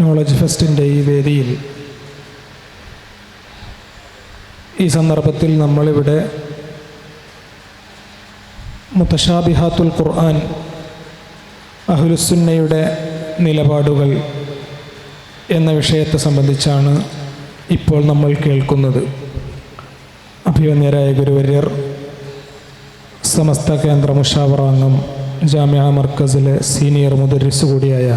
Knowledge ഫെസ്റ്റിൻ്റെ ഈ വേദിയിൽ ഈ സന്ദർഭത്തിൽ നമ്മളിവിടെ മുതശാബിഹാത്തുൽ ഖുർആൻ അഹ്ലുസുന്നയുടെ നിലപാടുകൾ എന്ന വിഷയത്തെ സംബന്ധിച്ചാണ് ഇപ്പോൾ നമ്മൾ കേൾക്കുന്നത്. അഭിവന്യരായ ഗുരുവര്യർ, സമസ്ത കേന്ദ്ര മുഷാവറ അംഗം, ജാമിഅ മർക്കസിലെ സീനിയർ മുദരിസ് കൂടിയായ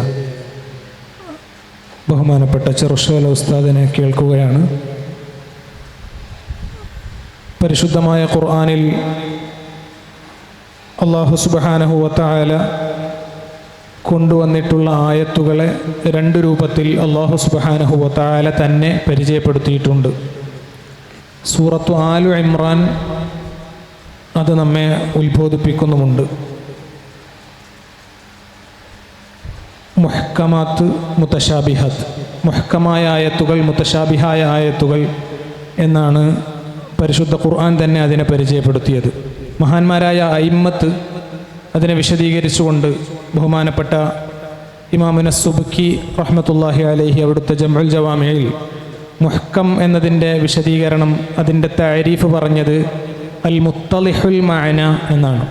ബഹുമാനപ്പെട്ട ചെറുഷോല ഉസ്താദിനെ കേൾക്കുകയാണ്. പരിശുദ്ധമായ ഖുർആനിൽ അല്ലാഹു സുബ്ഹാനഹു വ തആല കൊണ്ടുവന്നിട്ടുള്ള ആയത്തുകളെ രണ്ട് രൂപത്തിൽ അല്ലാഹു സുബ്ഹാനഹു വ തആല തന്നെ പരിചയപ്പെടുത്തിയിട്ടുണ്ട്. സൂറത്തു ആലു ഇമ്രാൻ അത് നമ്മെ ഉത്ബോധിപ്പിക്കുന്നുമുണ്ട്. മുഹ്കമാത്ത്, മുതശാബിഹാത്ത്, മുഹ്കമായ ആയത്തുകൾ, മുതശാബിഹായ ആയത്തുകൾ എന്നാണ് പരിശുദ്ധ ഖുർആൻ തന്നെ അതിനെ പരിചയപ്പെടുത്തിയത്. മഹാന്മാരായ അയിമ്മത്ത് അതിനെ വിശദീകരിച്ചുകൊണ്ട് ബഹുമാനപ്പെട്ട ഇമാമുന സുബ്കി റഹ്മത്തുള്ളാഹി അലൈഹി അവിടുത്തെ ജംഉൽ ജവാമിഇൽ മുഹ്കം എന്നതിൻ്റെ വിശദീകരണം, അതിൻ്റെ തഅരീഫ് പറഞ്ഞത് അൽ മുത്തലിഹുൽ മഅന എന്നാണ്.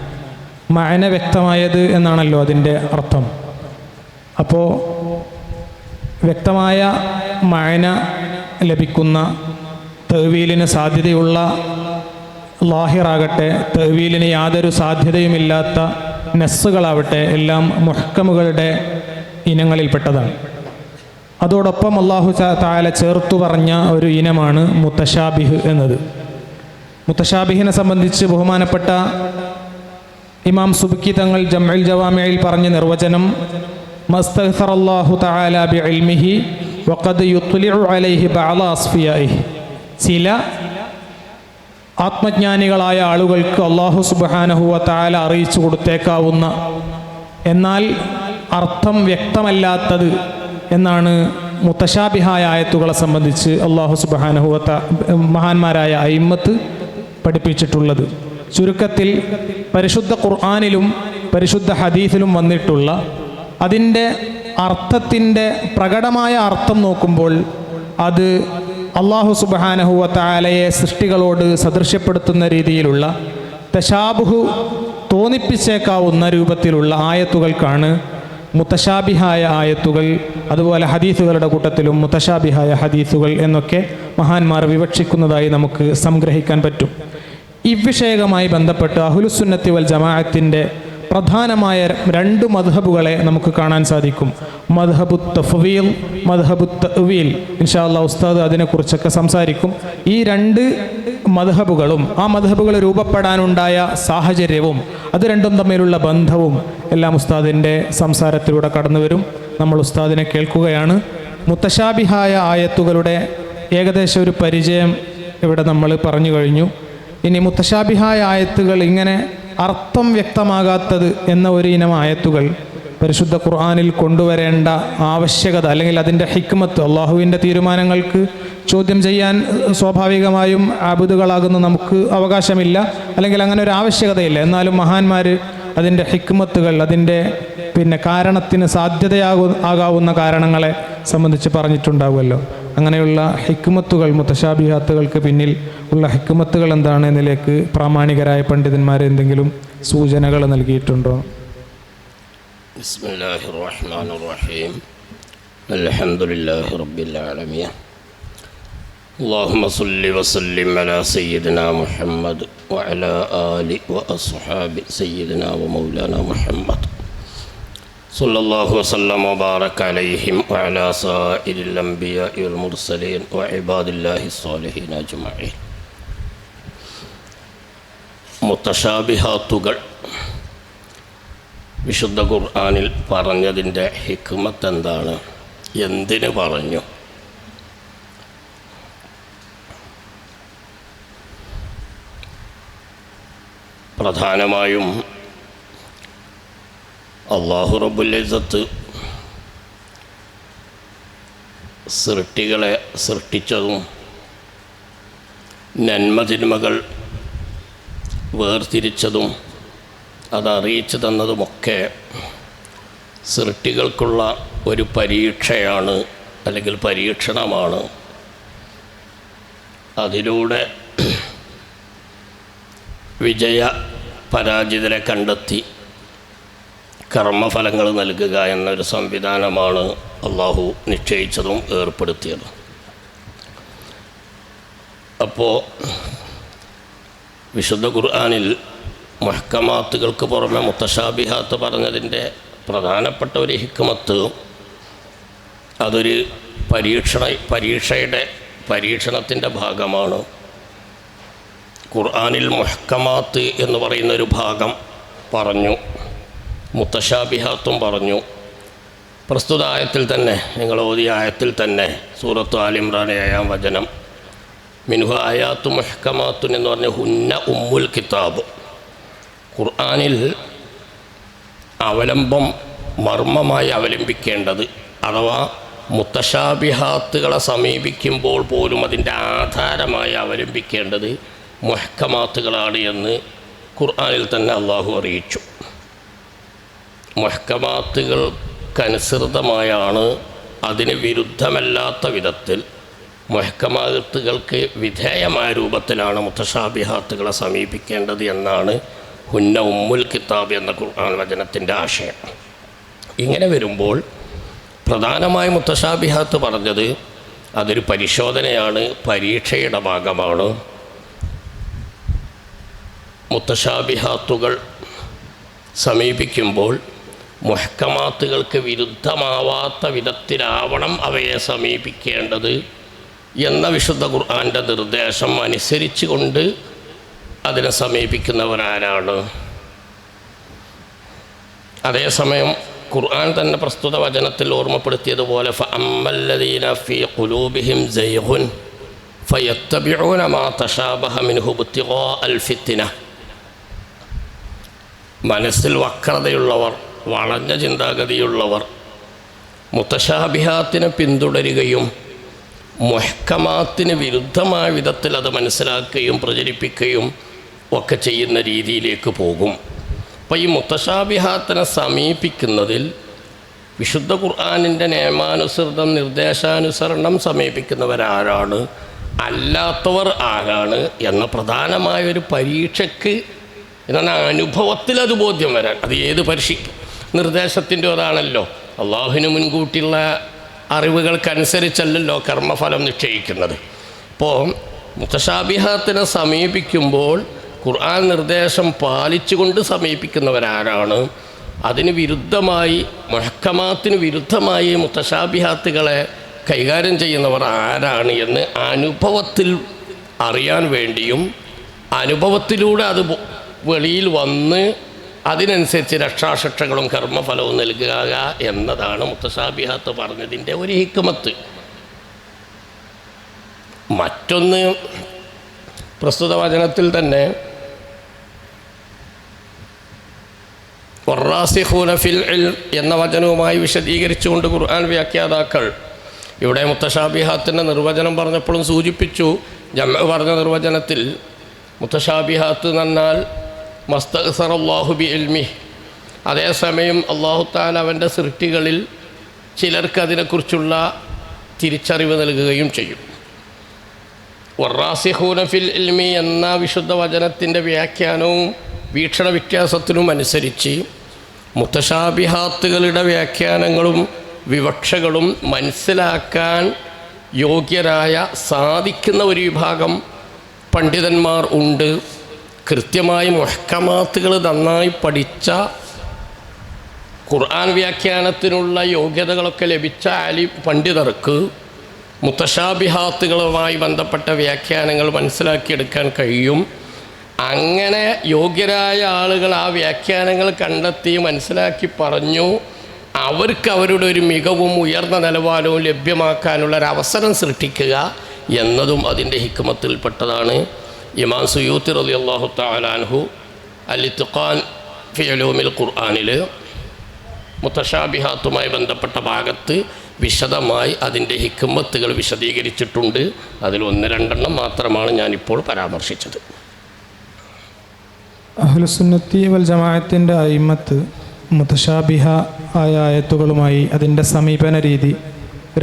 മഅന വ്യക്തമായത് എന്നാണല്ലോ അതിൻ്റെ അർത്ഥം. അപ്പോൾ വ്യക്തമായ മഅന ലഭിക്കുന്ന, തഅ്വീലിന് സാധ്യതയുള്ള, ലാഹിറാകട്ടെ തഅ്വീലിന് യാതൊരു സാധ്യതയുമില്ലാത്ത നസ്സുകളാവട്ടെ എല്ലാം മുഹ്കമുകളുടെ ഇനങ്ങളിൽപ്പെട്ടതാണ്. അതോടൊപ്പം അല്ലാഹു തആല ചേർത്തു പറഞ്ഞ ഒരു ഇനമാണ് മുതശാബിഹ് എന്നത്. മുതശാബിഹിനെ സംബന്ധിച്ച് ബഹുമാനപ്പെട്ട ഇമാം സുബ്കി തങ്ങൾ ജംഉൽ ജവാമിഇൽ പറഞ്ഞ നിർവചനം മസ്തഗ്ഫറല്ലാഹു തആല ബിഇൽമിഹി വഖദ് യുത്ലിഉ അലൈഹി ബഅദ അസ്ഫിയാഇഹി. ചില ആത്മജ്ഞാനികളായ ആളുകൾക്ക് അല്ലാഹു സുബ്ഹാനഹു വ തആല അറിയിച്ചു കൊടുത്തേക്കാവുന്ന, എന്നാൽ അർത്ഥം വ്യക്തമല്ലാത്തത് എന്നാണ് മുതശാബിഹായ ആയത്തുകളെ സംബന്ധിച്ച് അല്ലാഹു സുബ്ഹാനഹു വ തആല മഹാന്മാരായ അയിമ്മത്ത് പഠിപ്പിച്ചിട്ടുള്ളത്. ചുരുക്കത്തിൽ പരിശുദ്ധ ഖുർആനിലും പരിശുദ്ധ ഹദീസിലും വന്നിട്ടുള്ള അതിൻ്റെ അർത്ഥത്തിൻ്റെ പ്രകടമായ അർത്ഥം നോക്കുമ്പോൾ അത് അല്ലാഹു സുബ്ഹാനഹു വ തആലയെ സൃഷ്ടികളോട് സദൃശ്യപ്പെടുത്തുന്ന രീതിയിലുള്ള തശാബുഹ് തോന്നിപ്പിച്ചേക്കാവുന്ന രൂപത്തിലുള്ള ആയത്തുകൾക്കാണ് മുതശാബിഹായ ആയത്തുകൾ, അതുപോലെ ഹദീസുകളുടെ കൂട്ടത്തിലും മുതശാബിഹായ ഹദീസുകൾ എന്നൊക്കെ മഹാന്മാർ വിവക്ഷിക്കുന്നതായി നമുക്ക് സംഗ്രഹിക്കാൻ പറ്റും. ഇവിഷയകമായി ബന്ധപ്പെട്ട് അഹ്ലുസുന്നത്തി വൽ ജമാഅത്തിൻ്റെ പ്രധാനമായ രണ്ട് മദ്ഹബുകളെ നമുക്ക് കാണാൻ സാധിക്കും. മദ്ഹബു തഫ്വീൽ, മദ്ഹബു തഅ്വീൽ. ഇൻഷാ അല്ലാഹ് ഉസ്താദ് അതിനെക്കുറിച്ചൊക്കെ സംസാരിക്കും. ഈ രണ്ട് മദ്ഹബുകളും ആ മദ്ഹബുകൾ രൂപപ്പെടാനുണ്ടായ സാഹചര്യവും അത് രണ്ടും തമ്മിലുള്ള ബന്ധവും എല്ലാം ഉസ്താദിൻ്റെ സംസാരത്തിലൂടെ കടന്നു വരും. നമ്മൾ ഉസ്താദിനെ കേൾക്കുകയാണ്. മുതശാബിഹായ ആയത്തുകളുടെ ഏകദേശം ഒരു പരിചയം ഇവിടെ നമ്മൾ പറഞ്ഞു കഴിഞ്ഞു. ഇനി മുതശാബിഹായ ആയത്തുകൾ, ഇങ്ങനെ അർത്ഥം വ്യക്തമാകാത്തത് എന്ന ഒരു ഇനം ആയത്തുകൾ പരിശുദ്ധ ഖുർആനിൽ കൊണ്ടുവരേണ്ട ആവശ്യകത, അല്ലെങ്കിൽ അതിൻ്റെ ഹിക്മത്ത്, അള്ളാഹുവിൻ്റെ തീരുമാനങ്ങൾക്ക് ചോദ്യം ചെയ്യാൻ സ്വാഭാവികമായും ആബിദുകളാകുന്ന നമുക്ക് അവകാശമില്ല, അല്ലെങ്കിൽ അങ്ങനെ ഒരു ആവശ്യകതയില്ല. എന്നാലും മഹാന്മാർ അതിൻ്റെ ഹിക്മത്തുകൾ, അതിൻ്റെ കാരണത്തിന് ആകാവുന്ന കാരണങ്ങളെ സംബന്ധിച്ച് പറഞ്ഞിട്ടുണ്ടാവുമല്ലോ. അങ്ങനെയുള്ള ഹിക്മത്തുകൾ, മുതശാബിഹാത്തുകൾക്ക് പിന്നിൽ ഉള്ള ഹിക്മത്തുകൾ എന്താണ് എന്നതിലേക്ക് പ്രാമാണികരായ പണ്ഡിതന്മാർ എന്തെങ്കിലും സൂചനകൾ നൽകിയിട്ടുണ്ടോ? ബിസ്മില്ലാഹിർ റഹ്മാനിർ റഹീം. അൽഹംദുലില്ലാഹി റബ്ബിൽ ആലമീൻ. അല്ലാഹുമ്മ സ്വല്ലി വസല്ലിം അലാ സയ്യിദിനാ മുഹമ്മദ് വഅലാ ആലി വഅസ്ഹാബി സയ്യിദിനാ വമൗലാനാ മുഹമ്മദ് സല്ലല്ലാഹു വസല്ലം വബാറക അലൈഹിം വഅലാ സായിരിൽ അംബിയാഇ വൽ മുർസലീൻ വഇബാദില്ലാഹി സ്വാലിഹീൻ അജ്മഈൻ. മുതശാബിഹാത്തുകൾ വിശുദ്ധ ഖുർആനിൽ പറഞ്ഞതിൻ്റെ ഹിക്മത്ത് എന്താണ്? എന്തിന് പറഞ്ഞു? പ്രധാനമായും അല്ലാഹു റബ്ബുൽ ഇസ്സത്ത് സൃഷ്ടികളെ സൃഷ്ടിച്ചതും നന്മതിന്മകൾ വേർതിരിച്ചതും അതറിയിച്ചു തന്നതുമൊക്കെ സൃഷ്ടികൾക്കുള്ള ഒരു പരീക്ഷയാണ്, അല്ലെങ്കിൽ പരീക്ഷണമാണ്. അതിലൂടെ വിജയ പരാജിതരെ കണ്ടെത്തി കർമ്മഫലങ്ങൾ നൽകുക എന്നൊരു സംവിധാനമാണ് അള്ളാഹു നിശ്ചയിച്ചതും ഏർപ്പെടുത്തിയതും. അപ്പോൾ വിശുദ്ധ ഖുർആനിൽ മുഹ്കമാത്തുകൾക്ക് പുറമെ മുത്തശാബിഹാത്ത് പറഞ്ഞതിൻ്റെ പ്രധാനപ്പെട്ട ഒരു ഹിക്മത്ത്, അതൊരു പരീക്ഷണത്തിൻ്റെ ഭാഗമാണ്. ഖുർആനിൽ മുഹ്കമാത്ത് എന്ന് പറയുന്നൊരു ഭാഗം പറഞ്ഞു, മുത്തശാബിഹാത്തും പറഞ്ഞു. പ്രസ്തുത ആയത്തിൽ തന്നെ, നിങ്ങൾ ഓതിയ ആയത്തിൽ തന്നെ, സൂറത്ത് ആൽ ഇംറാൻ 7-ാം വചനം, മിൻഹു ആയാത്തു മുഹ്കമാത്തുൻ എന്ന് പറഞ്ഞ ഹുന്ന ഉമ്മുൽ കിതാബ്. ഖുർആനിൽ അവലംബം മർമ്മമായി അവലംബിക്കേണ്ടത്, അഥവാ മുത്തശാബിഹാത്തുകളെ സമീപിക്കുമ്പോൾ പോലും അതിൻ്റെ ആധാരമായി അവലംബിക്കേണ്ടത് മുഹ്കമാത്തുകളാണ് എന്ന് ഖുർആനിൽ തന്നെ അള്ളാഹു അറിയിച്ചു. മുഹ്കമാത്തുകൾക്കനുസൃതമായാണ്, അതിന് വിരുദ്ധമല്ലാത്ത വിധത്തിൽ, മുഹ്കമാത്തുകൾക്ക് വിധേയമായ രൂപത്തിലാണ് മുത്തശാബിഹാത്തുകളെ സമീപിക്കേണ്ടത് എന്നാണ് ഹുന്ന ഉമ്മുൽ കിതാബ് എന്ന ഖുർആൻ വചനത്തിൻ്റെ ആശയം. ഇങ്ങനെ വരുമ്പോൾ പ്രധാനമായി മുത്തശാബിഹാത്ത് പറഞ്ഞത് അതൊരു പരിശോധനയാണ്, പരീക്ഷയുടെ ഭാഗമാണ്. മുത്തശാബിഹാത്തുകൾ സമീപിക്കുമ്പോൾ മുഹ്കമാത്തുകൾക്ക് വിരുദ്ധമാവാത്ത വിധത്തിലാവണം അവയെ സമീപിക്കേണ്ടത് എന്ന വിശുദ്ധ ഖുർആൻ്റെ നിർദ്ദേശം അനുസരിച്ച് കൊണ്ട് അതിനെ സമീപിക്കുന്നവരാരാണ്? അതേസമയം ഖുർആൻ തന്നെ പ്രസ്തുത വചനത്തിൽ ഓർമ്മപ്പെടുത്തിയതുപോലെ ഫഅമ്മല്ലദീന ഫീ ഖുലൂബിഹിം സൈഗുൻ ഫയത്തബിഊന മാ തശാബഹ മിൻഹു ഇബ്തിഗാഅൽ ഫിത്ന. മനസ്സിൽ വക്രതയുള്ളവർ, വളഞ്ഞ ചിന്താഗതിയുള്ളവർ മുത്തശാബിഹാത്തിനെ പിന്തുടരുകയും മുഹ്കമാത്തിന് വിരുദ്ധമായ വിധത്തിൽ അത് മനസ്സിലാക്കുകയും പ്രചരിപ്പിക്കുകയും ഒക്കെ ചെയ്യുന്ന രീതിയിലേക്ക് പോകും. അപ്പോൾ ഈ മുത്തശാബിഹാത്തിനെ സമീപിക്കുന്നതിൽ വിശുദ്ധ ഖുർആനിൻ്റെ നിയമാനുസൃതം, നിർദ്ദേശാനുസരണം സമീപിക്കുന്നവരാരാണ്, അല്ലാത്തവർ ആരാണ് എന്ന പ്രധാനമായൊരു പരീക്ഷയ്ക്ക്, എന്നാൽ അനുഭവത്തിൽ അത് ബോധ്യം വരാൻ, അത് ഏത് നിർദ്ദേശത്തിൻ്റെ അതാണല്ലോ, അള്ളാഹുവിന് മുൻകൂട്ടിയുള്ള അറിവുകൾക്കനുസരിച്ചല്ലല്ലോ കർമ്മഫലം നിശ്ചയിക്കുന്നത്. അപ്പോൾ മുത്തശാബിഹാത്തിനെ സമീപിക്കുമ്പോൾ ഖുർആൻ നിർദ്ദേശം പാലിച്ചുകൊണ്ട് സമീപിക്കുന്നവരാരാണ്, അതിന് വിരുദ്ധമായി, മുഹ്കമാത്തിന് വിരുദ്ധമായി മുത്തശാബിഹാത്തുകളെ കൈകാര്യം ചെയ്യുന്നവർ ആരാണ് എന്ന് അനുഭവത്തിൽ അറിയാൻ വേണ്ടിയും അനുഭവത്തിലൂടെ അത് വെളിയിൽ വന്ന് അതിനനുസരിച്ച് രക്ഷാശിക്ഷകളും കർമ്മഫലവും നൽകുക എന്നതാണ് മുത്തശാബിഹാത്ത് പറഞ്ഞതിൻ്റെ ഒരു ഹിക്മത്ത്. മറ്റൊന്ന്, പ്രസ്തുത വചനത്തിൽ തന്നെ വറാസിഖൂന ഫിൽ ഇൽം എന്ന വചനവുമായി വിശദീകരിച്ചുകൊണ്ട് ഖുർആൻ വ്യാഖ്യാതാക്കൾ ഇവിടെ മുത്തശാബിഹാത്തിൻ്റെ നിർവചനം പറഞ്ഞപ്പോഴും സൂചിപ്പിച്ചു. ജംഅ പറഞ്ഞ നിർവചനത്തിൽ മുത്തശാബിഹാത്ത് എന്നാൽ മസ്തഗ്സറല്ലാഹു ബി ഇൽമിഹി, അതേസമയം അല്ലാഹു തആല അവൻ്റെ സൃഷ്ടികളിൽ ചിലർക്ക് അതിനെക്കുറിച്ചുള്ള തിരിച്ചറിവ് നൽകുകയും ചെയ്യും. വറാസിഖൂന ഫിൽ ഇൽമി എന്ന വിശുദ്ധ വചനത്തിൻ്റെ വ്യാഖ്യാനവും വീക്ഷണ വ്യത്യാസത്തിനും അനുസരിച്ച് മുത്തശാബിഹാത്തുകളുടെ വ്യാഖ്യാനങ്ങളും വിവക്ഷകളും മനസ്സിലാക്കാൻ യോഗ്യരായ, സാധിക്കുന്ന ഒരു വിഭാഗം പണ്ഡിതന്മാർ ഉണ്ട്. കൃത്യമായി മുഹ്കമാത്തുകൾ നന്നായി പഠിച്ച, ഖുർആൻ വ്യാഖ്യാനത്തിനുള്ള യോഗ്യതകളൊക്കെ ലഭിച്ച പണ്ഡിതർക്ക് മുത്തശാബിഹാത്തുകളുമായി ബന്ധപ്പെട്ട വ്യാഖ്യാനങ്ങൾ മനസ്സിലാക്കിയെടുക്കാൻ കഴിയും. അങ്ങനെ യോഗ്യരായ ആളുകൾ ആ വ്യാഖ്യാനങ്ങൾ കണ്ടെത്തി മനസ്സിലാക്കി പറഞ്ഞു. അവർക്ക് അവരുടെ ഒരു മികവും ഉയർന്ന നിലവാരവും ലഭ്യമാക്കാനുള്ളൊരവസരം സൃഷ്ടിക്കുക എന്നതും അതിൻ്റെ ഹിക്മത്തിൽപ്പെട്ടതാണ്. ഇമാം സുയൂത്തി റളിയല്ലാഹു തആല അൻഹു അൽ-ഇത്ഖാൻ ഫി ഉലൂമിൽ ഖുർആനിൽ മുത്തശാബിഹാത്തുമായി ബന്ധപ്പെട്ട ഭാഗത്ത് വിശദമായി അതിൻ്റെ ഹിക്മത്തുകൾ വിശദീകരിച്ചിട്ടുണ്ട്. അതിൽ 1-2 മാത്രമാണ് ഞാനിപ്പോൾ പരാമർശിച്ചത്. അഹ്ലുസുന്നത്തി വൽ ജമാഅത്തിൻ്റെ അയിമ്മത്ത് മുത്തശാബിഹ ആയ ആയത്തുകളുമായി അതിൻ്റെ സമീപന രീതി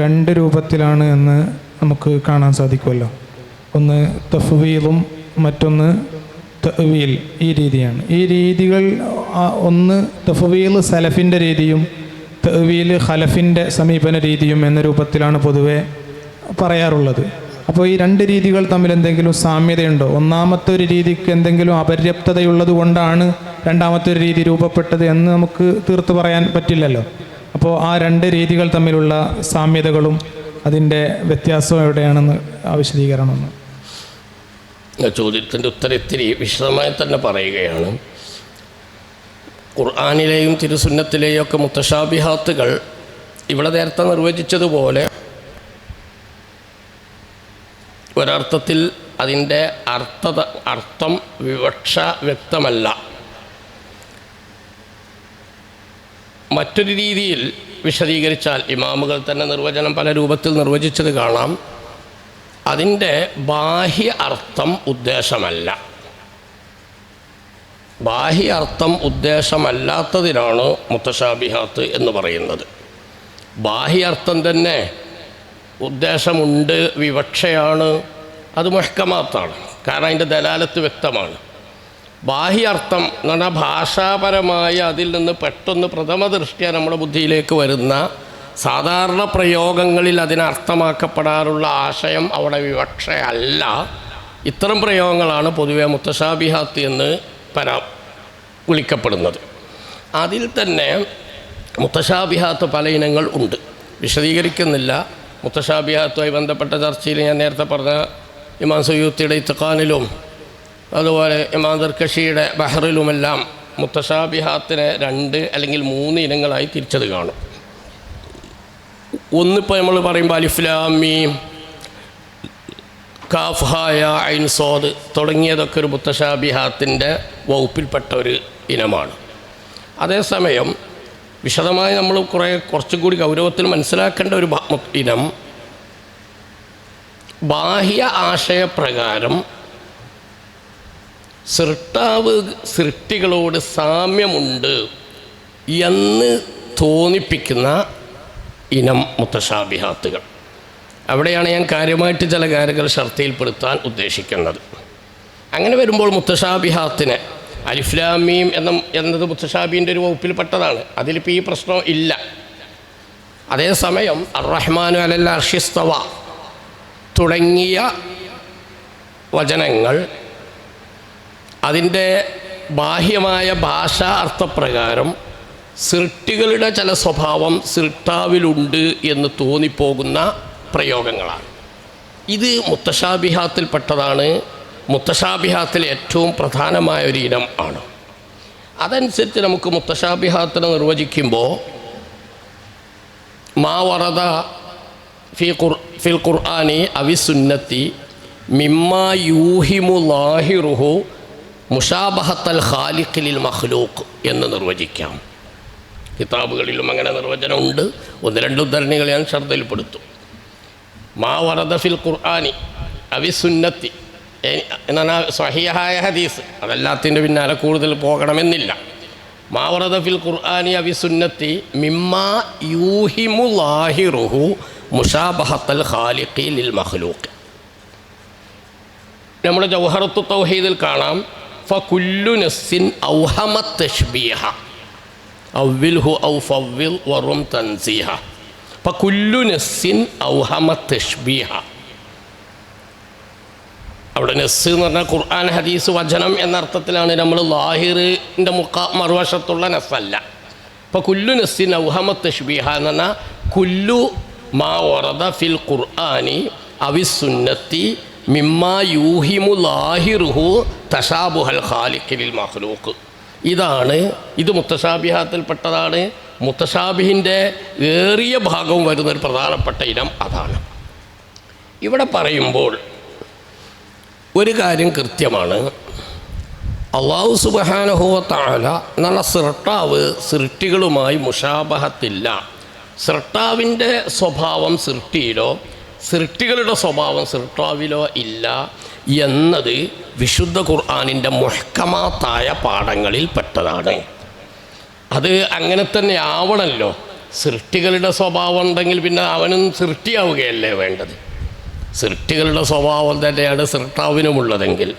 രണ്ട് രൂപത്തിലാണ് എന്ന് നമുക്ക് കാണാൻ സാധിക്കുമല്ലോ. ഒന്ന് തഫ്വീലും മറ്റൊന്ന് തഅ്വീൽ. ഈ രീതിയാണ്. ഈ രീതികൾ ഒന്ന് തഫ്വീൽ സലഫിൻ്റെ രീതിയും തഅ്വീൽ ഖലഫിൻ്റെ സമീപന രീതിയും എന്ന രൂപത്തിലാണ് പൊതുവെ പറയാറുള്ളത്. അപ്പോൾ ഈ രണ്ട് രീതികൾ തമ്മിൽ എന്തെങ്കിലും സാമ്യതയുണ്ടോ? ഒന്നാമത്തെ ഒരു രീതിക്ക് എന്തെങ്കിലും അപര്യാപ്തതയുള്ളത് കൊണ്ടാണ് രണ്ടാമത്തെ ഒരു രീതി രൂപപ്പെട്ടത് എന്ന് നമുക്ക് തീർത്ത് പറയാൻ പറ്റില്ലല്ലോ. അപ്പോൾ ആ രണ്ട് രീതികൾ തമ്മിലുള്ള സാമ്യതകളും അതിൻ്റെ വ്യത്യാസവും എവിടെയാണെന്ന് വിശദീകരണമെന്ന്. ചോദ്യത്തിൻ്റെ ഉത്തരം ഇത്തിരി വിശദമായി തന്നെ പറയുകയാണ്. ഖുർആനിലെയും തിരുസുന്നത്തിലെയും ഒക്കെ മുത്തശാബിഹാത്തുകൾ ഇവിടെ നേരത്തെ നിർവചിച്ചതുപോലെ ഒരർത്ഥത്തിൽ അതിൻ്റെ അർത്ഥം വിവക്ഷ വ്യക്തമല്ല. മറ്റൊരു രീതിയിൽ വിശദീകരിച്ചാൽ ഇമാമുകൾ തന്നെ നിർവചനം പല രൂപത്തിൽ നിർവചിച്ചത് കാണാം. അതിൻ്റെ ബാഹ്യ അർത്ഥം ഉദ്ദേശമല്ല. ബാഹ്യ അർത്ഥം ഉദ്ദേശമല്ലാത്തതിനാണ് മുത്തശാബിഹാത്ത് എന്ന് പറയുന്നത്. ബാഹ്യ അർത്ഥം തന്നെ ഉദ്ദേശമുണ്ട്, വിവക്ഷയാണ്, അത് മുഹ്കമാത്താണ്. കാരണം അതിൻ്റെ ദലാലത്ത് വ്യക്തമാണ്. ബാഹ്യ അർത്ഥം എന്ന് പറഞ്ഞാൽ ഭാഷാപരമായ അതിൽ നിന്ന് പെട്ടെന്ന് പ്രഥമ ദൃഷ്ട്യാ നമ്മുടെ ബുദ്ധിയിലേക്ക് വരുന്ന സാധാരണ പ്രയോഗങ്ങളിൽ അതിനർത്ഥമാക്കപ്പെടാറുള്ള ആശയം അവിടെ വിവക്ഷയല്ല. ഇത്തരം പ്രയോഗങ്ങളാണ് പൊതുവെ മുത്തശാബിഹാത്ത് എന്ന് വിളിക്കപ്പെടുന്നത്. അതിൽ തന്നെ മുത്തശാബിഹാത്ത് പല ഇനങ്ങൾ ഉണ്ട്, വിശദീകരിക്കുന്നില്ല. മുത്തശാബിഹാത്തുമായി ബന്ധപ്പെട്ട ചർച്ചയിൽ ഞാൻ നേരത്തെ പറഞ്ഞ ഇമാം സുയൂത്തിയുടെ ഇത്ഖാനിലും അതുപോലെ ഇമാം ദർകശിയുടെ ബഹറിലുമെല്ലാം മുത്തശാബിഹാത്തിനെ 2 അല്ലെങ്കിൽ 3 ഇനങ്ങളായി തിരിച്ചത് കാണും. ഒന്നിപ്പോൾ നമ്മൾ പറയുമ്പോൾ അലിഫ് ലാം മീം, കാഫ് ഹാ യാ ഐൻ സ്വാദ് തുടങ്ങിയതൊക്കെ ഒരു മുത്തശാബിഹാത്തിൻ്റെ വകുപ്പിൽപ്പെട്ട ഒരു ഇനമാണ്. അതേസമയം വിശദമായി നമ്മൾ കുറച്ചും കൂടി ഗൗരവത്തിൽ മനസ്സിലാക്കേണ്ട ഒരു ഇനം ബാഹ്യ ആശയപ്രകാരം സൃഷ്ടാവ് സൃഷ്ടികളോട് സാമ്യമുണ്ട് എന്ന് തോന്നിപ്പിക്കുന്ന ഇനം മുത്തശാബിഹാത്തുകൾ. അവിടെയാണ് ഞാൻ കാര്യമായിട്ട് ചില കാര്യങ്ങൾ ശ്രദ്ധയിൽപ്പെടുത്താൻ ഉദ്ദേശിക്കുന്നത്. അങ്ങനെ വരുമ്പോൾ മുത്തശാബിഹാത്തിനെ അലിഫ് ലാം മീം എന്നത് മുത്തശാബിൻ്റെ ഒരു വകുപ്പിൽപ്പെട്ടതാണ്. അതിലിപ്പോൾ ഈ പ്രശ്നം ഇല്ല. അതേസമയം അർ-റഹ്മാനു അലൽ അർശി ഇസ്തവ തുടങ്ങിയ വചനങ്ങൾ അതിൻ്റെ ബാഹ്യമായ ഭാഷാ അർത്ഥപ്രകാരം സൃഷ്ടികളുടെ ചില സ്വഭാവം സൃഷ്ടാവിലുണ്ട് എന്ന് തോന്നിപ്പോകുന്ന പ്രയോഗങ്ങളാണ്. ഇത് മുത്തശാബിഹാത്തിൽപ്പെട്ടതാണ്. മുത്തശാബിഹാത്തിൽ ഏറ്റവും പ്രധാനമായ ഒരു ഇനം ആണ്. അതനുസരിച്ച് നമുക്ക് മുത്തശാബിഹാത്തിനെ നിർവചിക്കുമ്പോൾ മാ വറദ ഫിൽ ഖുർആനി അവി സുന്നത്തി മിമ്മാ യൂഹിമു ലാഹിറുഹു മുഷാബഹത്തൽ ഖാലിഖ് ലിൽ മഖ്ലൂഖ് എന്ന് നിർവചിക്കാം. കിതാബുകളിലും അങ്ങനെ നിർവചനമുണ്ട്. 1-2 ഉദ്ധരണികൾ ഞാൻ ശ്രദ്ധയിൽപ്പെടുത്തും. മാ വറദ ഫിൽ ഖുർആനി അവി സുന്നത്തി എന്നാണ് സ്വഹീഹായ ഹദീസ്. അതെല്ലാത്തിൻ്റെ പിന്നാലെ കൂടുതൽ പോകണമെന്നില്ല. മാ വറദ ഫിൽ ഖുർആനി അവി സുന്നത്തി മിമ്മാ യൂഹിമു ലാഹിറുഹു മുഷാബഹത്തൽ ഖാലിഖി ലിൽ മഖ്ലൂഖ്. നമ്മുടെ ജൗഹറത്തു തൗഹീദിൽ കാണാം ഫകുല്ലു നഫ്സിൻ ഔഹമത് തശ്ബീഹ അവ്വിൽഹു ഔ ഫവ്വിൽ വറും തൻസീഹ. ഫകുല്ലു നഫ്സിൻ ഔഹമത് തശ്ബീഹ. അവിടെ നസ്സ് എന്ന് പറഞ്ഞാൽ ഖുർആൻ ഹദീസ് വചനം എന്ന അർത്ഥത്തിലാണ്. നമ്മൾ ലാഹിറിൻ്റെ മറുവശത്തുള്ള നസ്സല്ല. അപ്പോൾ കുല്ലു നസ്സിൻ ഔഹമത് തശ്ബീഹ എന്ന് പറഞ്ഞാൽ കുല്ലു മാ വറദ ഫിൽ ഖുർആനി അവി സുന്നത്തി മിമ്മാ യൂഹിമു ലാഹിറുഹു തശാബുഹൽ ഖാലിഖ് ലിൽ മഖ്ലൂഖ്. ഇത് മുത്തശാബിഹാത്തിൽപ്പെട്ടതാണ്. മുത്തശാബിഹിൻ്റെ ഏറിയ ഭാഗവും വരുന്നൊരു പ്രധാനപ്പെട്ട ഇനം അതാണ്. ഇവിടെ പറയുമ്പോൾ ഒരു കാര്യം കൃത്യമാണ്. അല്ലാഹു സുബ്ഹാനഹു വ തആല എന്നുള്ള സൃഷ്ടാവ് സൃഷ്ടികളുമായി മുഷാബഹത്തില്ല. സൃഷ്ടാവിൻ്റെ സ്വഭാവം സൃഷ്ടിയിലോ സൃഷ്ടികളുടെ സ്വഭാവം സൃഷ്ടാവിലോ ഇല്ല എന്നത് വിശുദ്ധ ഖുർആനിൻ്റെ മുഹ്കമാത്തായ പാഠങ്ങളിൽ പെട്ടതാണ്. അത് അങ്ങനെ തന്നെ ആവണമല്ലോ. സൃഷ്ടികളുടെ സ്വഭാവം ഉണ്ടെങ്കിൽ പിന്നെ അവനും സൃഷ്ടിയാവുകയല്ലേ വേണ്ടത്. സൃഷ്ടികളുടെ സ്വഭാവം തന്നെയാണ് സൃഷ്ടാവിനുമുള്ളതെങ്കിൽ,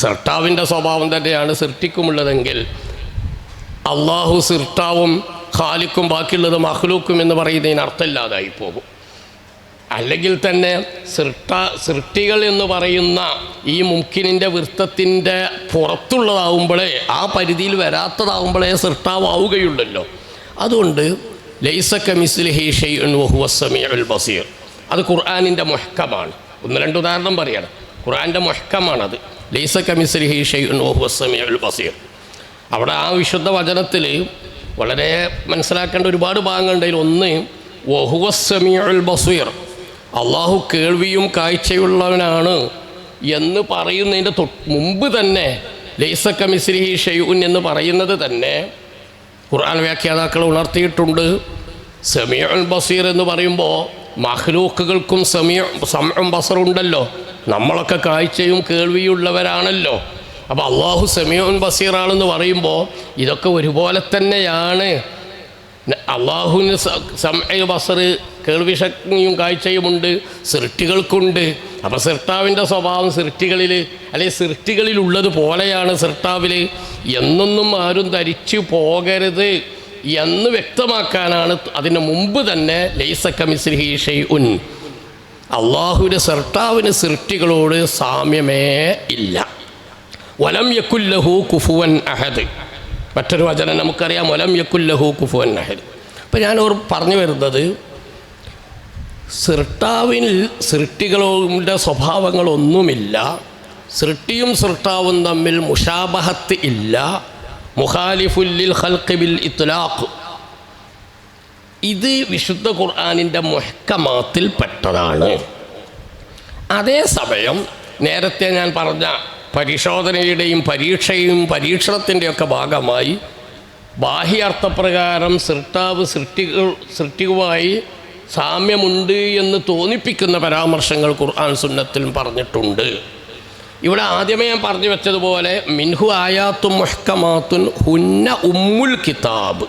സൃഷ്ടാവിൻ്റെ സ്വഭാവം തന്നെയാണ് സൃഷ്ടിക്കുമുള്ളതെങ്കിൽ, അള്ളാഹു സൃഷ്ടാവും ഖാലിക്കും ബാക്കിയുള്ളത് മഖ്ലൂക്കും എന്ന് പറയുന്നതിന് അർത്ഥമില്ലാതായി പോകും. അല്ലെങ്കിൽ തന്നെ സൃഷ്ടികൾ എന്ന് പറയുന്ന ഈ മുംകിനിൻ്റെ വൃത്തത്തിൻ്റെ പുറത്തുള്ളതാവുമ്പോഴേ, ആ പരിധിയിൽ വരാത്തതാവുമ്പോഴേ സൃഷ്ടാവുകയുള്ളല്ലോ. അതുകൊണ്ട് ലൈസ കമിസ്ലിഹി ഷൈഉൻ വഹുവ സമീഉൽ ബസീർ, അത് ഖുർആനിൻ്റെ മുഹ്കമാണ്. ഒന്ന് രണ്ട് ഉദാഹരണം പറയാണ്. ഖുർആൻ്റെ മുഹ്കമാണത്. ലൈസ കമിസ്ലിഹി ഷൈഉൻ വഹുവ സമീഉൽ ബസീർ. അവിടെ ആ വിശുദ്ധ വചനത്തിൽ വളരെ മനസ്സിലാക്കേണ്ട ഒരുപാട് ഭാഗങ്ങളുണ്ടെങ്കിൽ ഒന്ന് വഹുവ സമീഉൽ ബസീർ, അള്ളാഹു കേൾവിയും കാഴ്ചയുള്ളവനാണ് എന്ന് പറയുന്നതിൻ്റെ മുമ്പ് തന്നെ ലൈസ കമിസ്ലിഹി ഷൈഉൻ എന്ന് പറയുന്നത് തന്നെ ഖുർആൻ വ്യാഖ്യാതാക്കൾ ഉണർത്തിയിട്ടുണ്ട്. സമീഉൽ ബസീർ എന്ന് പറയുമ്പോൾ മഖ്ലൂക്കുകൾക്കും സമഉം ബസറുണ്ടല്ലോ. നമ്മളൊക്കെ കാഴ്ചയും കേൾവിയും ഉള്ളവരാണല്ലോ. അപ്പോൾ അള്ളാഹു സമീഉൻ ബസീറാണെന്ന് പറയുമ്പോൾ ഇതൊക്കെ ഒരുപോലെ തന്നെയാണ്. അള്ളാഹുവിന് സമഅ് ബസർ, കേൾവി ശക്തിയും കാഴ്ചയുമുണ്ട്, സൃഷ്ടികൾക്കുണ്ട്. അപ്പോൾ സൃഷ്ടാവിൻ്റെ സ്വഭാവം സൃഷ്ടികളിൽ, അല്ലെങ്കിൽ സൃഷ്ടികളിലുള്ളത് പോലെയാണ് സൃഷ്ടാവിൽ എന്നൊന്നും ആരും ധരിച്ചു പോകരുത് എന്ന് വ്യക്തമാക്കാനാണ് അതിന് മുമ്പ് തന്നെ ലൈസ കമിസ്ലിഹി ഷൈഉൻ, അള്ളാഹുവിൻ്റെ സൃഷ്ടാവിന് സൃഷ്ടികളോട് സാമ്യമേ ഇല്ല. വലം യകുൽ ലഹു കുഫുവൻ അഹദ്, മറ്റൊരു വചനം നമുക്കറിയാം, വലം യകുൽ ലഹു കുഫുവൻ അഹദ്. അപ്പം ഞാൻ പറഞ്ഞു വരുന്നത്, സൃഷ്ടാവിൽ സൃഷ്ടികളുടെ സ്വഭാവങ്ങളൊന്നുമില്ല, സൃഷ്ടിയും സൃഷ്ടാവും തമ്മിൽ മുഷാബഹത്ത് ഇല്ല, മുഖാലിഫുല്ലിൽ ഖൽഖി ബിൽ ഇത്ലാഖ്. ഇത് വിശുദ്ധ ഖുർആനിൻ്റെ മുഹ്കമാത്തിൽ പെട്ടതാണ്. അതേസമയം നേരത്തെ ഞാൻ പറഞ്ഞ പരിശോധനയുടെയും പരീക്ഷയും പരീക്ഷണത്തിൻ്റെയൊക്കെ ഭാഗമായി ബാഹ്യാർത്ഥപ്രകാരം സൃഷ്ടാവ് സൃഷ്ടിയുമായി സാമ്യമുണ്ട് എന്ന് തോന്നിപ്പിക്കുന്ന പരാമർശങ്ങൾ ഖുർആൻ സുന്നത്തിലും പറഞ്ഞിട്ടുണ്ട്. ഇവിടെ ആദ്യമേ ഞാൻ പറഞ്ഞു വെച്ചതുപോലെ മിൻഹു ആയാത്തും മുഹ്കമാത്തുൻ ഹുന്ന ഉമ്മുൽ കിതാബ്,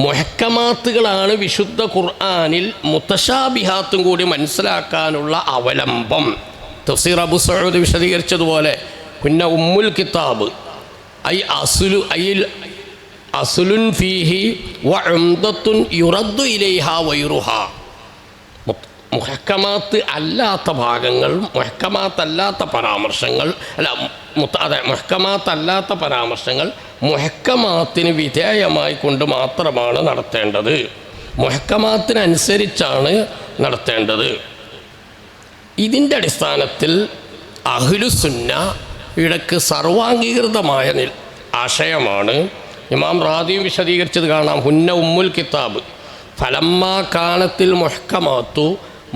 മുഹ്കമാത്തുകളാണ് വിശുദ്ധ ഖുർആനിൽ മുത്തശാബിഹാത്തും കൂടി മനസ്സിലാക്കാനുള്ള അവലംബം. തഫ്സീർ അബു സഊദ് വിശദീകരിച്ചതുപോലെ ഹുന്ന ഉമ്മുൽ കിതാബ് ഐ അസ്ലുൻ ഫീഹി വ ഉംദത്തുൻ യുറദ്ദു ഇലൈഹാ വൈറുഹാ. മുഹ്കമാത്ത് അല്ലാത്ത ഭാഗങ്ങൾ, മുഹ്കമാത്തല്ലാത്ത പരാമർശങ്ങൾ മുഹ്കമാത്തല്ലാത്ത പരാമർശങ്ങൾ മുഹ്കമാത്തിന് വിധേയമായി കൊണ്ട് മാത്രമാണ് നടത്തേണ്ടത്, മുഹ്കമാത്തിനനുസരിച്ചാണ് നടത്തേണ്ടത്. ഇതിൻ്റെ അടിസ്ഥാനത്തിൽ അഹ്ലുസുന്ന ഇടക്ക് സർവാംഗീകൃതമായ ആശയമാണ്. ഇമാം റാദിയും വിശദീകരിച്ചത് കാണാം. ഹുന്ന ഉമ്മുൽ കിതാബ് ഫലമ്മാ കാനത്തിൽ മുഹ്കമാത്തു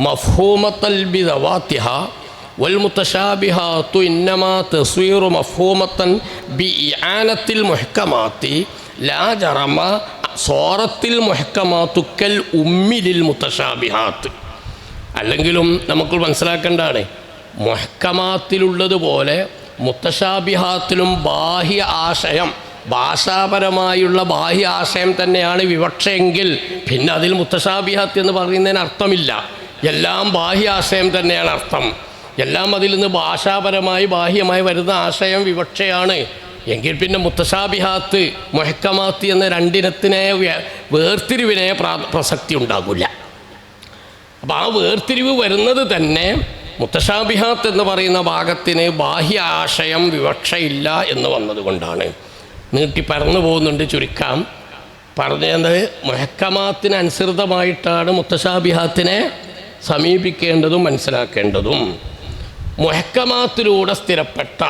മഫ്ഹൂമത്തൽ ബിദവാത്തിഹ വൽ മുതശാബിഹാത്തു ഇന്നമാ തസ്വീറു മഫ്ഹൂമത്തൻ ബിഇആനത്തിൽ മുഹ്കമാത്തി ലാ ജറമ സോറത്തിൽ മുഹ്കമാത്തു കൽ ഉമ്മിലിൽ മുതശാബിഹാത്ത്. അല്ലെങ്കിലും നമുക്ക് മനസ്സിലാക്കേണ്ടതാണ്, മുഹ്കമാത്തിലുള്ളതുപോലെ മുത്തശാബിഹാത്തിലും ബാഹ്യ ആശയം, ഭാഷാപരമായുള്ള ബാഹ്യ ആശയം തന്നെയാണ് വിവക്ഷയെങ്കിൽ പിന്നെ അതിൽ മുത്തശാബിഹാത്ത് എന്ന് പറയുന്നതിന് അർത്ഥമില്ല. എല്ലാം ബാഹ്യ ആശയം തന്നെയാണ് അർത്ഥം. എല്ലാം അതിൽ നിന്ന് ഭാഷാപരമായി ബാഹ്യമായി വരുന്ന ആശയം വിവക്ഷയാണ് എങ്കിൽ പിന്നെ മുത്തശാബിഹാത്ത് മുഹ്കമാത്ത് എന്ന രണ്ടിനത്തിനെ വേർതിരിവിനെ പ്രസക്തി ഉണ്ടാകില്ല. അപ്പോൾ ആ വേർതിരിവ് വരുന്നത് തന്നെ മുത്തശാബിഹാത്ത് എന്ന് പറയുന്ന ഭാഗത്തിന് ബാഹ്യ ആശയം വിവക്ഷയില്ല എന്ന് വന്നതുകൊണ്ടാണ്. നീട്ടി പറന്നു പോകുന്നുണ്ട്, ചുരുക്കാം. പറഞ്ഞത് മുഹ്കമാത്തിന് അനുസൃതമായിട്ടാണ് മുത്തശാബിഹാത്തിനെ സമീപിക്കേണ്ടതും മനസ്സിലാക്കേണ്ടതും. മുഹ്കമാത്തിലൂടെ സ്ഥിരപ്പെട്ട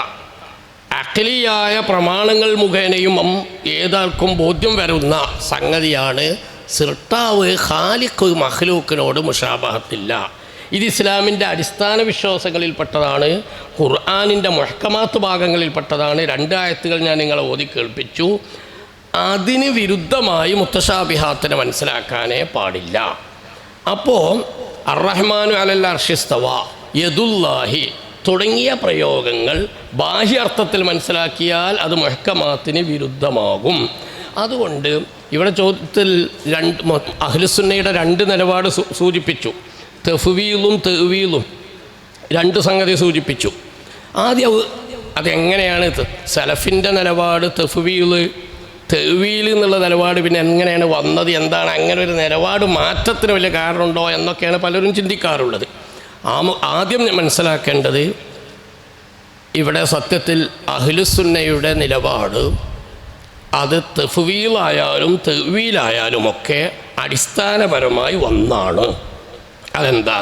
അഖ്ലിയായ പ്രമാണങ്ങൾ മുഖേനയും ഏതാർക്കും ബോധ്യം വരുന്ന സംഗതിയാണ് സൃഷ്ടാവ് ഖാലിഖ് മഖ്ലൂക്കിനോട് മുഷാബഹത്തില്ല. ഇത് ഇസ്ലാമിൻ്റെ അടിസ്ഥാന വിശ്വാസങ്ങളിൽപ്പെട്ടതാണ്, ഖുർആനിൻ്റെ മുഹ്കമാത്ത് ഭാഗങ്ങളിൽപ്പെട്ടതാണ്. 2 ആയത്തുകൾ ഞാൻ നിങ്ങളെ ഓതി കേൾപ്പിച്ചു. അതിന് വിരുദ്ധമായി മുത്തശാബിഹാത്തിനെ മനസ്സിലാക്കാനേ പാടില്ല. അപ്പോൾ അർറഹ്മാനു അലൽ അർശിസ്തവ, യദുല്ലാഹി തുടങ്ങിയ പ്രയോഗങ്ങൾ ബാഹ്യാർത്ഥത്തിൽ മനസ്സിലാക്കിയാൽ അത് മുഹ്കമാത്തിന് വിരുദ്ധമാകും. അതുകൊണ്ട് ഇവിടെ ചോദ്യത്തിൽ അഹ്ലുസുന്നയുടെ രണ്ട് നിലപാട് സൂചിപ്പിച്ചു. തഫ്വീലും തഅ്വീലും രണ്ട് സംഗതി സൂചിപ്പിച്ചു. ആദ്യം അതെങ്ങനെയാണ് സലഫിൻ്റെ നിലപാട് തഅ്വീൽ എന്നുള്ള നിലപാട് പിന്നെ എങ്ങനെയാണ് വന്നത്, എന്താണ് അങ്ങനെ ഒരു നിലപാട് മാറ്റത്തിന് വലിയ കാരണമുണ്ടോ എന്നൊക്കെയാണ് പലരും ചിന്തിക്കാറുള്ളത്. ആദ്യം മനസ്സിലാക്കേണ്ടത് ഇവിടെ സത്യത്തിൽ അഹ്ലുസുന്നയുടെ നിലപാട് അത് തഫ്വീലായാലും തഅ്വീലായാലുമൊക്കെ അടിസ്ഥാനപരമായി ഒന്നാണ്. അതെന്താ?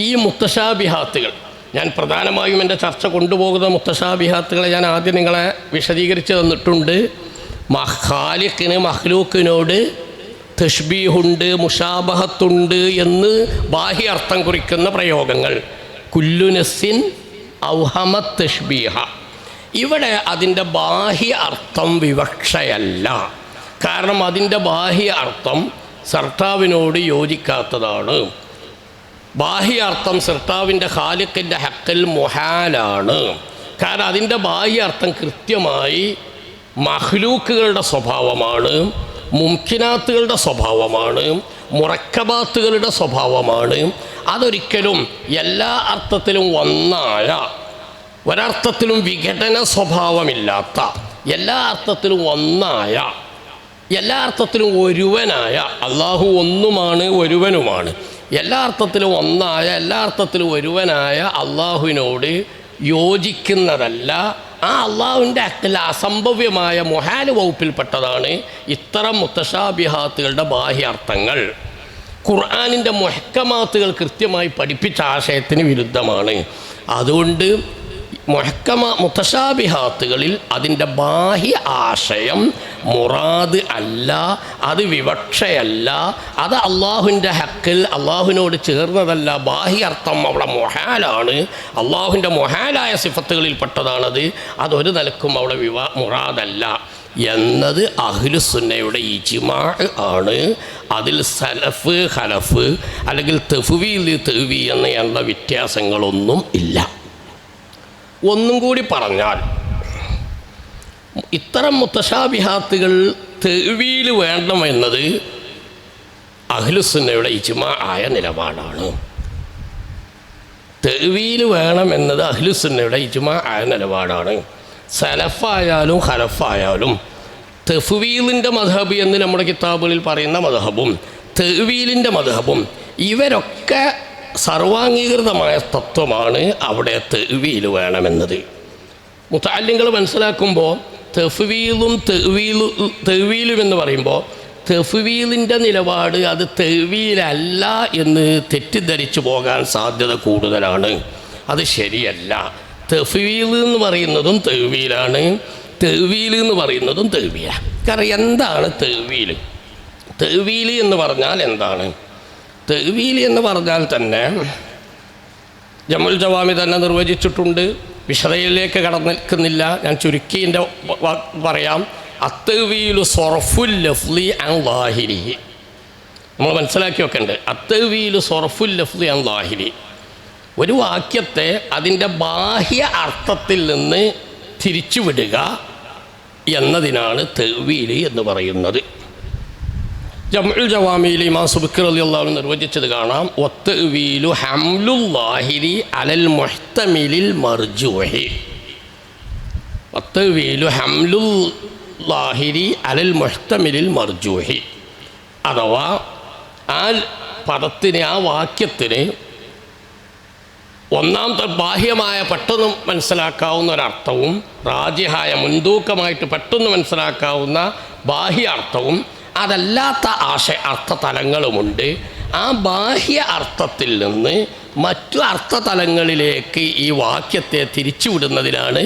ഈ മുത്തശാബിഹാത്തുകൾ, ഞാൻ പ്രധാനമായും എൻ്റെ ചർച്ച കൊണ്ടുപോകുന്ന മുത്തശാബിഹാത്തുകളെ ഞാൻ ആദ്യം നിങ്ങളെ വിശദീകരിച്ച് തന്നിട്ടുണ്ട്. ഖാലിഖിന് മഖ്ലൂക്കിനോട് തശ്ബീഹുണ്ട്, മുഷാബഹത്തുണ്ട് എന്ന് ബാഹ്യ അർത്ഥം കുറിക്കുന്ന പ്രയോഗങ്ങൾ. കുല്ലു നഫ്സിൻ ഔഹമത് തശ്ബീഹ, ഇവിടെ അതിൻ്റെ ബാഹ്യ അർത്ഥം വിവക്ഷയല്ല. കാരണം അതിൻ്റെ ബാഹ്യ അർത്ഥം സർട്ടാവിനോട് യോജിക്കാത്തതാണ്. ബാഹ്യ അർത്ഥം സർട്ടാവിൻ്റെ ഖാലിഖിൻ്റെ ഹക്കിൽ മുഹാലാണ്. കാരണം അതിൻ്റെ ബാഹ്യ അർത്ഥം കൃത്യമായി മഖ്ലൂക്കുകളുടെ സ്വഭാവമാണ്, മുംകിനാത്തുകളുടെ സ്വഭാവമാണ്, മുറക്കബാത്തുകളുടെ സ്വഭാവമാണ്. അതൊരിക്കലും എല്ലാ അർത്ഥത്തിലും ഒന്നായ, ഒരർത്ഥത്തിലും വിഘടന സ്വഭാവമില്ലാത്ത, എല്ലാ അർത്ഥത്തിലും ഒന്നായ, എല്ലാ അർത്ഥത്തിലും ഒരുവനായ, അള്ളാഹു ഒന്നുമാണ് ഒരുവനുമാണ്, എല്ലാ അർത്ഥത്തിലും ഒന്നായ, എല്ലാ അർത്ഥത്തിലും ഒരുവനായ അള്ളാഹുവിനോട് യോജിക്കുന്നതല്ല. ആ അള്ളാഹുവിൻ്റെ അക്കൽ അസംഭവ്യമായ മുഹാൽ വകുപ്പിൽപ്പെട്ടതാണ് ഇത്തരം മുത്തശാബിഹാത്തുകളുടെ ബാഹ്യാർത്ഥങ്ങൾ. ഖുർആനിൻ്റെ മുഹക്കമാത്തുകൾ കൃത്യമായി പഠിപ്പിച്ച ആശയത്തിന് വിരുദ്ധമാണ്. അതുകൊണ്ട് മുത്തശാബിഹാത്തുകളിൽ അതിൻ്റെ ബാഹ്യ ആശയം മുറാദ് അല്ല, അത് വിവക്ഷയല്ല, അത് അള്ളാഹുവിൻ്റെ ഹക്കിൽ അള്ളാഹുവിനോട് ചേർന്നതല്ല. ബാഹ്യ അർത്ഥം അവിടെ മൊഹാലാണ്, അള്ളാഹുവിൻ്റെ മൊഹാലായ സിഫത്തുകളിൽപ്പെട്ടതാണത്. അതൊരു നിലക്കും അവിടെ മുറാദല്ല എന്നത് അഹ്ലുസുന്നയുടെ ഇജ്മാ ആണ്. അതിൽ സലഫ് ഖലഫ് അല്ലെങ്കിൽ തഫ്വീൽ തഅ്വീൽ എന്ന വ്യത്യാസങ്ങളൊന്നും ഇല്ല. ഒന്നും കൂടി പറഞ്ഞാൽ, ഇത്തരം മുത്തശാബിഹാത്തുകൾ തഅ്വീൽ വേണമെന്നത് അഹ്ലുസുന്നയുടെ ഇജ്മാ ആയ നിലപാടാണ്. തഅ്വീൽ വേണമെന്നത് അഹ്ലുസുന്നയുടെ ഇജ്മാ ആയ നിലപാടാണ്. സലഫായാലും ഖലഫായാലും തഫ്വീലിൻ്റെ മദ്ഹബ് എന്ന് നമ്മുടെ കിതാബുകളിൽ പറയുന്ന മദ്ഹബും തഅ്വീലിൻ്റെ മദ്ഹബും ഇവരൊക്കെ സർവാംഗീകൃതമായ തത്വമാണ് അവിടെ തഅ്വീൽ വേണമെന്നത്. മുതഅല്ലിങ്ങൾ മനസ്സിലാക്കുമ്പോൾ തഫ്വീലും തഅ്വീലും എന്ന് പറയുമ്പോൾ തഫ്വീലിൻ്റെ നിലപാട് അത് തഅ്വീലല്ല എന്ന് തെറ്റിദ്ധരിച്ചു പോകാൻ സാധ്യത കൂടുതലാണ്. അത് ശരിയല്ല. തഫ്വീൽ എന്ന് പറയുന്നതും തഅ്വീലാണ്, തഅ്വീൽ എന്ന് പറയുന്നതും തഅ്വീലാണ്. കാരണം എന്താണ് തഅ്വീൽ? തഅ്വീൽ എന്ന് പറഞ്ഞാൽ എന്താണ്? തഅ്വീൽ എന്ന് പറഞ്ഞാൽ തന്നെ ജമുൽ ജവാമി തന്നെ നിർവചിച്ചിട്ടുണ്ട്. വിശദയിലേക്ക് കടന്നിരിക്കുന്നില്ല, ഞാൻ ചുരുക്കി എൻ്റെ പറയാം. അത്തഅ്വീലു സർഫുൽ ലഫ്ളി അൻ ളാഹിരിഹി, നമ്മൾ മനസ്സിലാക്കി വെക്കേണ്ടത്. അത്തഅ്വീലു സർഫുൽ ലഫ്ളി അൻ ളാഹിരി, ഒരു വാക്യത്തെ അതിൻ്റെ ബാഹ്യ അർത്ഥത്തിൽ നിന്ന് തിരിച്ചുവിടുക എന്നതിനാണ് തഅ്വീൽ എന്ന് പറയുന്നത്. ജമുൽ ജവാമിയിൽ ഇമാം സുബ്കി റളിയല്ലാഹു അൻഹു നിർവചിച്ചത് കാണാം. വത്തഅ്വീലു ഹംലുൽ ളാഹിരി അലൽ മുഹ്തമിലിൽ മർജൂഹി. വത്തഅ്വീലു ഹംലുൽ ളാഹിരി അലൽ മുഹ്തമിലിൽ മർജൂഹി, അഥവാ ആ പദത്തിന്, ആ വാക്യത്തിന് ഒന്നാമത്തെ ബാഹ്യമായ പെട്ടെന്ന് മനസ്സിലാക്കാവുന്ന ഒരർത്ഥവും റാജിഹായ മുൻതൂക്കമായിട്ട് പെട്ടെന്ന് മനസ്സിലാക്കാവുന്ന ബാഹ്യ അർത്ഥവും അതല്ലാത്ത അർത്ഥതലങ്ങളുമുണ്ട്. ആ ബാഹ്യ അർത്ഥത്തിൽ നിന്ന് മറ്റു അർത്ഥതലങ്ങളിലേക്ക് ഈ വാക്യത്തെ തിരിച്ചുവിടുന്നതിനാണ്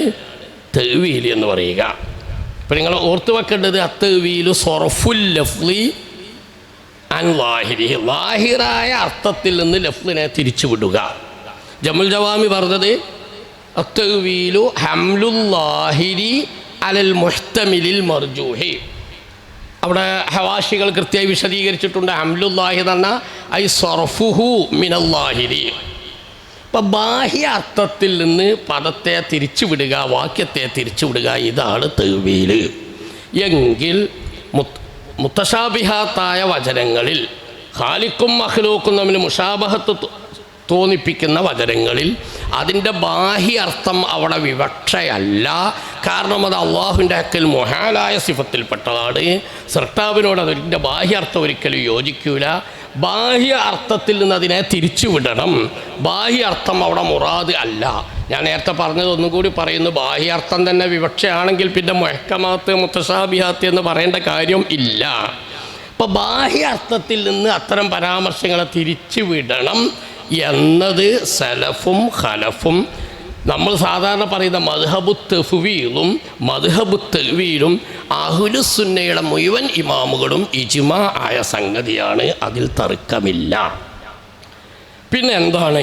തഅ്വീൽ എന്ന് പറയുക. ഇപ്പം നിങ്ങൾ ഓർത്തു വെക്കേണ്ടത് അത്തഅ്വീലു സർഫുൽ ലഫ്ളി അൻ ളാഹിരി, ളാഹിറായ അർത്ഥത്തിൽ നിന്ന് ലഫ്ളിനെ തിരിച്ചുവിടുക. ജമുൽ ജവാമി പറഞ്ഞത് അത്തഅ്വീലു ഹംലുൽ ളാഹിരി അലൽ മുഹ്തമിലിൽ മർജൂഹി. അവിടെ ഹവാഷികൾ കൃത്യമായി വിശദീകരിച്ചിട്ടുണ്ട്. ഹംലുല്ലാഹി എന്ന് പറഞ്ഞാൽ ഐ സർഫുഹു മിനല്ലാഹിരി. അപ്പം ബാഹ്യ അർത്ഥത്തിൽ നിന്ന് പദത്തെ തിരിച്ചുവിടുക, വാക്യത്തെ തിരിച്ചുവിടുക, ഇതാണ് തഅ്വീൽ. എങ്കിൽ മുത്തശാബിഹാത്തായ വചനങ്ങളിൽ ഖാലിക്കും മഖ്ലൂക്കും തമ്മിൽ മുഷാബഹത്ത് തോന്നിപ്പിക്കുന്ന വചനങ്ങളിൽ അതിൻ്റെ ബാഹ്യ അർത്ഥം അവിടെ വിവക്ഷയല്ല. കാരണം അത് അള്ളാഹുവിൻ്റെ ഹക്കിൽ മുഹാലായ സിഫത്തിൽപ്പെട്ടതാണ്. സൃഷ്ടാവിനോട് അതിൻ്റെ ബാഹ്യ അർത്ഥം ഒരിക്കലും യോജിക്കൂല. ബാഹ്യ അർത്ഥത്തിൽ നിന്ന് അതിനെ തിരിച്ചുവിടണം. ബാഹ്യ അർത്ഥം അവിടെ മുറാദ് അല്ല. ഞാൻ നേരത്തെ പറഞ്ഞത് ഒന്നും കൂടി പറയുന്നു. ബാഹ്യ അർത്ഥം തന്നെ വിവക്ഷയാണെങ്കിൽ പിന്നെ മുഹ്കമാത്ത് മുത്തശാബിഹാത്ത് എന്ന് പറയേണ്ട കാര്യം ഇല്ല. അപ്പോൾ ബാഹ്യ അർത്ഥത്തിൽ നിന്ന് അത്തരം പരാമർശങ്ങളെ തിരിച്ചുവിടണം എന്നത് സലഫും ഖലഫും നമ്മൾ സാധാരണ പറയുന്ന മദ്ഹബു തഫ്വീലും മദ്ഹബു തഅ്വീലും അഹ്ലുസുന്നയുടെ മുഴുവൻ ഇമാമുകളും ഇജ്മാ ആയ സംഗതിയാണ്. അതിൽ തർക്കമില്ല. പിന്നെ എന്താണ്,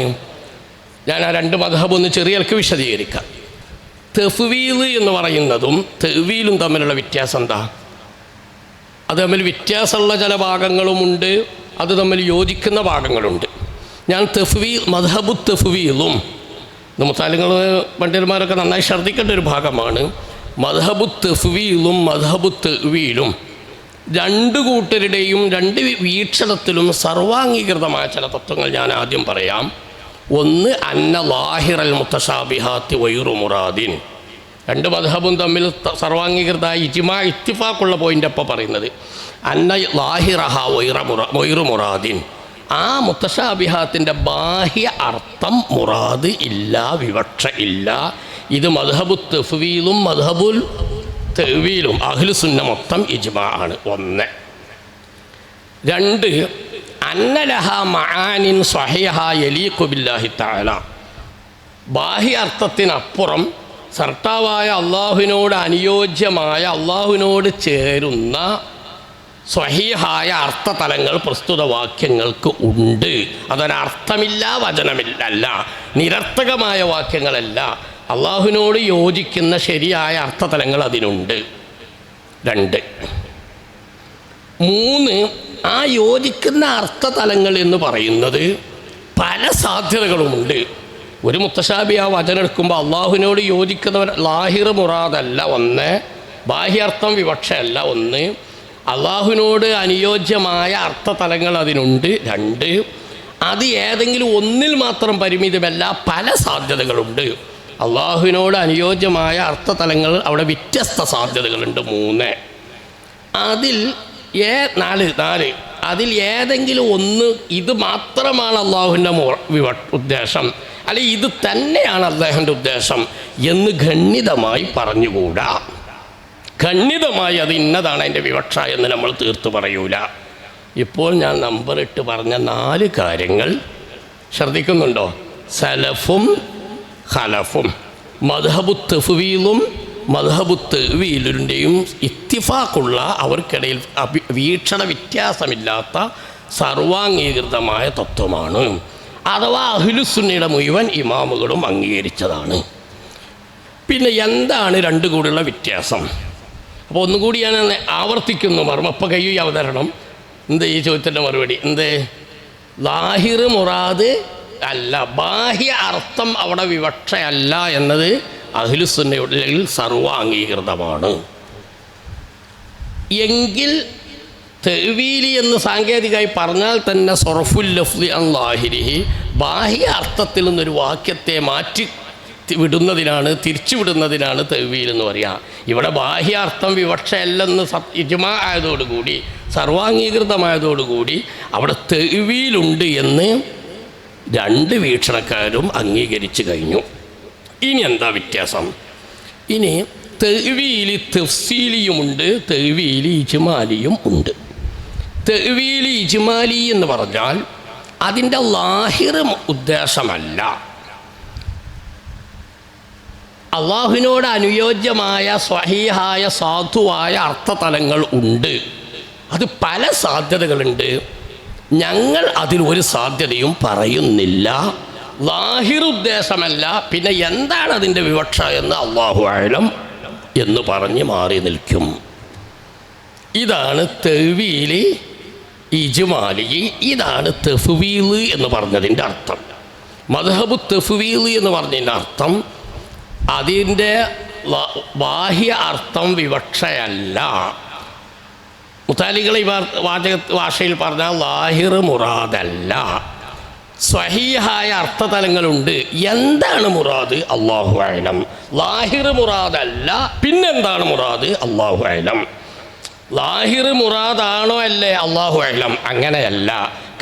ഞാൻ ആ രണ്ട് മദ്ഹബൊന്ന് ചെറിയക്ക് വിശദീകരിക്കാം. തഫ്വീൽ എന്ന് പറയുന്നതും തഅ്വീലും തമ്മിലുള്ള വ്യത്യാസം എന്താ? അത് തമ്മിൽ വ്യത്യാസമുള്ള ചില ഭാഗങ്ങളുമുണ്ട്, അത് തമ്മിൽ യോജിക്കുന്ന ഭാഗങ്ങളുണ്ട്. ഞാൻ മദ്ഹബു തഫ്വീലും, മുത്താലിങ്ങൾ പണ്ഡിതന്മാരൊക്കെ നന്നായി ശ്രദ്ധിക്കേണ്ട ഒരു ഭാഗമാണ്. മദ്ഹബു തഫ്വീലും മദ്ഹബു തഅ്വീലും രണ്ട് കൂട്ടരുടെയും രണ്ട് വീക്ഷണത്തിലും സർവാംഗീകൃതമായ ചില തത്വങ്ങൾ ഞാൻ ആദ്യം പറയാം. ഒന്ന്, അന്ന ലാഹിറൽ മുത്തശാബിഹാത്തി വൈറു മുറാദിൻ. രണ്ട് മദ്ഹബും തമ്മിൽ സർവാംഗീകൃതമായ ഇജ്മാ ഇത്തിഫാഖുള്ള പോയിൻ്റ് അപ്പോൾ പറയുന്നത് അന്ന ലാഹിറഹ വൈറു മുറാദിൻ. ആ മുത്തശാബിഹാത്തിൻ്റെ ബാഹ്യ അർത്ഥം മുറാദ് ഇല്ല, വിവക്ഷ ഇല്ല. ഇത് മദ്ഹബു തഫ്വീലും മദ്ഹബുൽ തഅ്വീലും അഹ്ലുസുന്ന മൊത്തം ഇജ്മാ ആണ്. ഒന്ന്. രണ്ട്, അന്നലഹ മആനിൻ സ്വഹീഹ യലീഖു ബില്ലാഹി തആല. ബാഹ്യ അർത്ഥത്തിനപ്പുറം സർട്ടാവായ അള്ളാഹുവിനോട് അനുയോജ്യമായ അള്ളാഹുവിനോട് ചേരുന്ന സ്വഹീഹായ അർത്ഥതലങ്ങൾ പ്രസ്തുത വാക്യങ്ങൾക്ക് ഉണ്ട്. അതൊരർത്ഥമില്ല, വചനമില്ല, നിരർത്ഥകമായ വാക്യങ്ങളല്ല. അള്ളാഹുവിനോട് യോജിക്കുന്ന ശരിയായ അർത്ഥതലങ്ങൾ അതിനുണ്ട്. രണ്ട്. മൂന്ന്, ആ യോജിക്കുന്ന അർത്ഥതലങ്ങൾ എന്ന് പറയുന്നത് പല സാധ്യതകളുമുണ്ട്. ഒരു മുത്തശാബി ആ വചനം എടുക്കുമ്പോൾ അള്ളാഹുവിനോട് യോജിക്കുന്നവർ ലാഹിർ മുറാദല്ല ഒന്ന്, ബാഹ്യാർത്ഥം വിവക്ഷയല്ല ഒന്ന്, അള്ളാഹുവിനോട് അനുയോജ്യമായ അർത്ഥതലങ്ങൾ അതിനുണ്ട്. രണ്ട്, അത് ഏതെങ്കിലും ഒന്നിൽ മാത്രം പരിമിതമല്ല, പല സാധ്യതകളുണ്ട്. അള്ളാഹുവിനോട് അനുയോജ്യമായ അർത്ഥതലങ്ങൾ അവിടെ വ്യത്യസ്ത സാധ്യതകളുണ്ട്. മൂന്ന്. അതിൽ നാല് അതിൽ ഏതെങ്കിലും ഒന്ന് ഇത് മാത്രമാണ് അള്ളാഹുവിൻ്റെ ഉദ്ദേശം, അല്ലെങ്കിൽ ഇത് തന്നെയാണ് അള്ളാഹുവിൻ്റെ ഉദ്ദേശം എന്ന് ഖണ്ഡിതമായി പറഞ്ഞുകൂടാ. ഖണ്ഡിതമായി അത് ഇന്നതാണ് അതിൻ്റെ വിവക്ഷ എന്ന് നമ്മൾ തീർത്തു പറയൂല. ഇപ്പോൾ ഞാൻ നമ്പർ ഇട്ട് പറഞ്ഞ 4 കാര്യങ്ങൾ ശ്രദ്ധിക്കുന്നുണ്ടോ? സലഫും ഖലഫും മദ്ഹബു തഫ്വീലും മദ്ഹബു തഅ്വീലിൻ്റെയും ഇത്തിഫാഖുള്ള, അവർക്കിടയിൽ വീക്ഷണ വ്യത്യാസമില്ലാത്ത സർവാംഗീകൃതമായ തത്വമാണ്. അഥവാ അഹ്ലുസുന്നയുടെ മുഴുവൻ ഇമാമുകളും അംഗീകരിച്ചതാണ്. പിന്നെ എന്താണ് രണ്ടു കൂടിയുള്ള വ്യത്യാസം? അപ്പോൾ ഒന്നുകൂടി ഞാൻ ആവർത്തിക്കുന്നു, മർമ്മപ്പ കയ്യു അവതരണം. എന്ത് ഈ ചോദ്യത്തിൻ്റെ മറുപടി എന്ത്? ലാഹിർ മുറാദ് അല്ല, ബാഹ്യ അർത്ഥം അവിടെ വിവക്ഷയല്ല എന്നത് അഹ്ലുസുന്നയുടെ സർവാംഗീകൃതമാണ്. എങ്കിൽ തഅ്വീലി എന്ന് സാങ്കേതികമായി പറഞ്ഞാൽ തന്നെ സർഫുൽ ലഫ്ളി അൻ ലാഹിരിഹി, ബാഹ്യ അർത്ഥത്തിൽ നിന്നൊരു വാക്യത്തെ മാറ്റി വിടുന്നതിനാണ്, തിരിച്ചുവിടുന്നതിനാണ് തഅ്വീൽ എന്ന് പറയുക. ഇവിടെ ബാഹ്യാർത്ഥം വിവക്ഷയല്ലെന്ന് ഇജ്മാ ആയതോടുകൂടി, സർവാംഗീകൃതമായതോടുകൂടി അവിടെ തഅ്വീലുണ്ട് എന്ന് 2 വീക്ഷണക്കാരും അംഗീകരിച്ചു കഴിഞ്ഞു. ഇനി എന്താ വ്യത്യാസം? ഇനി തഅ്വീലി തഫ്സീലിയുമുണ്ട്, തഅ്വീലി ഇജ്മാലിയും ഉണ്ട്. തഅ്വീലി ഇജ്മാലി എന്ന് പറഞ്ഞാൽ അതിൻ്റെ ലാഹിർ ഉദ്ദേശമല്ല, അള്ളാഹുവിനോട് അനുയോജ്യമായ സ്വഹീഹായ സാധുവായ അർത്ഥതലങ്ങൾ ഉണ്ട്. അത് പല സാധ്യതകളുണ്ട്. ഞങ്ങൾ അതിൽ ഒരു സാധ്യതയും പറയുന്നില്ല. ലാഹിർ ഉദ്ദേശമല്ല, പിന്നെ എന്താണ് അതിൻ്റെ വിവക്ഷ എന്ന് അല്ലാഹു അഅലം എന്ന് പറഞ്ഞ് മാറി നിൽക്കും. ഇതാണ് തഅ്വീലി ഇജ്മാലി, ഇതാണ് തഫ്വീൽ എന്ന് പറഞ്ഞതിൻ്റെ അർത്ഥം. മദ്ഹബു തഫ്വീൽ എന്ന് പറഞ്ഞതിൻ്റെ അർത്ഥം അതിൻ്റെ ബാഹ്യ അർത്ഥം വിവക്ഷയല്ല, മുത്താലികൾ ഈ ഭാഷയിൽ പറഞ്ഞാൽ ലാഹിർ മുറാദല്ല, സ്വഹീഹായ അർത്ഥതലങ്ങളുണ്ട്. എന്താണ് മുറാദ്? അല്ലാഹു അഅലം. ലാഹിർ മുറാദല്ല, പിന്നെന്താണ് മുറാദ്? അല്ലാഹു അഅലം. ലാഹിർ മുറാദാണോ അല്ലേ? അല്ലാഹു അഅലം. അങ്ങനെയല്ല.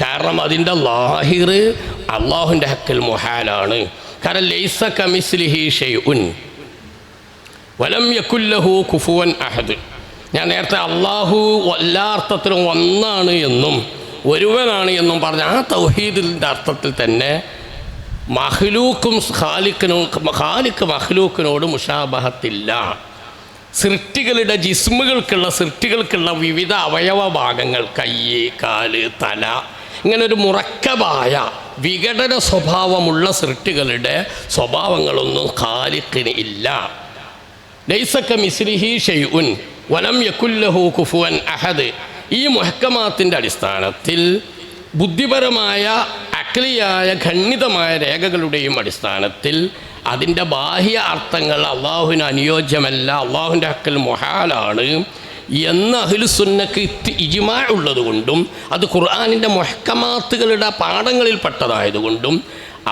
കാരണം അതിൻ്റെ ലാഹിർ അള്ളാഹുവിൻ്റെ ഹക്കിൽ മുഹാലാണ്. കാരണം ലൈസ കമിസ്ലിഹി ഷൈഉൻ വലം യകുല്ലഹു കുഫുവൻ അഹദ്. ഞാൻ നേരത്തെ അള്ളാഹു എല്ലാ അർത്ഥത്തിലും ഒന്നാണ് എന്നും ഒരുവനാണ് എന്നും പറഞ്ഞ ആ തൗഹീദിൻ്റെ അർത്ഥത്തിൽ തന്നെ മഖ്ലൂക്കും ഖാലിക്ക് മഖ്ലൂക്കിനോട് മുഷാബഹത്തില്ല. സൃഷ്ടികളുടെ സൃഷ്ടികൾക്കുള്ള വിവിധ അവയവ ഭാഗങ്ങൾ, കയ്യ്, കാല്, തല, ഇങ്ങനെ ഒരു മുറക്കബായ വിഘടന സ്വഭാവമുള്ള സൃഷ്ടികളുടെ സ്വഭാവങ്ങളൊന്നും ഖാലിഖിന് ഇല്ല. ലൈസ കമിസ്ലിഹി ഷൈഉൻ വലം യകുല്ലഹു കുഫുവൻ അഹദ്. ഈ മുഹക്കമാത്തിൻ്റെ അടിസ്ഥാനത്തിൽ ബുദ്ധിപരമായ അക്ലിയായ ഖണ്ഡിതമായ രേഖകളുടെയും അടിസ്ഥാനത്തിൽ അതിൻ്റെ ബാഹ്യ അർത്ഥങ്ങൾ അള്ളാഹുവിന് അനുയോജ്യമല്ല, അള്ളാഹുവിൻ്റെ ഹക്കിൽ മുഹാലാണ് എന്ന് അഹ്ലുസുന്നക്ക് ഇജ്മാ ഉള്ളതുകൊണ്ടും അത് ഖുർആനിൻ്റെ മുഹക്കമാത്തുകളുടെ പാഠങ്ങളിൽപ്പെട്ടതായതുകൊണ്ടും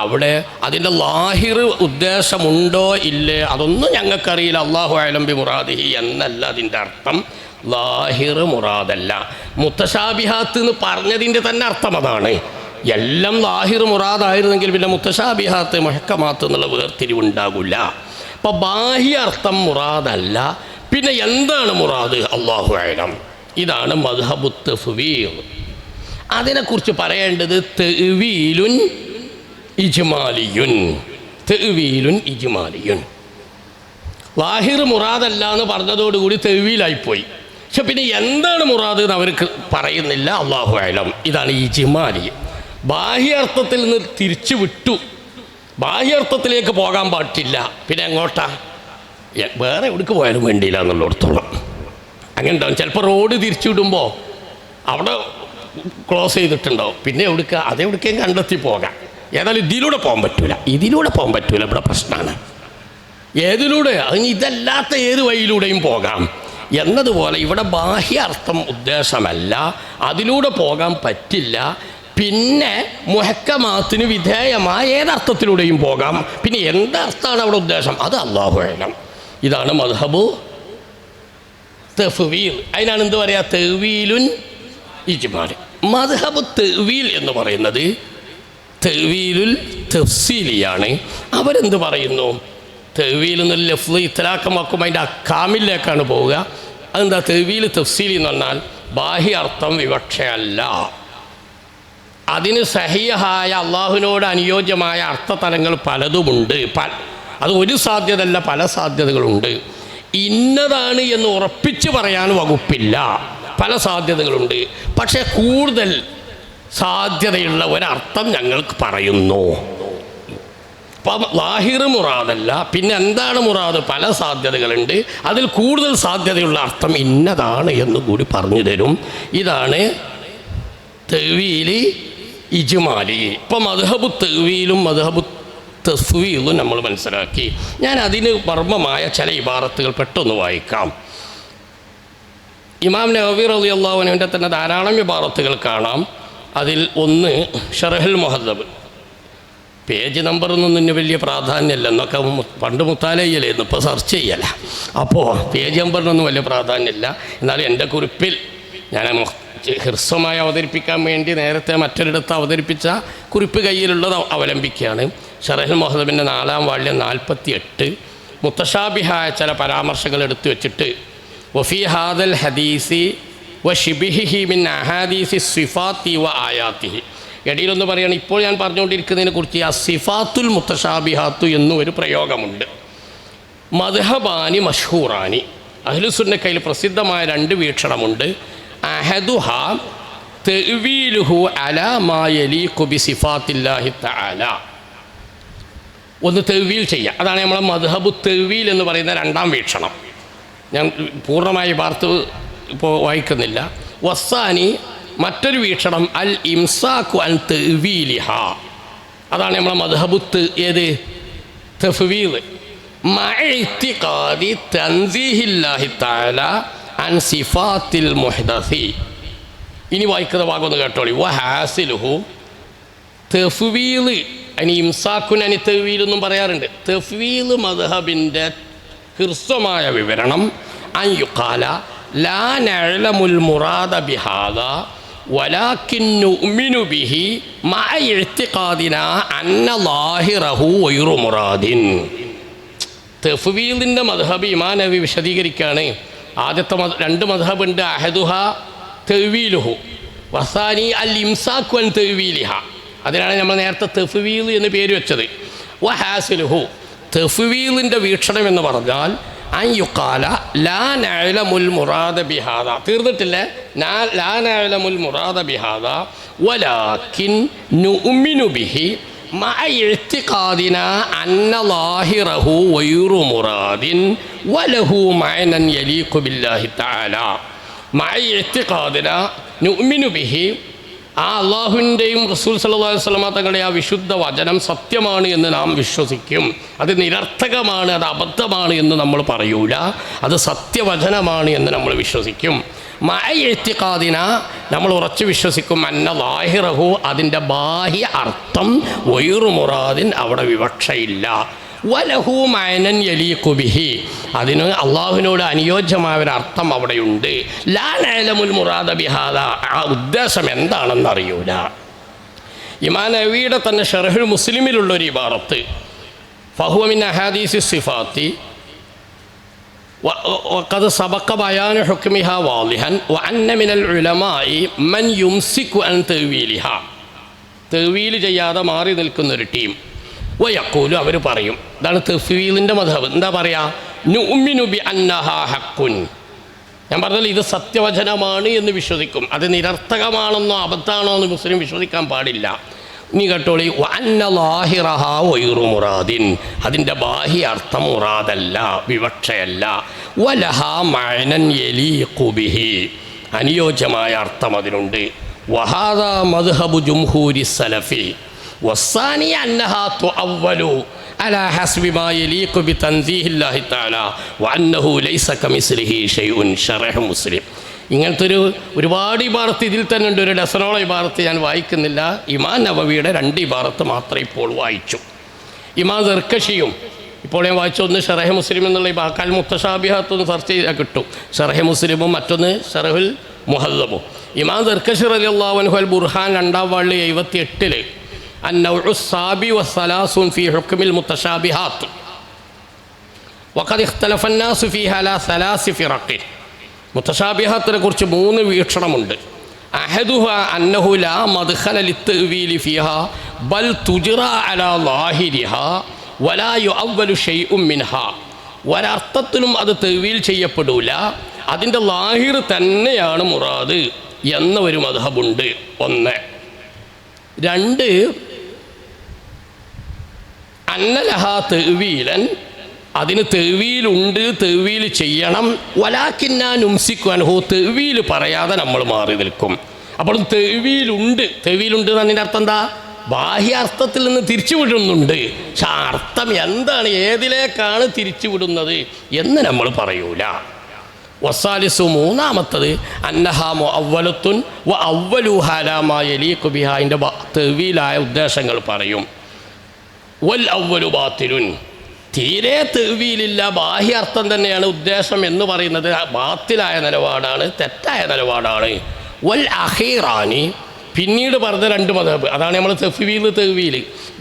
അവിടെ അതിൻ്റെ ലാഹിർ ഉദ്ദേശമുണ്ടോ ഇല്ലേ അതൊന്നും ഞങ്ങൾക്കറിയില്ല. അല്ലാഹു അഅലം ബി മുറാദിഹി എന്നല്ല അതിൻ്റെ അർത്ഥം. ലാഹിർ മുറാദല്ല. മുത്തശാബിഹാത്ത് എന്ന് പറഞ്ഞതിൻ്റെ തന്നെ അർത്ഥം അതാണ്. എല്ലാം ലാഹിർ മുറാദായിരുന്നെങ്കിൽ പിന്നെ മുത്തശാബിഹാത്ത് മുഹക്കമാത്ത് എന്നുള്ള വേർതിരിവുണ്ടാകില്ല. അപ്പോൾ ബാഹ്യ അർത്ഥം മുറാദല്ല. പിന്നെ എന്താണ് മുറാദ്? അല്ലാഹു അഅലം. ഇതാണ് മദ്ഹബു തഫ്വീദ്. അതിനെക്കുറിച്ച് പറയേണ്ടത് തഅ്വീലുൻ ഇജ്മാലിയുൻ. തഅ്വീലുൻ ഇജ്മാലിയുൻ. ലാഹിർ മുറാദല്ല എന്ന് പറഞ്ഞതോടുകൂടി തഅ്വീലായിപ്പോയി. പക്ഷെ പിന്നെ എന്താണ് മുറാദ് എന്ന് അവർക്ക് പറയുന്നില്ല. അല്ലാഹു അഅലം. ഇതാണ് ഇജ്മാലി. ബാഹ്യാർത്ഥത്തിൽ നിന്ന് തിരിച്ചു വിട്ടു, ബാഹ്യാർത്ഥത്തിലേക്ക് പോകാൻ പാടില്ല. പിന്നെ എങ്ങോട്ടാ? വേറെ എവിടേക്ക് പോയാലും വേണ്ടിയില്ല എന്നുള്ളിടത്തോളം അങ്ങനെ ഉണ്ടാവും. ചിലപ്പോൾ റോഡ് തിരിച്ചു വിടുമ്പോൾ അവിടെ ക്ലോസ് ചെയ്തിട്ടുണ്ടാവും. പിന്നെ എവിടേക്ക്? അതെവിടേക്കും കണ്ടെത്തി പോകാം. ഏതായാലും ഇതിലൂടെ പോകാൻ പറ്റൂല, ഇവിടെ പ്രശ്നമാണ്. ഏതിലൂടെ? അതിന് ഇതല്ലാത്ത ഏത് വഴിയിലൂടെയും പോകാം എന്നതുപോലെ ഇവിടെ ബാഹ്യ അർത്ഥം ഉദ്ദേശമല്ല, അതിലൂടെ പോകാൻ പറ്റില്ല. പിന്നെ മുഹക്കമാത്തിന് വിധേയമായ ഏതർത്ഥത്തിലൂടെയും പോകാം. പിന്നെ എന്തർത്ഥമാണ് അവിടെ ഉദ്ദേശം? അത് അല്ലാഹു അഅലം. ഇതാണ് മദ്ഹബു തഫ്വീൽ. അതിനാണ് എന്ത് പറയുക? തഅ്വീലുൻ ഇജ്മാലി. മദ്ഹബു തഅ്വീൽ എന്ന് പറയുന്നത് തഅ്വീലുൽ തഫ്സീലിയാണ്. അവരെന്ത് പറയുന്നു? തഅ്വീൽ എന്നുള്ള ലഫ്ള് ഇത്ലാഖമാക്കും അതിൻ്റെ അക്കാമിലേക്കാണ് പോവുക. അതെന്താ? തഅ്വീൽ തഫ്സീലി എന്ന് പറഞ്ഞാൽ ബാഹ്യ അർത്ഥം വിവക്ഷയല്ല, അതിന് സഹിഹായ അള്ളാഹുവിനോട് അനുയോജ്യമായ അർത്ഥതലങ്ങൾ പലതുമുണ്ട്. അത് ഒരു സാധ്യതയല്ല, പല സാധ്യതകളുണ്ട്. ഇന്നതാണ് എന്ന് ഉറപ്പിച്ച് പറയാൻ വകുപ്പില്ല. പല സാധ്യതകളുണ്ട്. പക്ഷേ കൂടുതൽ സാധ്യതയുള്ള ഒരർത്ഥം ഞങ്ങൾക്ക് പറയുന്നു. അപ്പം ലാഹിർ മുറാദല്ല. പിന്നെ എന്താണ് മുറാദ്? പല സാധ്യതകളുണ്ട്. അതിൽ കൂടുതൽ സാധ്യതയുള്ള അർത്ഥം ഇന്നതാണ് എന്ന് കൂടി പറഞ്ഞു തരും. ഇതാണ് തഅ്വീല് ഇജ്മാലി. ഇപ്പം മദ്ഹബു തഅ്വീലും മദ്ഹബു തഫ്വീലും നമ്മൾ മനസ്സിലാക്കി. ഞാൻ അതിന് മർമ്മമായ ചില ഇബാറത്തുകൾ പെട്ടെന്ന് വായിക്കാം. ഇമാം നവവി റളിയല്ലാഹു അൻഹുവിൻ്റെ തന്നെ ധാരാളം ഇബാറത്തുകൾ കാണാം. അതിൽ ഒന്ന് ഷറഹുൽ മുഹദ്ദബ്. പേജ് നമ്പറൊന്നും ഇന്ന് വലിയ പ്രാധാന്യമല്ല, എന്നൊക്കെ പണ്ട് മുത്താലയ്യലായിരുന്നു, ഇപ്പോൾ സെർച്ച് ചെയ്യല. അപ്പോൾ പേജ് നമ്പറിനൊന്നും വലിയ പ്രാധാന്യമില്ല. എന്നാലും എൻ്റെ കുറിപ്പിൽ ഞാൻ ഹ്രസ്വമായി അവതരിപ്പിക്കാൻ വേണ്ടി നേരത്തെ മറ്റൊരിടത്ത് അവതരിപ്പിച്ച കുറിപ്പ് കയ്യിലുള്ളത് അവലംബിക്കുകയാണ്. ഷറഹുൽ മുഹദ്ദബിൻ്റെ 4-ാം വാള്യം 48 മുത്തശാബിഹായ ചില പരാമർശങ്ങൾ എടുത്തു വെച്ചിട്ട് വഫീ ഹാദൽ ഹദീസി വ ഷിബിഹിഹി മിൻ അഹാദീസി സിഫാത്തി വ ആയാത്തിഹി. ഇടയിലൊന്ന് പറയുകയാണ്, ഇപ്പോൾ ഞാൻ പറഞ്ഞുകൊണ്ടിരിക്കുന്നതിനെ കുറിച്ച് ആ സിഫാത്തുൽ മുത്തശാബിഹാത്തു എന്നും ഒരു പ്രയോഗമുണ്ട്. മദ്ഹബാനി മഷ്ഹൂറാനി. അഹ്ലുസുന്നക്കയിൽ പ്രസിദ്ധമായ 2 വീക്ഷണമുണ്ട്. അഹദുഹ തഅ്വീലുഹു അലാ മാ യലീഖു ബി സിഫാത്തില്ലാഹി തആല. ഒന്ന് തഅ്വീൽ ചെയ്യുക, അതാണ് നമ്മളെ മദ്ഹബു തഅ്വീൽ എന്ന് പറയുന്ന 2-ാം വീക്ഷണം. ഞാൻ പൂർണ്ണമായി വാർത്ത ഇപ്പോൾ വായിക്കുന്നില്ല. വസ്സാനി, മറ്റൊരു വീക്ഷണം അൽ ഇംസാഖു അൻ തഅ്വീലിഹ. അതാണ് നമ്മളെ മദ്ഹബു ഏത്? തഫ്വീദ്. മഅ ഇഅ്തിഖാദി തൻസീഹില്ലാഹി തആല അൻ സിഫാത്തിൽ മുഹ്ദസി. ഇനി വായിക്കുന്ന ഭാഗം ഒന്ന് കേട്ടോളി. വഹാസിലുഹു തഫ്വീല്, അനി ഇംസാക്കുൻ അനി തവ്വീൽ എന്നും പറയാറുണ്ട്. തഫ്വീല് മദ്ഹബിൻ്റെ ഹ്രസ്വമായ വിവരണം അൻ യുഖാല ലാ നഅലമുൽ മുറാദ ബിഹാദാ വലാകിൻ നുഅ്മിനു ബിഹി മഅ ഇഅ്തിഖാദിനാ അന്ന ളാഹിറഹു ഗൈറു മുറാദിൻ. തഫ്വീലിൻ്റെ മദ്ഹബ് ഇമാം നവവി വിശദീകരിക്കുകയാണ്. ആദ്യത്തെ രണ്ട് മദ്ഹബുണ്ട്. അഹദുഹ തവ്വീലുഹു വസാനി അൽ ഇംസാക്കു അൻ തവ്വീലിഹ. അതിനാണ് നമ്മൾ നേരത്തെ തഫ്വീൽ എന്ന് പേര് വെച്ചത്. വഹാസിലുഹു തഫ്വീലിൻ്റെ വീക്ഷണം എന്ന് പറഞ്ഞാൽ അൻ യുഖാല ലാ നഅലമുൽ മുറാദ ബിഹാദ, തീർന്നിട്ടില്ല, ലാ നഅലമുൽ മുറാദ ബിഹാദ വലാകിൻ നുഅ്മിനു ബിഹി മഅ ഇഅ്തിഖാദിനാ അന്ന ളാഹിറഹു ഗൈറു മുറാദിൻ വലഹു മഅനൻ യലീഖു ബില്ലാഹി തആല. മഅ ഇഅ്തിഖാദിനാ നുഅ്മിനു ബിഹി, ആ അള്ളാഹുവിൻ്റെയും റസൂൽ സല്ലല്ലാഹു അലൈഹി വസല്ലമ തങ്ങളുടെ ആ വിശുദ്ധ വചനം സത്യമാണ് എന്ന് നാം വിശ്വസിക്കും. അത് നിരർത്ഥകമാണ്, അത് അബദ്ധമാണ് എന്ന് നമ്മൾ പറയൂല. അത് സത്യവചനമാണ് എന്ന് നമ്മൾ വിശ്വസിക്കും. മഅ ഇഅ്തിഖാദിന, നമ്മൾ ഉറച്ചു വിശ്വസിക്കും. അന്ന ളാഹിറഹു, അതിൻ്റെ ബാഹ്യ അർത്ഥം ഗൈറു മുറാദിൻ, അവിടെ വിവക്ഷയില്ല. വലഹു മഅനൻ യലീഖു ബിഹി, അതിന് അള്ളാഹുവിനോട് അനുയോജ്യമായ ഒരു അർത്ഥം അവിടെയുണ്ട്. ലാ നഅലമുൽ മുറാദ ബിഹാദ, ആ ഉദ്ദേശം എന്താണെന്ന് അറിയൂല. ഇമാം നവവിയുടെ തന്നെ ശറഹുൽ മുസ്ലിമിലുള്ളൊരു ഇബാറത്ത്, ഫഹുവ മിൻ അഹാദീസി സിഫാത്തി വഖദ് സബഖ ബയാനു ഹുക്മിഹാ വാളിഹൻ വഅന്ന മിനൽ ഉലമാഇ മൻ യുംസികു അൻ തവ്വീലിഹ, തവ്വീൽ ചെയ്യാതെ മാറി നിൽക്കുന്നൊരു ടീം. വയഖൂലു, അവർ പറയും, ഇതാണ് തഫ്വീലിൻ്റെ മദ്ഹബ്. എന്താ പറയുക? നുഅ്മിനു ബി അന്നഹാ ഹഖ്കുൻ, ഞാൻ പറഞ്ഞാൽ ഇത് സത്യവചനമാണ് എന്ന് വിശ്വസിക്കും. അത് നിരർത്ഥകമാണെന്നോ അബദ്ധമാണോ എന്ന് മുസ്ലിം വിശ്വസിക്കാൻ പാടില്ല. നീ കേട്ടോളി. വഅന്ന ളാഹിറഹാ ഗൈറു മുറാദിൻ, അതിൻ്റെ ബാഹ്യ അർത്ഥം മുറാദല്ല, വിവക്ഷയല്ല. വലഹാ മഅനൻ യലീഖു ബിഹി, അനുയോജ്യമായ അർത്ഥം അതിനുണ്ട്. വഹാദാ മദ്ഹബു ജുംഹൂരി സലഫി വസ്സാനി അന്നഹാ തുഅവ്വലു അലാ ഹസ്ബി മാ യലീഖു ബി തൻസീഹില്ലാഹി തആല വഅന്നഹു ലൈസ കമിസ്ലിഹി ഷൈഉൻ. ശറഹ് മുസ്ലിം. ഇങ്ങനത്തെ ഒരുപാട് ഇബാറത്ത് ഇതിൽ തന്നെ ഉണ്ട്. ഒരു ഡസനോളം ഇബാറത്ത് ഞാൻ വായിക്കുന്നില്ല. ഇമാം നവവിയുടെ 2 ഇബാറത്ത് മാത്രമേ ഇപ്പോൾ വായിച്ചു. ഇമാം ദർക്കശിയും ഇപ്പോൾ ഞാൻ വായിച്ച ഒന്ന് ഷറഹ് മുസ്ലിം എന്നുള്ള ഈ ബാക്കാൽ മുത്തശാബിഹാത്ത് ഒന്ന് സെർച്ച് ചെയ്താൽ കിട്ടും. ഷറഹ് മുസ്ലിമും മറ്റൊന്ന് ഷറഹുൽ മുഹല്ലബും. ഇമാം ദർക്കശി റളിയല്ലാഹു അൻഹു അൽ ബുർഹാൻ 2-ാം വാള്യ 78 അന്നൗഉ സാബി വസ്സലാസുൻ ഫീ ഹുക്മിൽ മുത്തശാബിഹാത്ത് വഖദ് ഇഖ്തലഫ അന്നാസു ഫീഹാ അലാ 3 ഫിറഖ്. മുത്തശാബിഹാത്തിനെ കുറിച്ച് 3 വീക്ഷണമുണ്ട്. അഹദുഹ അന്നഹു ലാ മദ്ഖല ലിത്തഅ്വീലി ഫീഹാ ബൽ തുജ്റാ അലാ ളാഹിരിഹാ വലാ യുഅവ്വലു ഷൈഉൻ മിൻഹാ, ഒരർത്ഥത്തിലും അത് തഅ്വീൽ ചെയ്യപ്പെടൂല, അതിൻ്റെ ലാഹിർ തന്നെയാണ് മുറാദ് എന്ന ഒരു മദ്ഹബുണ്ട്. 1. 2, അന്നലഹാ തഅ്വീലൻ, അതിന് തഅ്വീലുണ്ട്, തഅ്വീൽ ചെയ്യണം. വലാകിന്നാ നുംസിക്കു അൻഹു, തഅ്വീൽ പറയാതെ നമ്മൾ മാറി നിൽക്കും. അപ്പോൾ തഅ്വീലുണ്ട് എന്നതിൻ്റെ അർത്ഥം എന്താ? ബാഹ്യാർത്ഥത്തിൽ നിന്ന് തിരിച്ചുവിടുന്നുണ്ട്. പക്ഷെ ആ അർത്ഥം എന്താണ്, ഏതിലേക്കാണ് തിരിച്ചുവിടുന്നത് എന്ന് നമ്മൾ പറയൂല. വസാലിസു, 3-ാമത്തത് അന്നഹാ മുഅവ്വലത്തുൻ വ അവ്വലുഹാ ലാ മാ യലീഖു ബിഹാ, അതിൻ്റെ തഅ്വീലായ ഉദ്ദേശങ്ങൾ പറയും. വൽ അവ്വലു ബാത്തിലുൻ, തീരെ തഅ്വീലില്ല, ബാഹ്യാർത്ഥം തന്നെയാണ് ഉദ്ദേശം എന്ന് പറയുന്നത് ബാത്തിലായ നിലപാടാണ്, തെറ്റായ നിലപാടാണ്. വൽ അഖീറാനി, പിന്നീട് പറഞ്ഞ 2 മദ്ഹബ്, അതാണ് നമ്മൾ തഅ്വീൽ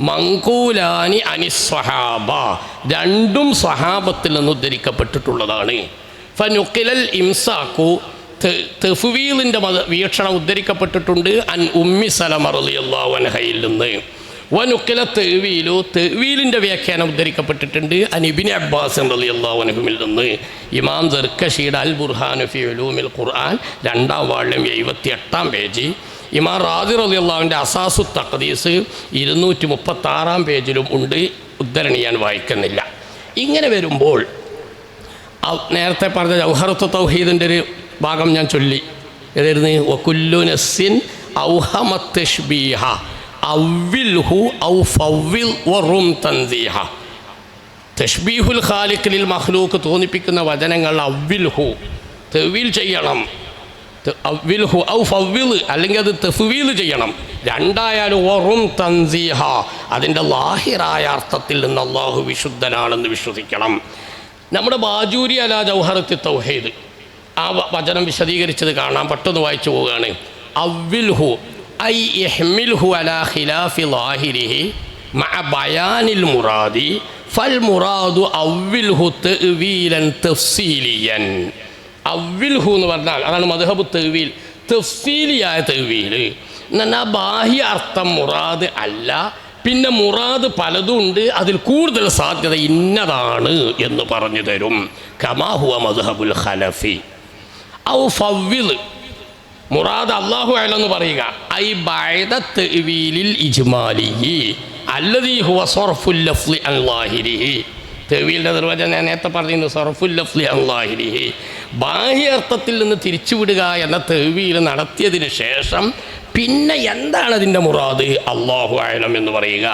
മൻഖൂലാനി അനിസ് സ്വഹാബ, 2ഉം സ്വഹാബത്തിൽ നിന്ന് ഉദ്ധരിക്കപ്പെട്ടിട്ടുള്ളതാണ്. ഫനുഖിലൽ ഇംസാക്കു, തഫ്വീലിൻ്റെ വീക്ഷണം ഉദ്ധരിക്കപ്പെട്ടിട്ടുണ്ട് അൻ ഉമ്മി സലമ റളിയല്ലാഹു അൻഹയിൽ നിന്ന്. വനുഖില തഅ്വീലു, തഅ്വീലിൻ്റെ വ്യാഖ്യാനം ഉദ്ധരിക്കപ്പെട്ടിട്ടുണ്ട് അൻ ഇബ്നു അബ്ബാസ് റളിയല്ലാഹു അൻഹുവിൽ നിന്ന്. ഇമാം ദർക്കശിയുടെ അൽ ബുർഹാനു ഫി ഉലൂമിൽ ഖുർആൻ 2-ാം വാള്യം 78-ാം പേജ്, ഇമാം റാദി റളിയല്ലാഹുവിൻ്റെ അസാസു തഖ്ദീസ് 236-ാം പേജിലും ഉണ്ട്. ഉദ്ധരണി ഞാൻ വായിക്കുന്നില്ല. ഇങ്ങനെ വരുമ്പോൾ നേരത്തെ പറഞ്ഞ ജൗഹറത്തു തൗഹീദിൻ്റെ ഒരു ഭാഗം ഞാൻ ചൊല്ലി. ഏതായിരുന്നു? വകുല്ലു നസ്സിൻ ഔഹമത് തശ്ബീഹ അവ്വിൽഹു ഔ ഫവ്വിൽ വറും തൻസീഹ. തശ്ബീഹുൽ ഖാലിഖ് ലിൽ മഖ്ലൂഖ് തോന്നിപ്പിക്കുന്ന വചനങ്ങൾ അവ്വിൽഹു, തവ്വീൽ ചെയ്യണം, അവ്വിൽഹു ഔ ഫവ്വിൽ, അല്ലെങ്കിൽ അത് തഫ്വീൽ ചെയ്യണം. രണ്ടായാലും ഒറും തൻസീഹ, അതിൻ്റെ ലാഹിറായ അർത്ഥത്തിൽ നിന്ന് അള്ളാഹു വിശുദ്ധനാണെന്ന് വിശ്വസിക്കണം. നമ്മുടെ ബാജൂരി അലാ ജൗഹറത്തി തൗഹീദ് ആ വചനം വിശദീകരിച്ചത് കാണാം, പെട്ടെന്ന് വായിച്ചു പോവുകയാണ്. അവ്വിൽഹു ഐ ഇഹ്മിൽഹു അലാ ഖിലാഫി ലാഹിരിഹി മഅ ബയാനിൽ മുറാദി ഫൽ മുറാദു അവ്വിൽഹു തഅ്വീലൻ തഫ്സീലിയൻ. അവ്വിൽഹു എന്ന് പറഞ്ഞാൽ അതാണ് മദ്ഹബു തഅ്വീൽ, തഫ്സീലിയായ തഅ്വീൽ എന്നാൽ ബാഹ്യ അർത്ഥം മുറാദ് അല്ല, പിന്നെ മുറാദ് പലതും ഉണ്ട്, അതിൽ കൂടുതൽ സാധ്യത ഇന്നതാണ് എന്ന് പറഞ്ഞു തരും. കമാ ഹുവ മദ്ഹബുൽ ഖലഫി. ഔ ഫവ്വിൽ, മുറാദ് അല്ലാഹു അഅലം എന്ന് പറയുക. ഐ ബഅദ തഅ്വീലിൽ ഇജ്മാലി അല്ലദീ ഹുവ സർഫുൽ ലഫ്ളി അൻ ലാഹിരിഹി. തഅ്വീലിൻ്റെ നിർവചനം ഞാൻ നേരത്തെ പറഞ്ഞിരുന്നു, സർഫുൽ ലഫ്ളി അൻ ലാഹിരിഹി, ബാഹ്യ അർത്ഥത്തിൽ നിന്ന് തിരിച്ചുവിടുക എന്ന തഅ്വീൽ നടത്തിയതിന് ശേഷം പിന്നെ എന്താണ് അതിൻ്റെ മുറാദ് അല്ലാഹു അഅലം എന്ന് പറയുക.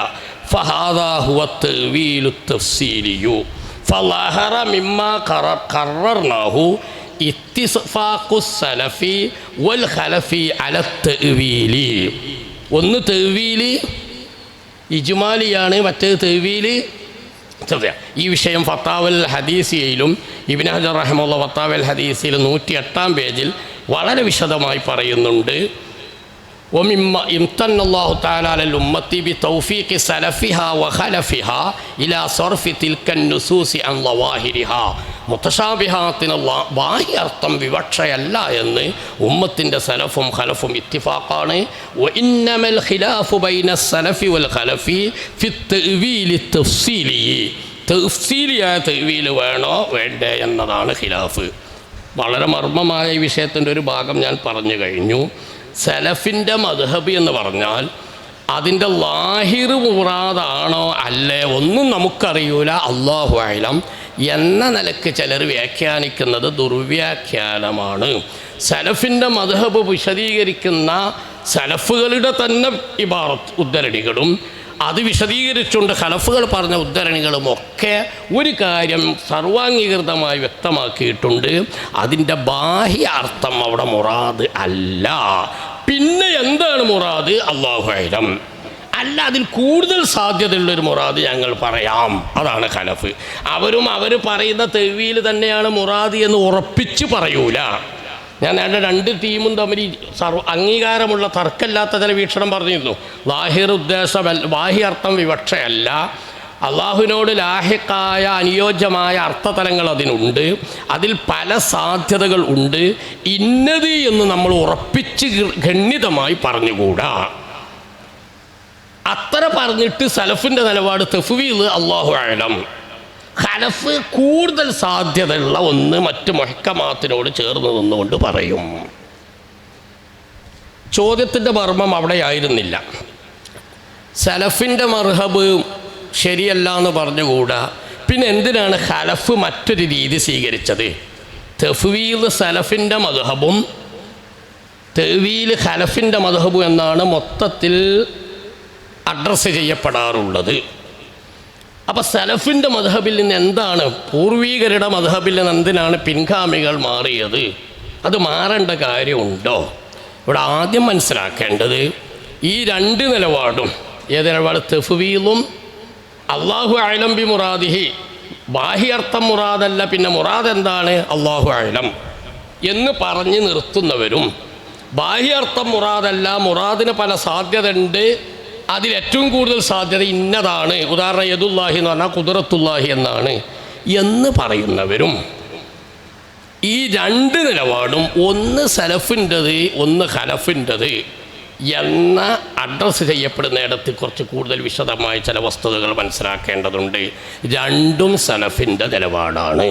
ഫഹാദാ ഹുവ തഅ്വീലു തഫ്സീലിയു ഫളഹറ മിമ്മാ ഖറർനാഹു ഇത്തിഫാഖു സലഫി വൽ ഖലഫി അല തഅ്വീലി. ഒന്ന് തഅ്വീൽ ഇജ്മാലിയാണ്, മറ്റേത് തഅ്വീൽ. ഈ വിഷയം ഫത്താവൽ ഹദീസിയയിലും ഇബ്നു ഹജർ റഹിമഹുല്ലാഹ് ഫത്താവൽ ഹദീസിയിൽ 108 പേജിൽ വളരെ വിശദമായി പറയുന്നുണ്ട്. ومما امتن الله تعالى على الأمة بتوفيق سلفها وخلفها إلى صرف تلك النصوص عن ظواهرها. മുത്തശാബിഹാത്തിന് ബാഹ്യ അർത്ഥം വിവക്ഷയല്ല എന്ന് ഉമ്മത്തിൻ്റെ സലഫും ഖലഫും ഇത്തിഫാഖാണ്. വഇന്നമൽ ഖിലാഫു ബൈന സലഫി വൽ ഖലഫി ഫി തഅ്വീലി തഫ്സീലി. തഫ്സീലിയായ തഅ്വീൽ വേണോ വേണ്ടേ എന്നതാണ് ഖിലാഫ്. വളരെ മർമ്മമായ ഈ വിഷയത്തിൻ്റെ ഒരു ഭാഗം ഞാൻ പറഞ്ഞു കഴിഞ്ഞു. സലഫിൻ്റെ മദ്ഹബ് എന്ന് പറഞ്ഞാൽ അതിൻ്റെ ലാഹിർ മുറാദാണോ അല്ലേ ഒന്നും നമുക്കറിയൂല, അല്ലാഹു അഅലം എന്ന നിലക്ക് ചിലർ വ്യാഖ്യാനിക്കുന്നത് ദുർവ്യാഖ്യാനമാണ്. സലഫിൻ്റെ മദ്ഹബ് വിശദീകരിക്കുന്ന സലഫുകളുടെ തന്നെ ഇബാറത്ത് ഉദ്ധരണികളും അത് വിശദീകരിച്ചുകൊണ്ട് ഖലഫുകൾ പറഞ്ഞ ഉദ്ധരണികളുമൊക്കെ ഒരു കാര്യം സർവാംഗീകൃതമായി വ്യക്തമാക്കിയിട്ടുണ്ട്, അതിൻ്റെ ബാഹ്യ അർത്ഥം അവിടെ മുറാദ് അല്ല. പിന്നെ എന്താണ് മുറാദ് അല്ലാഹു അഅലം. അല്ല, അതിൽ കൂടുതൽ സാധ്യതയുള്ളൊരു മുറാദ് ഞങ്ങൾ പറയാം, അതാണ് ഖലഫ്. അവർ പറയുന്ന തഅ്വീൽ തന്നെയാണ് മുറാദ് എന്ന് ഉറപ്പിച്ച് പറയൂല. ഞാൻ രണ്ട് ടീമും തമ്മിൽ അംഗീകാരമുള്ള തർക്കമില്ലാത്ത ചില വീക്ഷണം പറഞ്ഞിരുന്നു. ലാഹിർ ഉദ്ദേശം ബാഹ്യ അർത്ഥം വിവക്ഷയല്ല, അള്ളാഹുവിനോട് ലാഹിക്കായ അനുയോജ്യമായ അർത്ഥതലങ്ങൾ അതിനുണ്ട്, അതിൽ പല സാധ്യതകൾ ഉണ്ട്, ഇന്നത് എന്ന് നമ്മൾ ഉറപ്പിച്ച് ഗണ്യതമായി പറഞ്ഞുകൂടാ. അത്ര പറഞ്ഞിട്ട് സലഫിൻ്റെ നിലപാട് തഫ്വീൽ അല്ലാഹു അഅലം. ഖലഫ് കൂടുതൽ സാധ്യതയുള്ള ഒന്ന് മറ്റ് മുഹ്കമാത്തിനോട് ചേർന്ന് നിന്നുകൊണ്ട് പറയും. ചോദ്യത്തിൻ്റെ മർമ്മം അവിടെയായിരുന്നില്ല. സലഫിൻ്റെ മർഹബ് ശരിയല്ല എന്ന് പറഞ്ഞുകൂടാ, പിന്നെ എന്തിനാണ് ഖലഫ് മറ്റൊരു രീതി സ്വീകരിച്ചത്? തഫ്വീൽ സലഫിൻ്റെ മദ്ഹബും തഅ്വീൽ ഖലഫിൻ്റെ മദ്ഹബും എന്നാണ് മൊത്തത്തിൽ അഡ്രസ്സ് ചെയ്യപ്പെടാറുള്ളത്. അപ്പോൾ സലഫിൻ്റെ മദ്ഹബിൽ നിന്ന് എന്താണ്, പൂർവീകരുടെ മദ്ഹബിൽ നിന്ന് എന്തിനാണ് പിൻഗാമികൾ മാറിയത്? അത് മാറേണ്ട കാര്യമുണ്ടോ? ഇവിടെ ആദ്യം മനസ്സിലാക്കേണ്ടത് ഈ രണ്ട് നിലപാടും, ഏത് നിലപാട്? തഫ്വീലും അല്ലാഹു അഅലം ബി മുറാദിഹി, ബാഹ്യർത്ഥം മുറാദല്ല, പിന്നെ മുറാദ് എന്താണ് അല്ലാഹു അഅലം എന്ന് പറഞ്ഞ് നിർത്തുന്നവരും, ബാഹ്യർത്ഥം മുറാദല്ല, മുറാദിന് പല സാധ്യത ഉണ്ട്, അതിലേറ്റവും കൂടുതൽ സാധ്യത ഇന്നതാണ്, ഉദാഹരണം യദുല്ലാഹി എന്ന് പറഞ്ഞാൽ ഖുദ്റത്തുല്ലാഹി എന്നാണ് എന്ന് പറയുന്നവരും, ഈ രണ്ട് നിലപാടും ഒന്ന് സലഫിൻ്റെത് ഒന്ന് ഖലഫിൻ്റെത് എന്ന അഡ്രസ്സ് ചെയ്യപ്പെടുന്നിടത്ത് കുറച്ച് കൂടുതൽ വിശദമായ ചില വസ്തുതകൾ മനസ്സിലാക്കേണ്ടതുണ്ട്. രണ്ടും സലഫിൻ്റെ നിലപാടാണ്,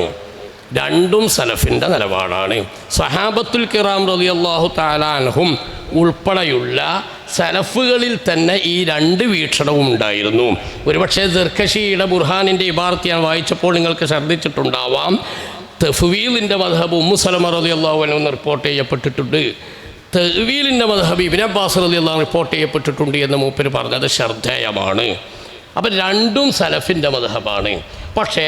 രണ്ടും സലഫിൻ്റെ നിലപാടാണ്. സഹാബത്തുൽ കിറാം റളിയല്ലാഹു തആല അൻഹും ഉൾപ്പെടെയുള്ള സലഫുകളിൽ തന്നെ ഈ രണ്ട് വീക്ഷണവും ഉണ്ടായിരുന്നു. ഒരുപക്ഷെ ദർക്കശിയുടെ ബുർഹാനിൻ്റെ ഇബാറത്ത് ഞാൻ വായിച്ചപ്പോൾ നിങ്ങൾക്ക് ശ്രദ്ധിച്ചിട്ടുണ്ടാവാം. തഫ്വീലിൻ്റെ മദ്ഹബ് ഉമ്മു സലമ റളിയല്ലാഹു അൻഹ റിപ്പോർട്ട് ചെയ്യപ്പെട്ടിട്ടുണ്ട്, തഅ്വീലിൻ്റെ മദ്ഹബ് ഇബ്നു അബ്ബാസ് റളിയല്ലാഹു റിപ്പോർട്ട് ചെയ്യപ്പെട്ടിട്ടുണ്ട് എന്ന് മൂപ്പര് പറഞ്ഞത് ശ്രദ്ധേയമാണ്. അപ്പം രണ്ടും സലഫിൻ്റെ മദ്ഹബാണ്. പക്ഷേ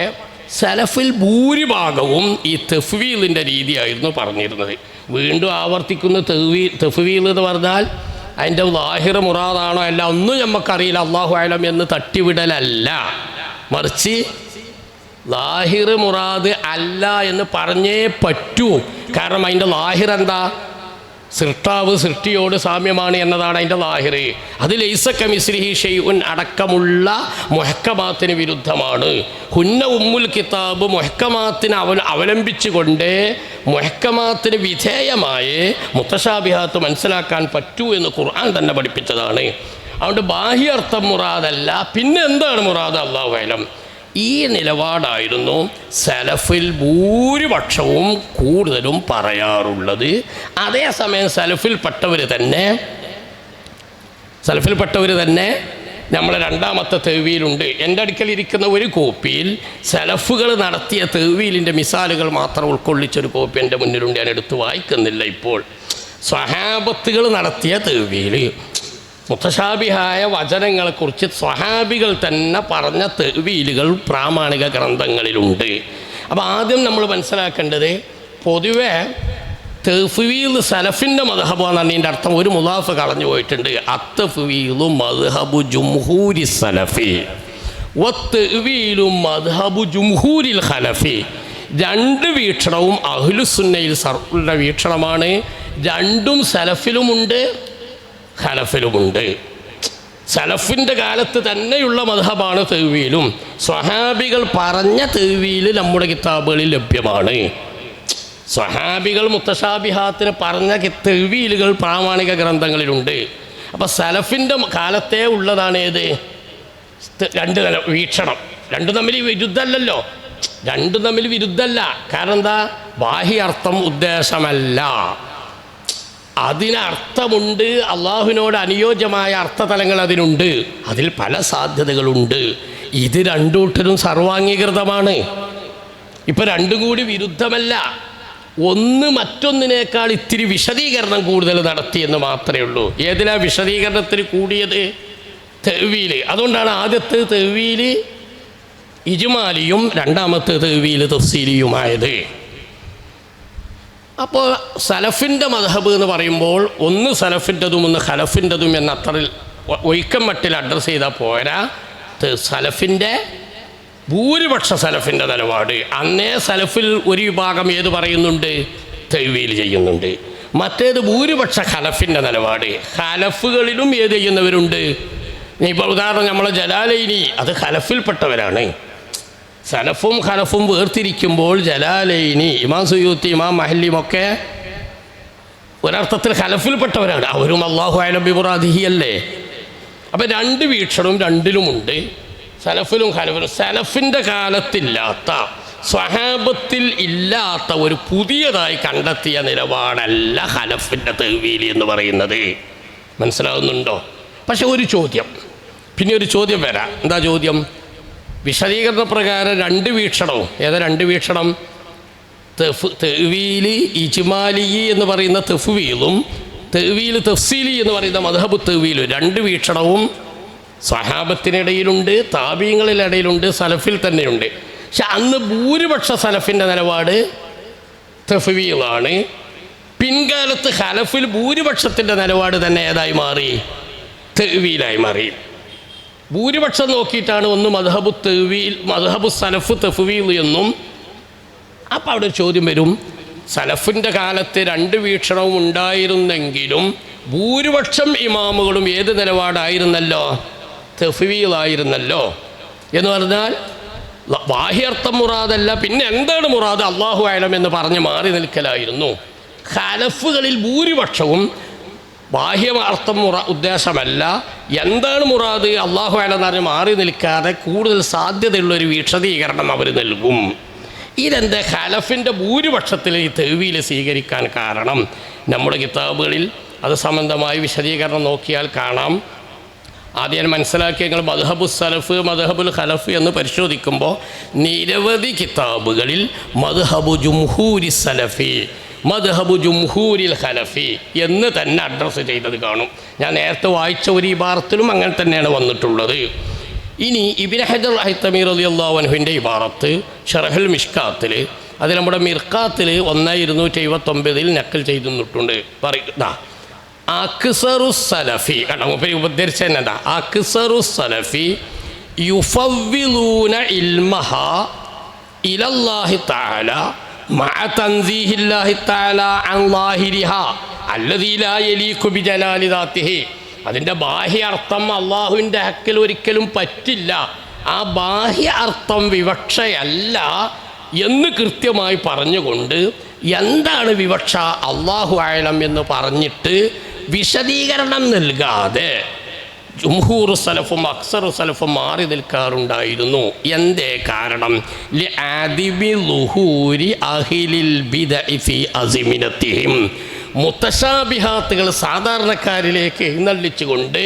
സലഫിൽ ഭൂരിഭാഗവും ഈ തഫ്വീലിൻ്റെ രീതിയായിരുന്നു പറഞ്ഞിരുന്നത്. വീണ്ടും ആവർത്തിക്കുന്ന തഫ്വീൽ എന്ന് പറഞ്ഞാൽ അതിൻ്റെ ലാഹിർ മുറാദാണോ അല്ല ഒന്നും നമുക്കറിയില്ല, അല്ലാഹു അലം എന്ന് തട്ടിവിടലല്ല, മറിച്ച് ലാഹിർ മുറാദ് അല്ല എന്ന് പറഞ്ഞേ പറ്റൂ. കാരണം അതിൻ്റെ ലാഹിർ എന്താ? സൃഷ്ടാവ് സൃഷ്ടിയോട് സാമ്യമാണ് എന്നതാണ് അതിൻ്റെ ലാഹിർ. അത് ലൈസ കമിസ്ലിഹി ഷൈഉൻ അടക്കമുള്ള മുഹക്കമാത്തിന് വിരുദ്ധമാണ്. ഹുന്ന ഉമ്മുൽ കിതാബ് മുഹക്കമാത്തിനെ അവലംബിച്ചുകൊണ്ട് മുഹക്കമാത്തിന് വിധേയമായി മുത്തശാബിഹാത്ത് മനസ്സിലാക്കാൻ പറ്റൂ എന്ന് ഖുർആൻ തന്നെ പഠിപ്പിച്ചതാണ്. അതുകൊണ്ട് ബാഹ്യാർത്ഥം മുറാദല്ല, പിന്നെ എന്താണ് മുറാദ്? അല്ലാഹു അലം. ഈ നിലപാടായിരുന്നു സലഫിൽ ഭൂരിപക്ഷവും കൂടുതലും പറയാറുള്ളത്. അതേസമയം സലഫിൽപ്പെട്ടവർ തന്നെ നമ്മളെ രണ്ടാമത്തെ തെവീലുണ്ട്. എൻ്റെ അടുക്കലിരിക്കുന്ന ഒരു കോപ്പിയിൽ സലഫുകൾ നടത്തിയ തെവീലിൻ്റെ മിസാലുകൾ മാത്രം ഉൾക്കൊള്ളിച്ചൊരു കോപ്പി എൻ്റെ മുന്നിലുണ്ട്. ഞാൻ എടുത്ത് വായിക്കുന്നില്ല ഇപ്പോൾ. സ്വഹാബത്തുകൾ നടത്തിയ തെവീൽ, മുത്തശാബിഹായ വചനങ്ങളെക്കുറിച്ച് സ്വഹാബികൾ തന്നെ പറഞ്ഞ തെവീലുകൾ പ്രാമാണിക ഗ്രന്ഥങ്ങളിലുണ്ട്. അപ്പോൾ ആദ്യം നമ്മൾ മനസ്സിലാക്കേണ്ടത്, പൊതുവെ തഫ്വീൽ സലഫിൻ്റെ മദ്ഹബാണ് എന്നതിൻ്റെ അർത്ഥം ഒരു മുലാഫ് കളഞ്ഞു പോയിട്ടുണ്ട്. അത്തഫ്വീലു മദ്ഹബു ജുംഹൂരി സലഫി വത്തവീലു മദ്ഹബു ജുംഹൂരിൽ ഖലഫി. രണ്ട് വീക്ഷണവും അഹ്ലുസുന്നയിൽ സർക്കുള്ള വീക്ഷണമാണ്. രണ്ടും സലഫിലുമുണ്ട് ഖലഫിലുമുണ്ട്. സലഫിൻ്റെ കാലത്ത് തന്നെയുള്ള മദ്ഹബാണ് തവീലും. സ്വഹാബികൾ പറഞ്ഞ തവീൽ നമ്മുടെ കിതാബുകളിൽ ലഭ്യമാണ്. സ്വഹാബികൾ മുത്തശാബിഹാത്തിന് പറഞ്ഞ തവീലുകൾ പ്രാമാണിക ഗ്രന്ഥങ്ങളിലുണ്ട്. അപ്പോൾ സലഫിൻ്റെ കാലത്തെ ഉള്ളതാണ് ഏത്? രണ്ട് വീക്ഷണം. രണ്ടും തമ്മിൽ വിരുദ്ധമല്ലല്ലോ, രണ്ടും തമ്മിൽ വിരുദ്ധമല്ല. കാരണം എന്താ? ബാഹ്യാർത്ഥം ഉദ്ദേശമല്ല, അതിനർത്ഥമുണ്ട്. അള്ളാഹുവിനോട് അനുയോജ്യമായ അർത്ഥതലങ്ങൾ അതിനുണ്ട്, അതിൽ പല സാധ്യതകളുണ്ട്. ഇത് രണ്ടൂട്ടരും സർവാംഗീകൃതമാണ്. ഇപ്പം രണ്ടും കൂടി വിരുദ്ധമല്ല, ഒന്ന് മറ്റൊന്നിനേക്കാൾ ഇത്തിരി വിശദീകരണം കൂടുതൽ നടത്തിയെന്ന് മാത്രമേ ഉള്ളൂ. ഏതിലാ വിശദീകരണത്തിന് കൂടിയത്? തവീൽ. അതുകൊണ്ടാണ് ആദ്യത്തെ തവീൽ ഇജ്മാലിയും രണ്ടാമത്തെ തവീൽ തഫ്സീലിയുമായത്. അപ്പോൾ സലഫിൻ്റെ മദ്ഹബ് എന്ന് പറയുമ്പോൾ ഒന്ന് സലഫിൻ്റെതും ഒന്ന് ഖലഫിൻ്റെതും എന്ന അത്രയിൽ ഒഴുക്കം മട്ടിൽ അഡ്രസ്സ് ചെയ്താൽ പോരാ. സലഫിൻ്റെ ഭൂരിപക്ഷ സലഫിൻ്റെ നിലപാട്. അന്നേ സലഫിൽ ഒരു വിഭാഗം ഏത് പറയുന്നുണ്ട്? തവീൽ ചെയ്യുന്നുണ്ട്. മറ്റേത് ഭൂരിപക്ഷ ഖലഫിൻ്റെ നിലപാട്. ഖലഫുകളിലും ഏത് ചെയ്യുന്നവരുണ്ട്? ഇപ്പോൾ ഉദാഹരണം നമ്മളെ ജലാലൈനി, അത് ഖലഫിൽപ്പെട്ടവരാണ്. സലഫും ഖലഫും വേർതിരിക്കുമ്പോൾ ജലാലൈനി, ഇമാം സുയൂത്തി, ഇമാം മഹല്ലിയുമൊക്കെ ഒരർത്ഥത്തിൽ ഖലഫിൽപ്പെട്ടവരാണ്. അവരും അല്ലാഹു അഅലം ബിമുറാദിഹി അല്ലേ. അപ്പം രണ്ട് വീക്ഷണവും രണ്ടിലുമുണ്ട്, സലഫിലും ഖലഫിലും. സലഫിൻ്റെ കാലത്തില്ലാത്ത, സ്വഹാബത്തിൽ ഇല്ലാത്ത ഒരു പുതിയതായി കണ്ടെത്തിയ നിലപാടല്ല ഖലഫിൻ്റെ തവീൽ എന്ന് പറയുന്നത്. മനസ്സിലാവുന്നുണ്ടോ? പക്ഷെ ഒരു ചോദ്യം, പിന്നെ ഒരു ചോദ്യം വരാം. എന്താ ചോദ്യം? വിശദീകരണ പ്രകാരം രണ്ട് വീക്ഷണവും. ഏതാ രണ്ട് വീക്ഷണം? തവീൽ ഇജ്മാലി എന്ന് പറയുന്ന തഫ്വീലും തവീൽ തഫ്സീലി എന്ന് പറയുന്ന മദ്ഹബു തവീലും, രണ്ട് വീക്ഷണവും സ്വഹാബത്തിനിടയിലുണ്ട്, താബീങ്ങളിലിടയിലുണ്ട്, സലഫിൽ തന്നെയുണ്ട്. പക്ഷെ അന്ന് ഭൂരിപക്ഷ സലഫിൻ്റെ നിലപാട് തഫ്വീലാണ്. പിൻകാലത്ത് ഖലഫിൽ ഭൂരിപക്ഷത്തിൻ്റെ നിലപാട് തന്നെ ഏതായി മാറി? തവീലായി മാറി. ഭൂരിപക്ഷം നോക്കിയിട്ടാണ് ഒന്ന് മദ്ഹബു തവീൽ, മദ്ഹബു സലഫ് തഫ്വീൽ എന്നും. അപ്പോൾ അവിടെ ഒരു ചോദ്യം വരും, സലഫിൻ്റെ കാലത്ത് രണ്ട് വീക്ഷണവും ഉണ്ടായിരുന്നെങ്കിലും ഭൂരിപക്ഷം ഇമാമുകളും ഏത് നിലപാടായിരുന്നല്ലോ? തഫ്വീലായിരുന്നല്ലോ. എന്ന് പറഞ്ഞാൽ ബാഹ്യർത്ഥം മുറാദല്ല, പിന്നെ എന്താണ് മുറാദ്? അല്ലാഹു അഅലം എന്ന് പറഞ്ഞ് മാറി നിൽക്കലായിരുന്നു. ഖലഫുകളിൽ ഭൂരിപക്ഷവും ബാഹ്യാർത്ഥം ഉദ്ദേശമല്ല, എന്താണ് മുറാദ് അല്ലാഹു അഅലം എന്ന് പറഞ്ഞ് മാറി നിൽക്കാതെ കൂടുതൽ സാധ്യതയുള്ളൊരു വിശദീകരണം അവർ നൽകും. ഇതെന്താ ഖലഫിൻ്റെ ഭൂരിപക്ഷത്തിൽ ഈ തവീൽ സ്വീകരിക്കാൻ കാരണം? നമ്മുടെ കിതാബുകളിൽ അത് സംബന്ധമായി വിശദീകരണം നോക്കിയാൽ കാണാം. ആദ്യം മനസ്സിലാക്കിയ നിങ്ങൾ മദ്ഹബു സലഫ് മദ്ഹബുൽ ഖലഫ് എന്ന് പരിശോധിക്കുമ്പോൾ നിരവധി കിതാബുകളിൽ മദ്ഹബു ജുംഹൂരി സലഫി മദ്ഹബു ജുംഹൂരിൽ ഖലഫി എന്ന് തന്നെ അഡ്രസ്സ് ചെയ്തത് കാണും. ഞാൻ നേരത്തെ വായിച്ച ഒരു ഇബാറത്തിലും അങ്ങനെ തന്നെയാണ് വന്നിട്ടുള്ളത്. ഇനി ഇബ്നു ഹജർ ഹൈത്തമി റളിയല്ലാഹു അൻഹുവിൻ്റെ ഇബാറത്ത് ഷറഹുൽ മിഷ്കാത്തിൽ, അത് നമ്മുടെ മിർക്കാത്തിൽ 1279 നക്കൽ ചെയ്തിട്ടുണ്ട്. പറയുന്ന അക്സറു സലഫി, കണ്ടോ മൂപ്പര് ഉദ്ധരിച്ച എന്താ, അക്സറു സലഫി യുഫവ്വിലൂന ഇൽമഹ ഇലല്ലാഹി തആല മഅ തൻസീഹില്ലാഹി തആല അൻ ളാഹിരിഹാ അല്ലദീ ലാ യലീഖു ബിജലാലി ദാത്തിഹി. അതിൻ്റെ ബാഹ്യ അർത്ഥം അള്ളാഹുവിൻ്റെ ഹക്കിൽ ഒരിക്കലും പറ്റില്ല, ആ ബാഹ്യ അർത്ഥം വിവക്ഷയല്ല എന്ന് കൃത്യമായി പറഞ്ഞുകൊണ്ട് എന്താണ് വിവക്ഷ അല്ലാഹു അഅലം എന്ന് പറഞ്ഞിട്ട് വിശദീകരണം നൽകാതെ ജുംഹൂറു സലഫും അക്സറു സലഫും മാറി നിൽക്കാറുണ്ടായിരുന്നു. എന്തേ കാരണം? ലിആദിബി ളുഹൂരി അഹ്ലിൽ ബിദ്അ ഫീ അസ്മിനതിഹിം. മുത്തശാബിഹാത്തുകൾ സാധാരണക്കാരിലേക്ക് എഴുന്നള്ളിച്ചുകൊണ്ട്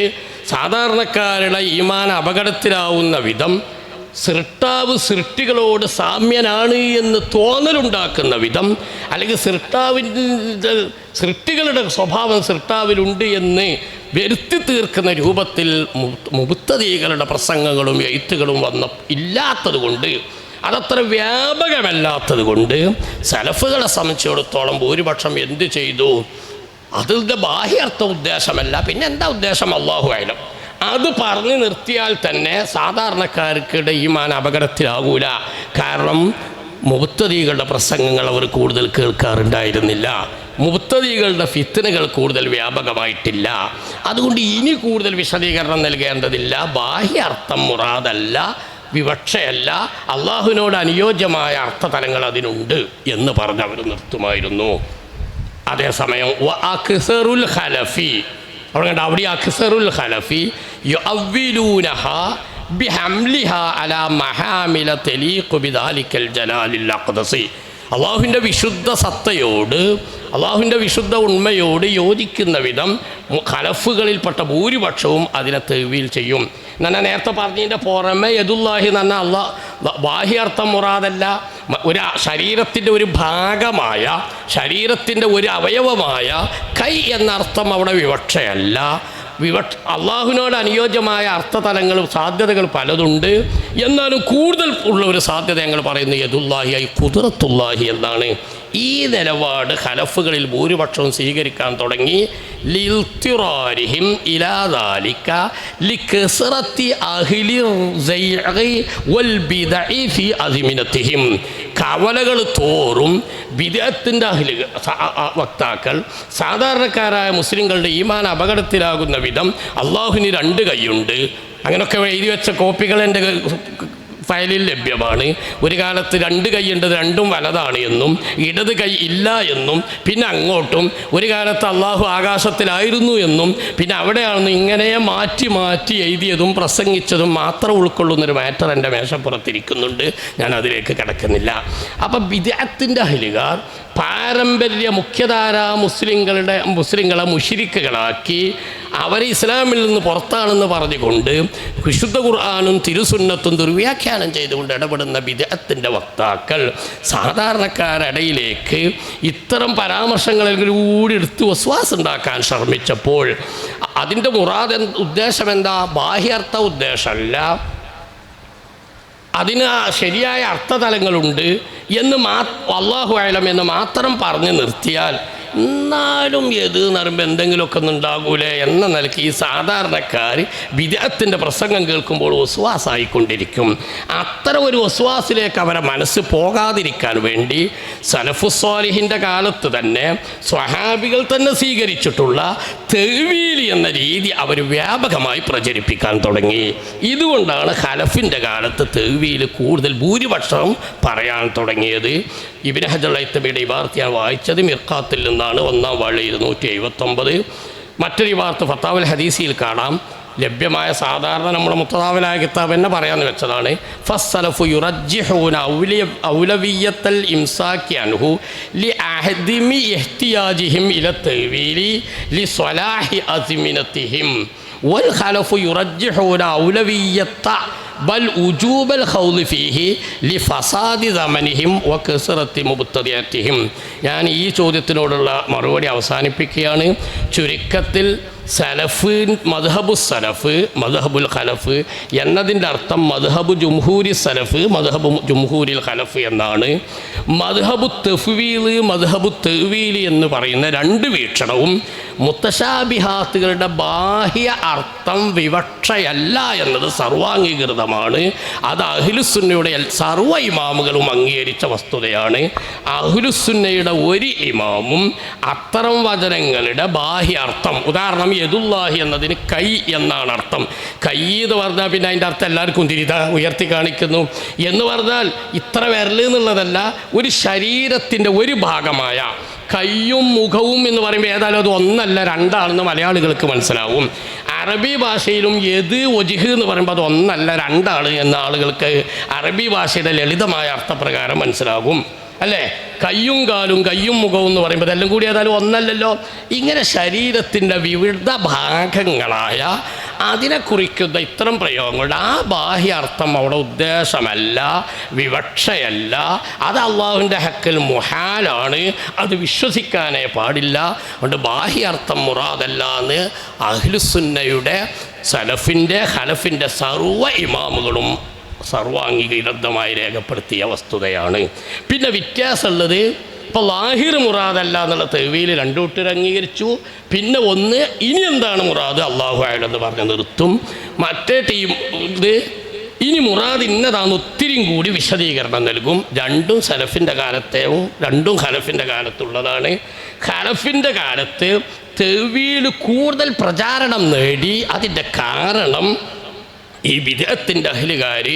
സാധാരണക്കാരുടെ ഈമാൻ അപകടത്തിലാവുന്ന വിധം സൃഷ്ടാവ് സൃഷ്ടികളോട് സാമ്യനാണ് എന്ന് തോന്നലുണ്ടാക്കുന്ന വിധം, അല്ലെങ്കിൽ സൃഷ്ടികളുടെ സ്വഭാവം സൃഷ്ടാവിലുണ്ട് എന്ന് വരുത്തി തീർക്കുന്ന രൂപത്തിൽ മുബ്തദീകളുടെ പ്രസംഗങ്ങളും എഴുത്തുകളും ഇല്ലാത്തത് കൊണ്ട്, അതത്ര വ്യാപകമല്ലാത്തത് കൊണ്ട് സലഫുകളെ സംബന്ധിച്ചിടത്തോളം ഭൂരിപക്ഷം എന്ത് ചെയ്തു? അതിൻ്റെ ബാഹ്യർത്ഥ ഉദ്ദേശമല്ല, പിന്നെ എന്താ ഉദ്ദേശം അല്ലാഹു അഅലം. അത് പറഞ്ഞു നിർത്തിയാൽ തന്നെ സാധാരണക്കാർക്കിടെ ഈമാൻ അപകടത്തിലാകൂല. കാരണം മുബ്തദീകളുടെ പ്രസംഗങ്ങൾ അവർ കൂടുതൽ കേൾക്കാറുണ്ടായിരുന്നില്ല, മുബ്തദീകളുടെ ഫിത്നകൾ കൂടുതൽ വ്യാപകമായിട്ടില്ല. അതുകൊണ്ട് ഇനി കൂടുതൽ വിശദീകരണം നൽകേണ്ടതില്ല. ബാഹ്യ അർത്ഥം മുറാദല്ല, വിവക്ഷയല്ല, അള്ളാഹുവിനോട് അനുയോജ്യമായ അർത്ഥതലങ്ങൾ അതിനുണ്ട് എന്ന് പറഞ്ഞ് അവർ നിർത്തുമായിരുന്നു. അതേസമയം അക്സറുൽ ഖലഫി, അവിടെ അക്സറുൽ ഖലഫി യുഅവ്വിലൂനഹ ബിഹംലിഹാ അലാ മഹാമില തലീഖു ബിദാലിക്കൽ ജലാലിൽ അഖ്ദസി. അള്ളാഹുവിൻ്റെ വിശുദ്ധ സത്തയോട്, അള്ളാഹുവിൻ്റെ വിശുദ്ധ ഉണ്മയോട് യോജിക്കുന്ന വിധം ഖലഫുകളിൽപ്പെട്ട ഭൂരിപക്ഷവും അതിനെ തെവീൽ ചെയ്യും. എന്നാൽ നേരത്തെ പറഞ്ഞതിൻ്റെ പുറമെ യദുല്ലാഹി എന്ന് പറഞ്ഞാൽ ബാഹ്യാർത്ഥം മുറാദല്ല, ഒരു ശരീരത്തിൻ്റെ ഒരു ഭാഗമായ, ശരീരത്തിൻ്റെ ഒരു അവയവമായ കൈ എന്നർത്ഥം അവിടെ വിവക്ഷയല്ല. അള്ളാഹുവിനോട് അനുയോജ്യമായ അർത്ഥതലങ്ങളും സാധ്യതകൾ പലതുണ്ട്. എന്നാലും കൂടുതൽ ഉള്ള ഒരു സാധ്യത ഞങ്ങൾ പറയുന്നത് യദുല്ലാഹി ഐ ഖുദ്റത്തുല്ലാഹി എന്നാണ്. ഈ നിലപാട് ഖലഫുകളിൽ ഭൂരിപക്ഷവും സ്വീകരിക്കാൻ തുടങ്ങി. ലിൽത്തിറാരിഹിം ഇലാ ദാലിക ലികസറത്തി അഹ്ലി സൈഇ വൽ ബിദ്അ ഫീ അസ്മിനതിഹിം. കവലകൾ തോറും ബിദ്അത്തിൻ്റെ വക്താക്കൾ സാധാരണക്കാരായ മുസ്ലിങ്ങളുടെ ഈമാൻ അപകടത്തിലാകുന്ന വിധം അള്ളാഹുവിന് 2 കൈയുണ്ട്, അങ്ങനെയൊക്കെ എഴുതി വെച്ച കോപ്പികൾ എൻ്റെ ഫയലിൽ ലഭ്യമാണ്. ഒരു കാലത്ത് 2 കൈയുണ്ട്, 2ഉം വലതാണ് എന്നും ഇടത് കൈ ഇല്ല എന്നും, പിന്നെ അങ്ങോട്ടും ഒരു കാലത്ത് അള്ളാഹു ആകാശത്തിലായിരുന്നു എന്നും, പിന്നെ അവിടെയാണെന്നും, ഇങ്ങനെ മാറ്റി മാറ്റി എഴുതിയതും പ്രസംഗിച്ചതും മാത്രം ഉൾക്കൊള്ളുന്നൊരു മാറ്റർ എൻ്റെ മേശപ്പുറത്തിരിക്കുന്നുണ്ട്. ഞാൻ അതിലേക്ക് കിടക്കുന്നില്ല. അപ്പം ബിദ്അത്തിൻ്റെ അഹ്ലുകാർ പാരമ്പര്യ മുഖ്യധാര മുസ്ലിങ്ങളെ മുശ്രിക്കുകളാക്കി അവരെ ഇസ്ലാമിൽ നിന്ന് പുറത്താണെന്ന് പറഞ്ഞുകൊണ്ട് വിശുദ്ധ ഖുർആനും തിരുസുന്നത്തും ദുർവ്യാഖ്യാനം ചെയ്തുകൊണ്ട് ഇടപെടുന്ന ബിദ്അത്തിൻ്റെ വക്താക്കൾ സാധാരണക്കാരിടയിലേക്ക് ഇത്തരം പരാമർശങ്ങളിലൂടെ എടുത്ത് വസ്വാസ് ഉണ്ടാക്കാൻ ശ്രമിച്ചപ്പോൾ അതിൻ്റെ മുറാദ് ഉദ്ദേശം എന്താ? ബാഹ്യാർത്ഥ ഉദ്ദേശമല്ല, അതിന് ശരിയായ അർത്ഥതലങ്ങളുണ്ട് എന്ന് അല്ലാഹു അഅലം എന്ന് മാത്രം പറഞ്ഞ് നിർത്തിയാൽ എന്നാലും ഏത് എന്ന് പറയുമ്പോൾ എന്തെങ്കിലുമൊക്കെ ഒന്നും ഉണ്ടാകൂലേ എന്ന നിലയ്ക്ക് ഈ സാധാരണക്കാർ ബിദ്അത്തിൻ്റെ പ്രസംഗം കേൾക്കുമ്പോൾ വസ്വാസായിക്കൊണ്ടിരിക്കും. അത്തരം ഒരു വസ്വാസിലേക്ക് അവരെ മനസ്സ് പോകാതിരിക്കാൻ വേണ്ടി സലഫുസ്വാലിഹിൻ്റെ കാലത്ത് തന്നെ സ്വഹാബികൾ തന്നെ സ്വീകരിച്ചിട്ടുള്ള തെവീൽ എന്ന രീതി അവർ വ്യാപകമായി പ്രചരിപ്പിക്കാൻ തുടങ്ങി. ഇതുകൊണ്ടാണ് ഖലഫിൻ്റെ കാലത്ത് തെവീൽ കൂടുതൽ ഭൂരിപക്ഷം പറയാൻ തുടങ്ങിയത്. ഇബ്നു ഹജർ ഹൈത്തമിയുടെ ഇബാറത്ത് വായിച്ചത് മിർഖാത്തിൽ നിന്നാണ്, 1-ാം വാള്യം 279. മറ്റൊരു ഇബാറത്ത് ഫത്താവുൽ ഹദീസിൽ കാണാം. ലഭ്യമായ സാധാരണ നമ്മുടെ മുത്തദാവലായ കിതാബ് തന്നെ പറയാമെന്ന് വെച്ചതാണ്. ഫസ്സലഫു യുറജ്ജിഹൂന ഔലവിയ്യത്തൽ ഇംസാക്കി അൻഹു ലി അഹദിമി ഇഹ്തിയാജിഹിം ഇല തഅ്വീലി ലി സ്വലാഹി അസ്മിനതിഹിം വൽ ഖലഫു യുറജ്ജിഹൂന ഔലവിയ്യത്ത ബൽ ഉജൂബൽ ഖൗലി ഫീഹി ലി ഫസാദി സമനിഹിം വ കസറത്തി മുബ്തദിഅത്തിഹിം. ഞാൻ ഈ ചോദ്യത്തിനോടുള്ള മറുപടി അവസാനിപ്പിക്കുകയാണ്. ചുരുക്കത്തിൽ സലഫ് മദ്ഹബു സലഫ് മദ്ഹബുൽ ഖലഫ് എന്നതിൻ്റെ അർത്ഥം മദ്ഹബു ജുംഹൂരി സലഫ് മദ്ഹബു ജുംഹൂരിൽ ഖലഫ് എന്നാണ്. മദ്ഹബു തഫ്വീൽ മദ്ഹബു തഅ്വീൽ എന്ന് പറയുന്ന രണ്ട് വീക്ഷണവും മുത്തശാബിഹാത്തുകളുടെ ബാഹ്യ അർത്ഥം വിവക്ഷയല്ല എന്നത് സർവാംഗീകൃതമാണ്. അത് അഹ്ലുസുന്നയുടെ സർവ്വ ഇമാമുകളും അംഗീകരിച്ച വസ്തുതയാണ്. അഹ്ലുസുന്നയുടെ ഒരു ഇമാമും അത്തരം വചനങ്ങളുടെ ബാഹ്യ അർത്ഥം, ഉദാഹരണം യദുല്ലാഹി എന്നതിന് കൈ എന്നാണ് അർത്ഥം. കൈ എന്ന് പറഞ്ഞാൽ പിന്നെ അതിൻ്റെ അർത്ഥം എല്ലാവർക്കും തിരിതാ ഉയർത്തി കാണിക്കുന്നു എന്ന് പറഞ്ഞാൽ ഇത്ര വിരൽ എന്നുള്ളതല്ല, ഒരു ശരീരത്തിൻ്റെ ഒരു ഭാഗമായ കയ്യും മുഖവും എന്ന് പറയുമ്പോൾ ഏതായാലും അത് ഒന്നല്ല രണ്ടാണെന്ന് മലയാളികൾക്ക് മനസ്സിലാവും. അറബി ഭാഷയിലും യദ് വജ്ഹ് എന്ന് പറയുമ്പോൾ അത് ഒന്നല്ല രണ്ടാണ് എന്ന ആളുകൾക്ക് അറബി ഭാഷയുടെ ലളിതമായ അർത്ഥപ്രകാരം മനസ്സിലാകും അല്ലേ. കയ്യും കാലും കയ്യും മുഖവും എന്ന് പറയുമ്പോൾ അതെല്ലാം കൂടി ഏതായാലും ഒന്നല്ലല്ലോ. ഇങ്ങനെ ശരീരത്തിൻ്റെ വിവിധ ഭാഗങ്ങളായ അതിനെ കുറിക്കുന്ന ഇത്തരം പ്രയോഗങ്ങളുടെ ആ ബാഹ്യ അർത്ഥം അവിടെ ഉദ്ദേശമല്ല, വിവക്ഷയല്ല. അത് അള്ളാഹുവിൻ്റെ ഹക്കിൽ മുഹാലാണ്, അത് വിശ്വസിക്കാനേ പാടില്ല. അതുകൊണ്ട് ബാഹ്യാർത്ഥം മുറാദല്ല എന്ന് അഹ്ലുസുന്നയുടെ സലഫിൻ്റെ ഖലഫിൻ്റെ സർവ്വ ഇമാമുകളും സർവാംഗീകൃതമായി രേഖപ്പെടുത്തിയ വസ്തുതയാണ്. പിന്നെ വ്യത്യാസമുള്ളത് ഇപ്പോൾ ലാഹിർ മുറാദല്ല എന്നുള്ള തെവീൽ രണ്ടു കൂട്ടർ അംഗീകരിച്ചു. പിന്നെ ഒന്ന് ഇനി എന്താണ് മുറാദ് അള്ളാഹു ആയാലെന്ന് പറഞ്ഞ് നിർത്തും. മറ്റേ ടീം ഇത് ഇനി മുറാദ് ഇന്നതാന്ന് ഒത്തിരിയും കൂടി വിശദീകരണം നൽകും. രണ്ടും സലഫിൻ്റെ കാലത്തെയും രണ്ടും ഖലഫിൻ്റെ കാലത്തുള്ളതാണ്. ഖലഫിൻ്റെ കാലത്ത് തെവീൽ കൂടുതൽ പ്രചാരണം നേടി. അതിൻ്റെ കാരണം ഈ വിദേഹത്തിൻ്റെ അഹ്ലുകാർ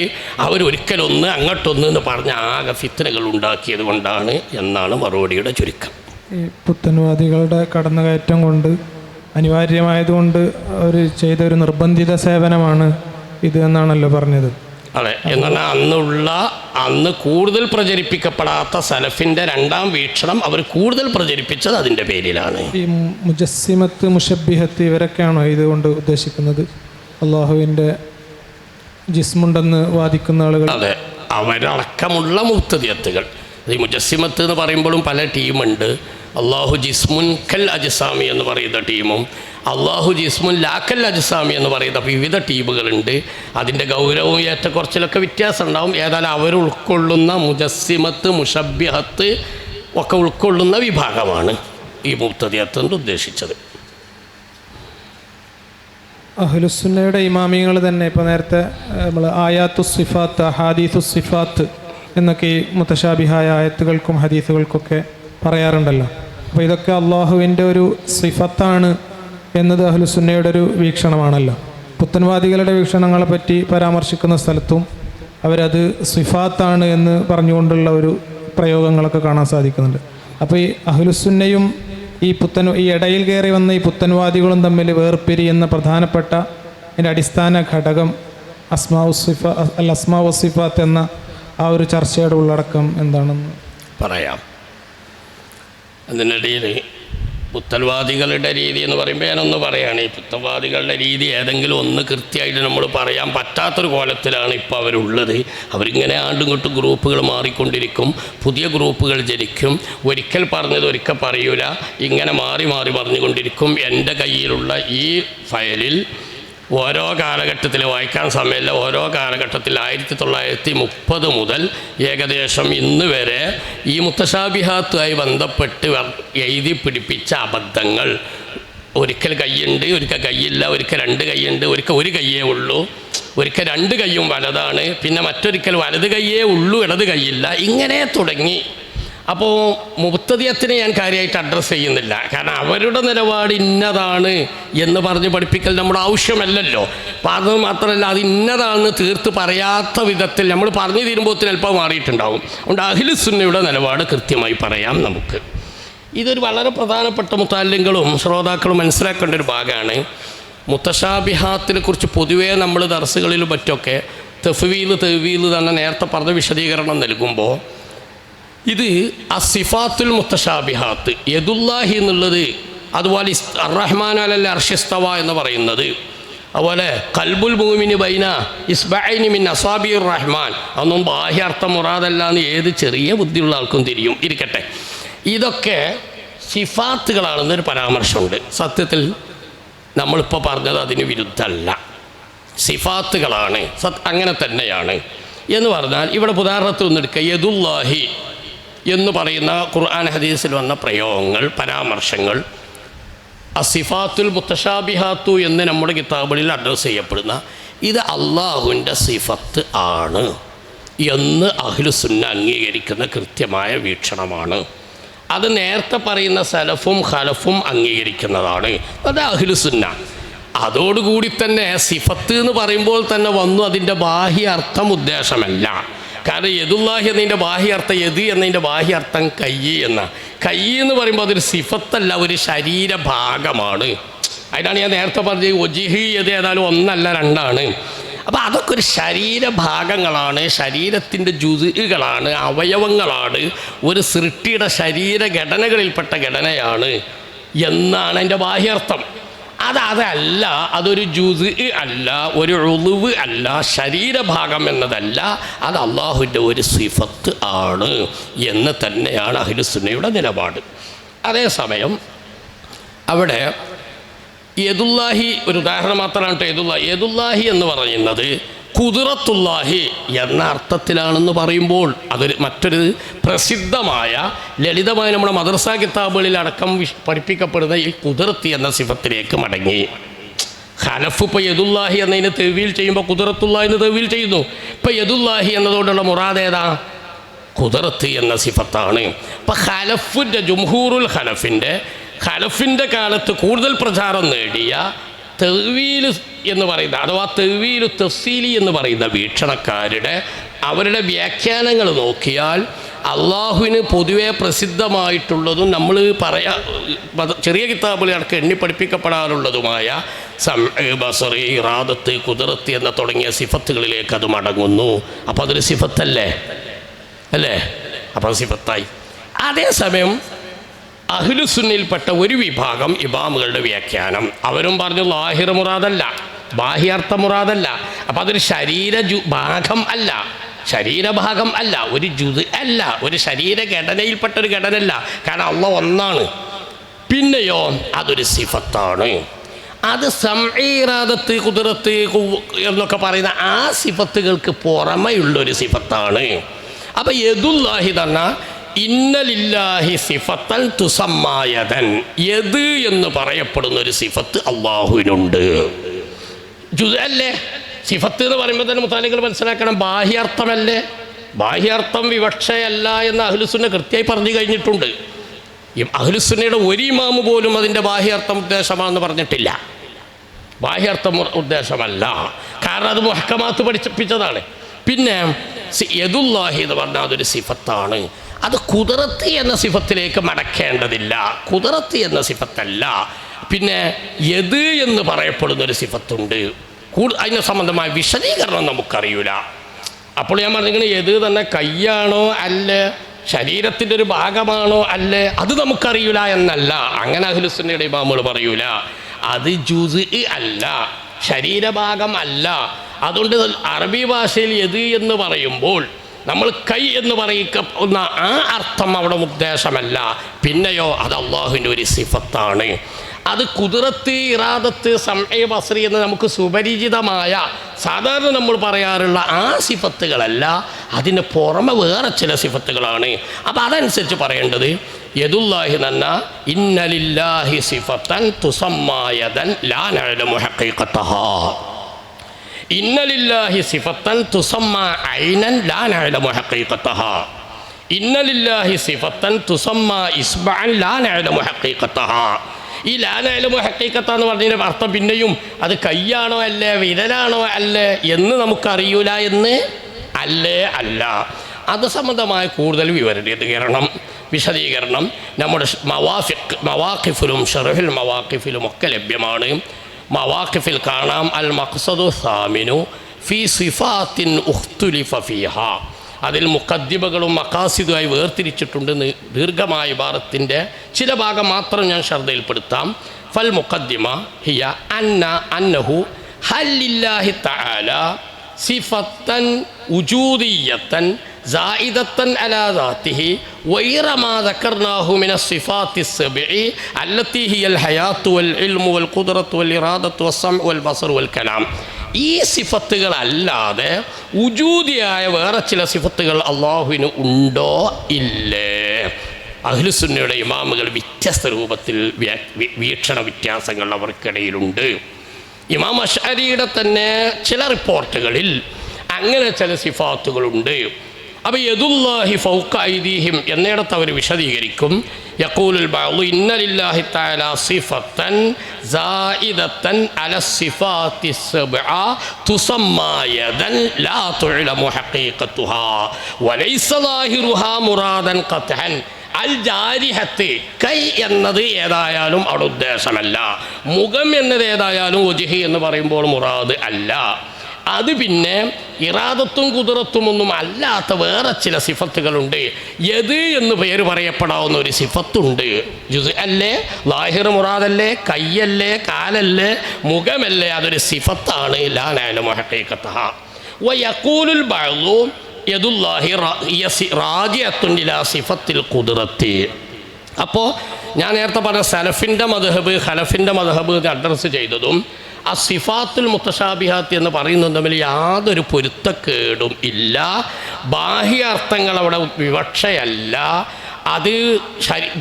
അവരൊരിക്കലൊന്ന് അങ്ങോട്ടൊന്ന് എന്ന് പറഞ്ഞ് ആകെ ഫിത്നകൾ ഉണ്ടാക്കിയത് കൊണ്ടാണ് എന്നാണ് മറുപടിയുടെ ചുരുക്കം. ഈ പുത്തൻവാദികളുടെ കടന്നുകയറ്റം കൊണ്ട് അനിവാര്യമായതുകൊണ്ട് അവർ ചെയ്തൊരു നിർബന്ധിത സേവനമാണ് ഇത് എന്നാണല്ലോ പറഞ്ഞത്. അതെ, എന്നാൽ അന്ന് കൂടുതൽ പ്രചരിപ്പിക്കപ്പെടാത്ത സലഫിൻ്റെ രണ്ടാം വീക്ഷണം അവർ കൂടുതൽ പ്രചരിപ്പിച്ചത് അതിൻ്റെ പേരിലാണ്. ഈ മുജസ്സിമത്ത് മുഷബ്ബിഹത്ത് ഇവരൊക്കെയാണോ ഇതുകൊണ്ട് ഉദ്ദേശിക്കുന്നത്? അള്ളാഹുവിൻ്റെ ജിസ്മുണ്ടെന്ന് വാദിക്കുന്ന ആളുകൾ? അതെ, അവരടക്കമുള്ള മുബ്തദിഅത്തുകൾ. ഈ മുജസ്സിമത്ത് എന്ന് പറയുമ്പോഴും പല ടീമുണ്ട്. അള്ളാഹു ജിസ്മുൻ കൽ അജ്സാമി എന്ന് പറയുന്ന ടീമും അള്ളാഹു ജിസ്മുൻ ലാക്കൽ അജ്സാമി എന്ന് പറയുന്ന വിവിധ ടീമുകളുണ്ട്. അതിൻ്റെ ഗൗരവവും ഏറ്റക്കുറച്ചിലൊക്കെ വ്യത്യാസം ഉണ്ടാവും. ഏതായാലും അവർ ഉൾക്കൊള്ളുന്ന മുജസ്സിമത്ത് മുഷബ്ബിഹത്ത് ഒക്കെ ഉൾക്കൊള്ളുന്ന വിഭാഗമാണ് ഈ മുബ്തദിഅത്ത് കൊണ്ട് ഉദ്ദേശിച്ചത്. അഹ്ലുസുന്നയുടെ ഇമാമിങ്ങൾ തന്നെ ഇപ്പോൾ നേരത്തെ നമ്മൾ ആയാത്തു സിഫാത്ത് ഹദീസു സിഫാത്ത് എന്നൊക്കെ ഈ മുത്തശാബിഹായ ആയത്തുകൾക്കും ഹദീസുകൾക്കൊക്കെ പറയാറുണ്ടല്ലോ. അപ്പോൾ ഇതൊക്കെ അള്ളാഹുവിൻ്റെ ഒരു സിഫത്താണ് എന്നത് അഹ്ലുസുന്നയുടെ ഒരു വീക്ഷണമാണല്ലോ. പുത്തൻവാദികളുടെ വീക്ഷണങ്ങളെ പറ്റി പരാമർശിക്കുന്ന സ്ഥലത്തും അവരത് സിഫാത്താണ് എന്ന് പറഞ്ഞുകൊണ്ടുള്ള ഒരു പ്രയോഗങ്ങളൊക്കെ കാണാൻ സാധിക്കുന്നുണ്ട്. അപ്പോൾ ഈ അഹ്ലുസുന്നയും ഈ ഇടയിൽ കയറി വന്ന ഈ പുത്തൻവാദികളും തമ്മിൽ വേർപിരിയുന്ന പ്രധാനപ്പെട്ട ഇതിൻ്റെ അടിസ്ഥാന ഘടകം അസ്മാഉ സിഫാത്ത് എന്ന ആ ഒരു ചർച്ചയുടെ ഉള്ളടക്കം എന്താണെന്ന് പറയാം. അതിനിടയിൽ പുത്തൻവാദികളുടെ രീതി എന്ന് പറയുമ്പോൾ ഞാനൊന്ന് പറയുകയാണ്. ഈ പുത്തൻവാദികളുടെ രീതി ഏതെങ്കിലും ഒന്ന് കൃത്യമായിട്ട് നമ്മൾ പറയാൻ പറ്റാത്തൊരു കോലത്തിലാണ് ഇപ്പോൾ അവരുള്ളത്. അവരിങ്ങനെ ആണ്ടും ഇങ്ങോട്ടും ഗ്രൂപ്പുകൾ മാറിക്കൊണ്ടിരിക്കും, പുതിയ ഗ്രൂപ്പുകൾ ജനിക്കും. ഒരിക്കൽ പറഞ്ഞത് ഒരിക്കൽ പറയൂല, ഇങ്ങനെ മാറി മാറി പറഞ്ഞുകൊണ്ടിരിക്കും. എൻ്റെ കയ്യിലുള്ള ഈ ഫയലിൽ ഓരോ കാലഘട്ടത്തിൽ വായിക്കാൻ സമയമില്ല. ഓരോ കാലഘട്ടത്തിൽ 1930 മുതൽ ഏകദേശം ഇന്ന് വരെ ഈ മുത്തശാബിഹാത്തുമായി ബന്ധപ്പെട്ട് എഴുതി പിടിപ്പിച്ച അബദ്ധങ്ങൾ, ഒരിക്കൽ കൈയുണ്ട്, ഒരിക്കൽ കൈയില്ല, ഒരിക്കൽ 2 കൈയുണ്ട്, ഒരിക്കൽ 1 കൈയേ ഉള്ളൂ, ഒരിക്കൽ 2 കൈയും വലതാണ്, പിന്നെ മറ്റൊരിക്കൽ വലത് കൈയേ ഉള്ളൂ, ഇടത് കൈയില്ല, ഇങ്ങനെ തുടങ്ങി. അപ്പോൾ മുബ്തദിഅത്തിനെ ഞാൻ കാര്യമായിട്ട് അഡ്രസ്സ് ചെയ്യുന്നില്ല. കാരണം അവരുടെ നിലപാട് ഇന്നതാണ് എന്ന് പറഞ്ഞ് പഠിപ്പിക്കൽ നമ്മുടെ ആവശ്യമല്ലല്ലോ. അപ്പോൾ അത് മാത്രമല്ല, അത് ഇന്നതാണെന്ന് തീർത്ത് പറയാത്ത വിധത്തിൽ നമ്മൾ പറഞ്ഞു തീരുമ്പോൾ ചിലപ്പോൾ മാറിയിട്ടുണ്ടാവും. അതുകൊണ്ട് അഹ്ലുസുന്നയുടെ നിലപാട് കൃത്യമായി പറയാം നമുക്ക്. ഇതൊരു വളരെ പ്രധാനപ്പെട്ട മുത്തഅല്ലിങ്ങളും ശ്രോതാക്കളും മനസ്സിലാക്കേണ്ട ഒരു ഭാഗമാണ്. മുത്തശാബിഹാത്തിനെ കുറിച്ച് പൊതുവേ നമ്മൾ ദർസുകളിലും മറ്റൊക്കെ തഫ്വീൽ തന്നെ നേരത്തെ പറഞ്ഞ വിശദീകരണം നൽകുമ്പോൾ ഇത് അസിഫാത്തുൽ മുത്തശാബിഹാത്ത് യദുല്ലാഹി എന്നുള്ളത്, അതുപോലെ അർറഹ്മാൻ അലൽ അർശിസ്തവ എന്ന് പറയുന്നത്, അതുപോലെ ഖൽബുൽ മുഅ്മിനി ബൈന ഇസ്ബഅൈനി മിൻ അസാബിർ റഹ്മാൻ, അതൊന്നും ബാഹ്യാർത്ഥം മുറാദല്ല എന്ന് ഏത് ചെറിയ ബുദ്ധിയുള്ള ആൾക്കും തിരിയും. ഇരിക്കട്ടെ, ഇതൊക്കെ സിഫാത്തുകളാണെന്നൊരു പരാമർശമുണ്ട്. സത്യത്തിൽ നമ്മളിപ്പോൾ പറഞ്ഞത് അതിന് വിരുദ്ധമല്ല, സിഫാത്തുകളാണ്, അങ്ങനെ തന്നെയാണ് എന്ന് പറഞ്ഞാൽ ഇവിടെ ഉദാഹരണത്തിൽ ഒന്നെടുക്കുക. യദുല്ലാഹി എന്ന് പറയുന്ന ഖുർആൻ ഹദീസിൽ വന്ന പ്രയോഗങ്ങൾ, പരാമർശങ്ങൾ അസിഫാത്തുൽ മുത്തശാബിഹാത്തു എന്ന് നമ്മുടെ കിതാബുകളിൽ അഡ്രസ്സ് ചെയ്യപ്പെടുന്ന ഇത് അള്ളാഹുവിൻ്റെ സിഫത്ത് ആണ് എന്ന് അഹ്ലുസുന്ന അംഗീകരിക്കുന്ന കൃത്യമായ വീക്ഷണമാണ്. അത് നേരത്തെ പറയുന്ന സലഫും ഖലഫും അംഗീകരിക്കുന്നതാണ്. അത് അഹ്ലുസുന്ന. അതോടുകൂടി തന്നെ സിഫത്ത് എന്ന് പറയുമ്പോൾ തന്നെ വന്നു അതിൻ്റെ ബാഹ്യ അർത്ഥം ഉദ്ദേശമല്ല. കാരണം യദുല്ലാഹി എന്നതിൻ്റെ ബാഹ്യ അർത്ഥം യദ് എന്നതിൻ്റെ ബാഹ്യ അർത്ഥം കയ്യ് എന്ന. കയ്യ് എന്ന് പറയുമ്പോൾ അതൊരു സിഫത്തല്ല, ഒരു ശരീരഭാഗമാണ്. അതിനാണ് ഞാൻ നേരത്തെ പറഞ്ഞത് ഒജിഹി യദ് ഏതായാലും ഒന്നല്ല രണ്ടാണ്. അപ്പോൾ അതൊക്കെ ഒരു ശരീരഭാഗങ്ങളാണ്, ശരീരത്തിൻ്റെ ജുസുകളാണ്, അവയവങ്ങളാണ്, ഒരു സൃഷ്ടിയുടെ ശരീരഘടനകളിൽപ്പെട്ട ഘടനയാണ് എന്നാണ് അതിൻ്റെ ബാഹ്യാർത്ഥം. അതല്ല, അതൊരു ജുസ് അല്ല, ഒരു ഉളുവ് അല്ല, ശരീരഭാഗം എന്നതല്ല, അത് അള്ളാഹുവിൻ്റെ ഒരു സിഫത്ത് ആണ് എന്ന് തന്നെയാണ് അഹ്ലുസുന്നയുടെ നിലപാട്. അതേസമയം അവിടെ യദുല്ലാഹി ഒരു ഉദാഹരണം മാത്രമാണ് കേട്ടോ. യദുല്ലാഹി എന്ന് പറയുന്നത് ഖുദ്റത്തുല്ലാഹി എന്ന അർത്ഥത്തിലാണെന്ന് പറയുമ്പോൾ അതൊരു മറ്റൊരു പ്രസിദ്ധമായ ലളിതമായ നമ്മുടെ മദ്രസ കിതാബുകളിൽ അടക്കം പഠിപ്പിക്കപ്പെടുന്ന ഈ ഖുദ്റത്ത് എന്ന സിഫത്തിലേക്ക് മടങ്ങി. ഖലഫ് ഇപ്പോൾ യദുല്ലാഹി എന്നതിന് തെവീൽ ചെയ്യുമ്പോൾ ഖുദ്റത്തുല്ലാഹി എന്ന് തെവീൽ ചെയ്യുന്നു. ഇപ്പോൾ യദുല്ലാഹി എന്നതുകൊണ്ടുള്ള മുറാദ് ഏതാ? ഖുദ്റത്ത് എന്ന സിഫത്താണ്. ഇപ്പം ഖലഫിൻ്റെ ജുംഹൂറുൽ ഖലഫിൻ്റെ കാലത്ത് കൂടുതൽ പ്രചാരം നേടിയ തെവീൽ എന്ന് പറയുന്ന അഥവാ തെവീൽ തഫ്സീലി എന്ന് പറയുന്ന വീക്ഷണക്കാരുടെ അവരുടെ വ്യാഖ്യാനങ്ങൾ നോക്കിയാൽ അള്ളാഹുവിന് പൊതുവെ പ്രസിദ്ധമായിട്ടുള്ളതും നമ്മൾ ചെറിയ കിതാബുകളിൽ അടക്കം എണ്ണി പഠിപ്പിക്കപ്പെടാറുള്ളതുമായ ബസറി, ഇറാദത്ത്, ഖുദ്റത്ത് എന്ന തുടങ്ങിയ സിഫത്തുകളിലേക്ക് അത് മടങ്ങുന്നു. അപ്പോൾ അതൊരു സിഫത്തല്ലേ അല്ലേ? അപ്പോൾ സിഫത്തായി. അതേസമയം അഹ്ലുസുന്നയിൽപ്പെട്ട ഒരു വിഭാഗം ഇമാമുകളുടെ വ്യാഖ്യാനം അവരും പറഞ്ഞു ലാഹിർ മുറാദല്ല, ബാഹ്യാർത്ഥ മുറാദല്ല. അപ്പം അതൊരു ഭാഗം അല്ല, ശരീരഭാഗം അല്ല, ഒരു ജുസ് അല്ല, ഒരു ശരീരഘടനയിൽപ്പെട്ടൊരു ഘടനയല്ല. കാരണം അള്ളാഹ് ഒന്നാണ്. പിന്നെയോ അതൊരു സിഫത്താണ്. അത് സംഈറാദത്ത്, ഖുദ്റത്ത് എന്നൊക്കെ പറയുന്ന ആ സിഫത്തുകൾക്ക് പുറമെയുള്ളൊരു സിഫത്താണ്. അപ്പം യദുല്ലാഹി തന്നെ ഇന്നലില്ലാഹി സിഫത്തൻ തുസമ്മായതൻ, യദ് എന്ന് പറയപ്പെടുന്ന ഒരു സിഫത്ത് അള്ളാഹുവിനുണ്ട്. ജുസ് അല്ലേ? സിഫത്ത് എന്ന് പറയുമ്പോൾ തന്നെ മുത്താലികൾ മനസ്സിലാക്കണം, ബാഹ്യാർത്ഥമല്ലേ? ബാഹ്യാർത്ഥം വിവക്ഷയല്ല എന്ന് അഹ്ലുസുന്ന കൃത്യമായി പറഞ്ഞു കഴിഞ്ഞിട്ടുണ്ട്. ഈ അഹ്ലുസുന്നയുടെ ഒരു ഇമാമ് പോലും അതിൻ്റെ ബാഹ്യാർത്ഥം ഉദ്ദേശമാണെന്ന് പറഞ്ഞിട്ടില്ല. ബാഹ്യാർത്ഥം ഉദ്ദേശമല്ല, കാരണം അത് മുഹക്കമാത്ത് പഠിപ്പിച്ചതാണ്. പിന്നെ യദുല്ലാഹി എന്ന് പറഞ്ഞാൽ അതൊരു സിഫത്താണ്. അത് ഖുദ്റത്ത് എന്ന സിഫത്തിലേക്ക് മടക്കേണ്ടതില്ല, ഖുദ്റത്ത് എന്ന സിഫത്തല്ല. പിന്നെ യദ് എന്ന് പറയപ്പെടുന്നൊരു സിഫത്തുണ്ട്. അതിന് സംബന്ധമായ വിശദീകരണം നമുക്കറിയില്ല. അപ്പോൾ ഞാൻ പറഞ്ഞിങ്ങനെ യദ് തന്നെ കയ്യാണോ അല്ല, ശരീരത്തിൻ്റെ ഒരു ഭാഗമാണോ അല്ലേ, അത് നമുക്കറിയില്ല എന്നല്ല. അങ്ങനെ അഹ്ലുസുന്നയുടെ ഇമാമുകൾ പറയൂല. അത് ജുസ് അല്ല, ശരീരഭാഗം അല്ല. അതുകൊണ്ട് അറബി ഭാഷയിൽ യദ് എന്ന് പറയുമ്പോൾ നമ്മൾ കൈ എന്ന് പറയുന്ന ആ അർത്ഥം അവിടെ ഉദ്ദേശമല്ല. പിന്നെയോ അത് അള്ളാഹുവിൻ്റെ ഒരു സിഫത്താണ്. അത് ഖുദ്റത്ത്, ഇറാദത്ത്, സംഈ, ബസറി എന്ന് നമുക്ക് സുപരിചിതമായ സാധാരണ നമ്മൾ പറയാറുള്ള ആ സിഫത്തുകളല്ല, അതിന് പുറമെ വേറെ ചില സിഫത്തുകളാണ്. അപ്പം അതനുസരിച്ച് പറയേണ്ടത് യദുല്ലാഹി എന്ന ഇന്നലില്ലാഹി സിഫത്തൻ തുസമ്മായതൻ ലാ നഅലമു ഹഖീഖതഹാ, ഇന്നലില്ലാഹി സിഫത്തൻ തുസമ്മാ ഐനൻ ലാ നഅലമു ഹഖീഖതഹാ, ഇന്നലില്ലാഹി സിഫത്തൻ തുസമ്മാ ഇസ്ബഅൻ ലാ നഅലമു ഹഖീഖതഹാ. ഈ ലാ നഅലമു ഹഖീഖത എന്ന് പറഞ്ഞതിൻ്റെ അർത്ഥം പിന്നെയും അത് കയ്യാണോ അല്ലേ, വിരലാണോ അല്ലേ എന്ന് നമുക്കറിയൂല എന്ന് അല്ലേ അല്ല. അത് സംബന്ധമായ കൂടുതൽ വിശദീകരണം നമ്മുടെ മവാഖിഫിലും ഷറഹുൽ മവാഖിഫിലും ഒക്കെ ലഭ്യമാണ്. മവാഖിഫിൽ കാണാം അൽ മഖ്സദു സാമിനു ഫി സിഫാത്തിൻ ഉഖ്തുലിഫ ഫീഹാ, അതിൽ മുഖദ്ദിമകളും മഖാസിദുമായി വേർതിരിച്ചിട്ടുണ്ട്. ദീർഘമായ ഇബാറത്തിൻ്റെ ചില ഭാഗം മാത്രം ഞാൻ ശ്രദ്ധയിൽപ്പെടുത്താം. ഫൽ മുഖദ്ദിമ ഹിയ അന്നഹു ഹല്ലില്ലാഹി തആല സിഫത്തൻ ഉജൂദിയത്തൻ സായിദത്തൻ അലാ ദാതിഹി വൈറ മാ ദക്കർനാഹു മിന സിഫാത്തി സബ്ഇ അല്ലത്തി ഹിയൽ ഹയാത്തു വൽ ഇൽമു വൽ ഖുദ്റത്തു വൽ ഇറാദത്തു വസ്സംഉ വൽ ബസറു വൽ കലാം. ഈ സിഫത്തുകളല്ലാതെ ഉജൂദിയായ വേറെ ചില സിഫത്തുകൾ അള്ളാഹുവിന് ഉണ്ടോ ഇല്ലേ? അഹ്ലുസുന്നയുടെ ഇമാമുകൾ വ്യത്യസ്ത രൂപത്തിൽ വീക്ഷണ വ്യത്യാസങ്ങൾ അവർക്കിടയിലുണ്ട്. ഇമാം അശ്അരിയുടെ തന്നെ ചില റിപ്പോർട്ടുകളിൽ അങ്ങനെ ചില സിഫാത്തുകളുണ്ട്. അപ്പോൾ യദുല്ലാഹി ഫൗക ഐദീഹിം എന്നിടത്ത് അവർ വിശദീകരിക്കും. യഖൂലുൽ ബഅദു ഇന്ന ലില്ലാഹി തആല സിഫത്തൻ സായിദത്തൻ അല സിഫാത്തി സബ്അ തുസമ്മാ യദൻ ലാ തുഅലമു ഹഖീഖത്തുഹാ വലൈസ ളാഹിറുഹാ മുറാദൻ ഖത്അൻ. അൽ ജാരിഹത്ത് കൈ എന്നത് ഏതായാലും അവിടെ ഉദ്ദേശമല്ല, മുഖം എന്നത് ഏതായാലും വജ്ഹ് എന്ന് പറയുമ്പോൾ മുറാദ് അല്ല. അത് പിന്നെ ഇറാദത്തും കുദറത്തും ഒന്നും അല്ലാത്ത വേറെ ചില സിഫത്തുകളുണ്ട്. യദ് എന്ന് പേര് പറയപ്പെടാവുന്ന ഒരു സിഫത്തുണ്ട്. ജുസ് അല്ലേ, ലാഹിർ മുറാദല്ലേ, കയ്യല്ലേ, കാലല്ലേ, മുഖമല്ലേ, അതൊരു സിഫത്താണ്. ലാ നഅലമു ഹഖീഖത്തഹാ വയഖൂലുൽ ബഅദു യദുല്ലാഹി റാജിഅത്തുൻ ഇലാ സിഫത്തിൽ ഖുദ്റത്തി. അപ്പോൾ ഞാൻ നേരത്തെ പറഞ്ഞ സലഫിൻ്റെ മദ്ഹബ് ഖലഫിൻ്റെ മദ്ഹബ് അഡ്രസ്സ് ചെയ്തതും ആ സിഫാത്തുൽ മുത്തശാബിഹാത്ത് എന്ന് പറയുന്നത് തമ്മിൽ യാതൊരു പൊരുത്തക്കേടും ഇല്ല. ബാഹ്യ അർത്ഥങ്ങൾ അവിടെ വിവക്ഷയല്ല, അത്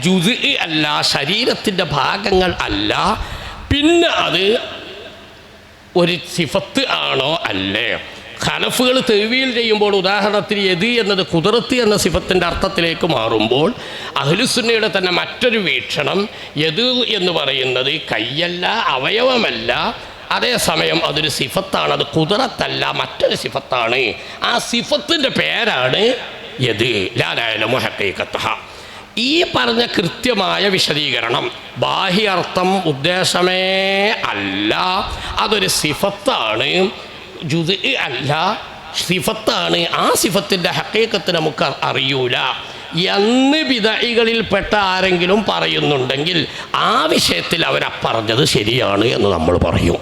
ജുസ് അല്ല, ശരീരത്തിൻ്റെ ഭാഗങ്ങൾ അല്ല. പിന്നെ അത് ഒരു സിഫത്ത് ആണോ അല്ലേ? ഖലഫുകൾ തെവീൽ ചെയ്യുമ്പോൾ ഉദാഹരണത്തിന് യദ് എന്നത് ഖുദ്റത്ത് എന്ന സിഫത്തിൻ്റെ അർത്ഥത്തിലേക്ക് മാറുമ്പോൾ അഹ്ലുസുന്നയുടെ തന്നെ മറ്റൊരു വീക്ഷണം യദ് എന്ന് പറയുന്നത് കയ്യല്ല, അവയവമല്ല, അതേസമയം അതൊരു സിഫത്താണ്, അത് ഖുദ്റത്തല്ല, മറ്റൊരു സിഫത്താണ്. ആ സിഫത്തിൻ്റെ പേരാണ് യദ്. ലാ നഅലമു ഹഖീഖത്തഹാ. ഈ പറഞ്ഞ കൃത്യമായ വിശദീകരണം ബാഹ്യാർത്ഥം ഉദ്ദേശമേ അല്ല, അതൊരു സിഫത്താണ്, ജുസ് അല്ല, സിഫത്താണ്. ആ സിഫത്തിൻ്റെ ഹഖീഖത്ത് നമുക്ക് അറിയൂല എന്ന് ബിദഈകളിൽപ്പെട്ട ആരെങ്കിലും പറയുന്നുണ്ടെങ്കിൽ ആ വിഷയത്തിൽ അവരപ്പറഞ്ഞത് ശരിയാണ് എന്ന് നമ്മൾ പറയും.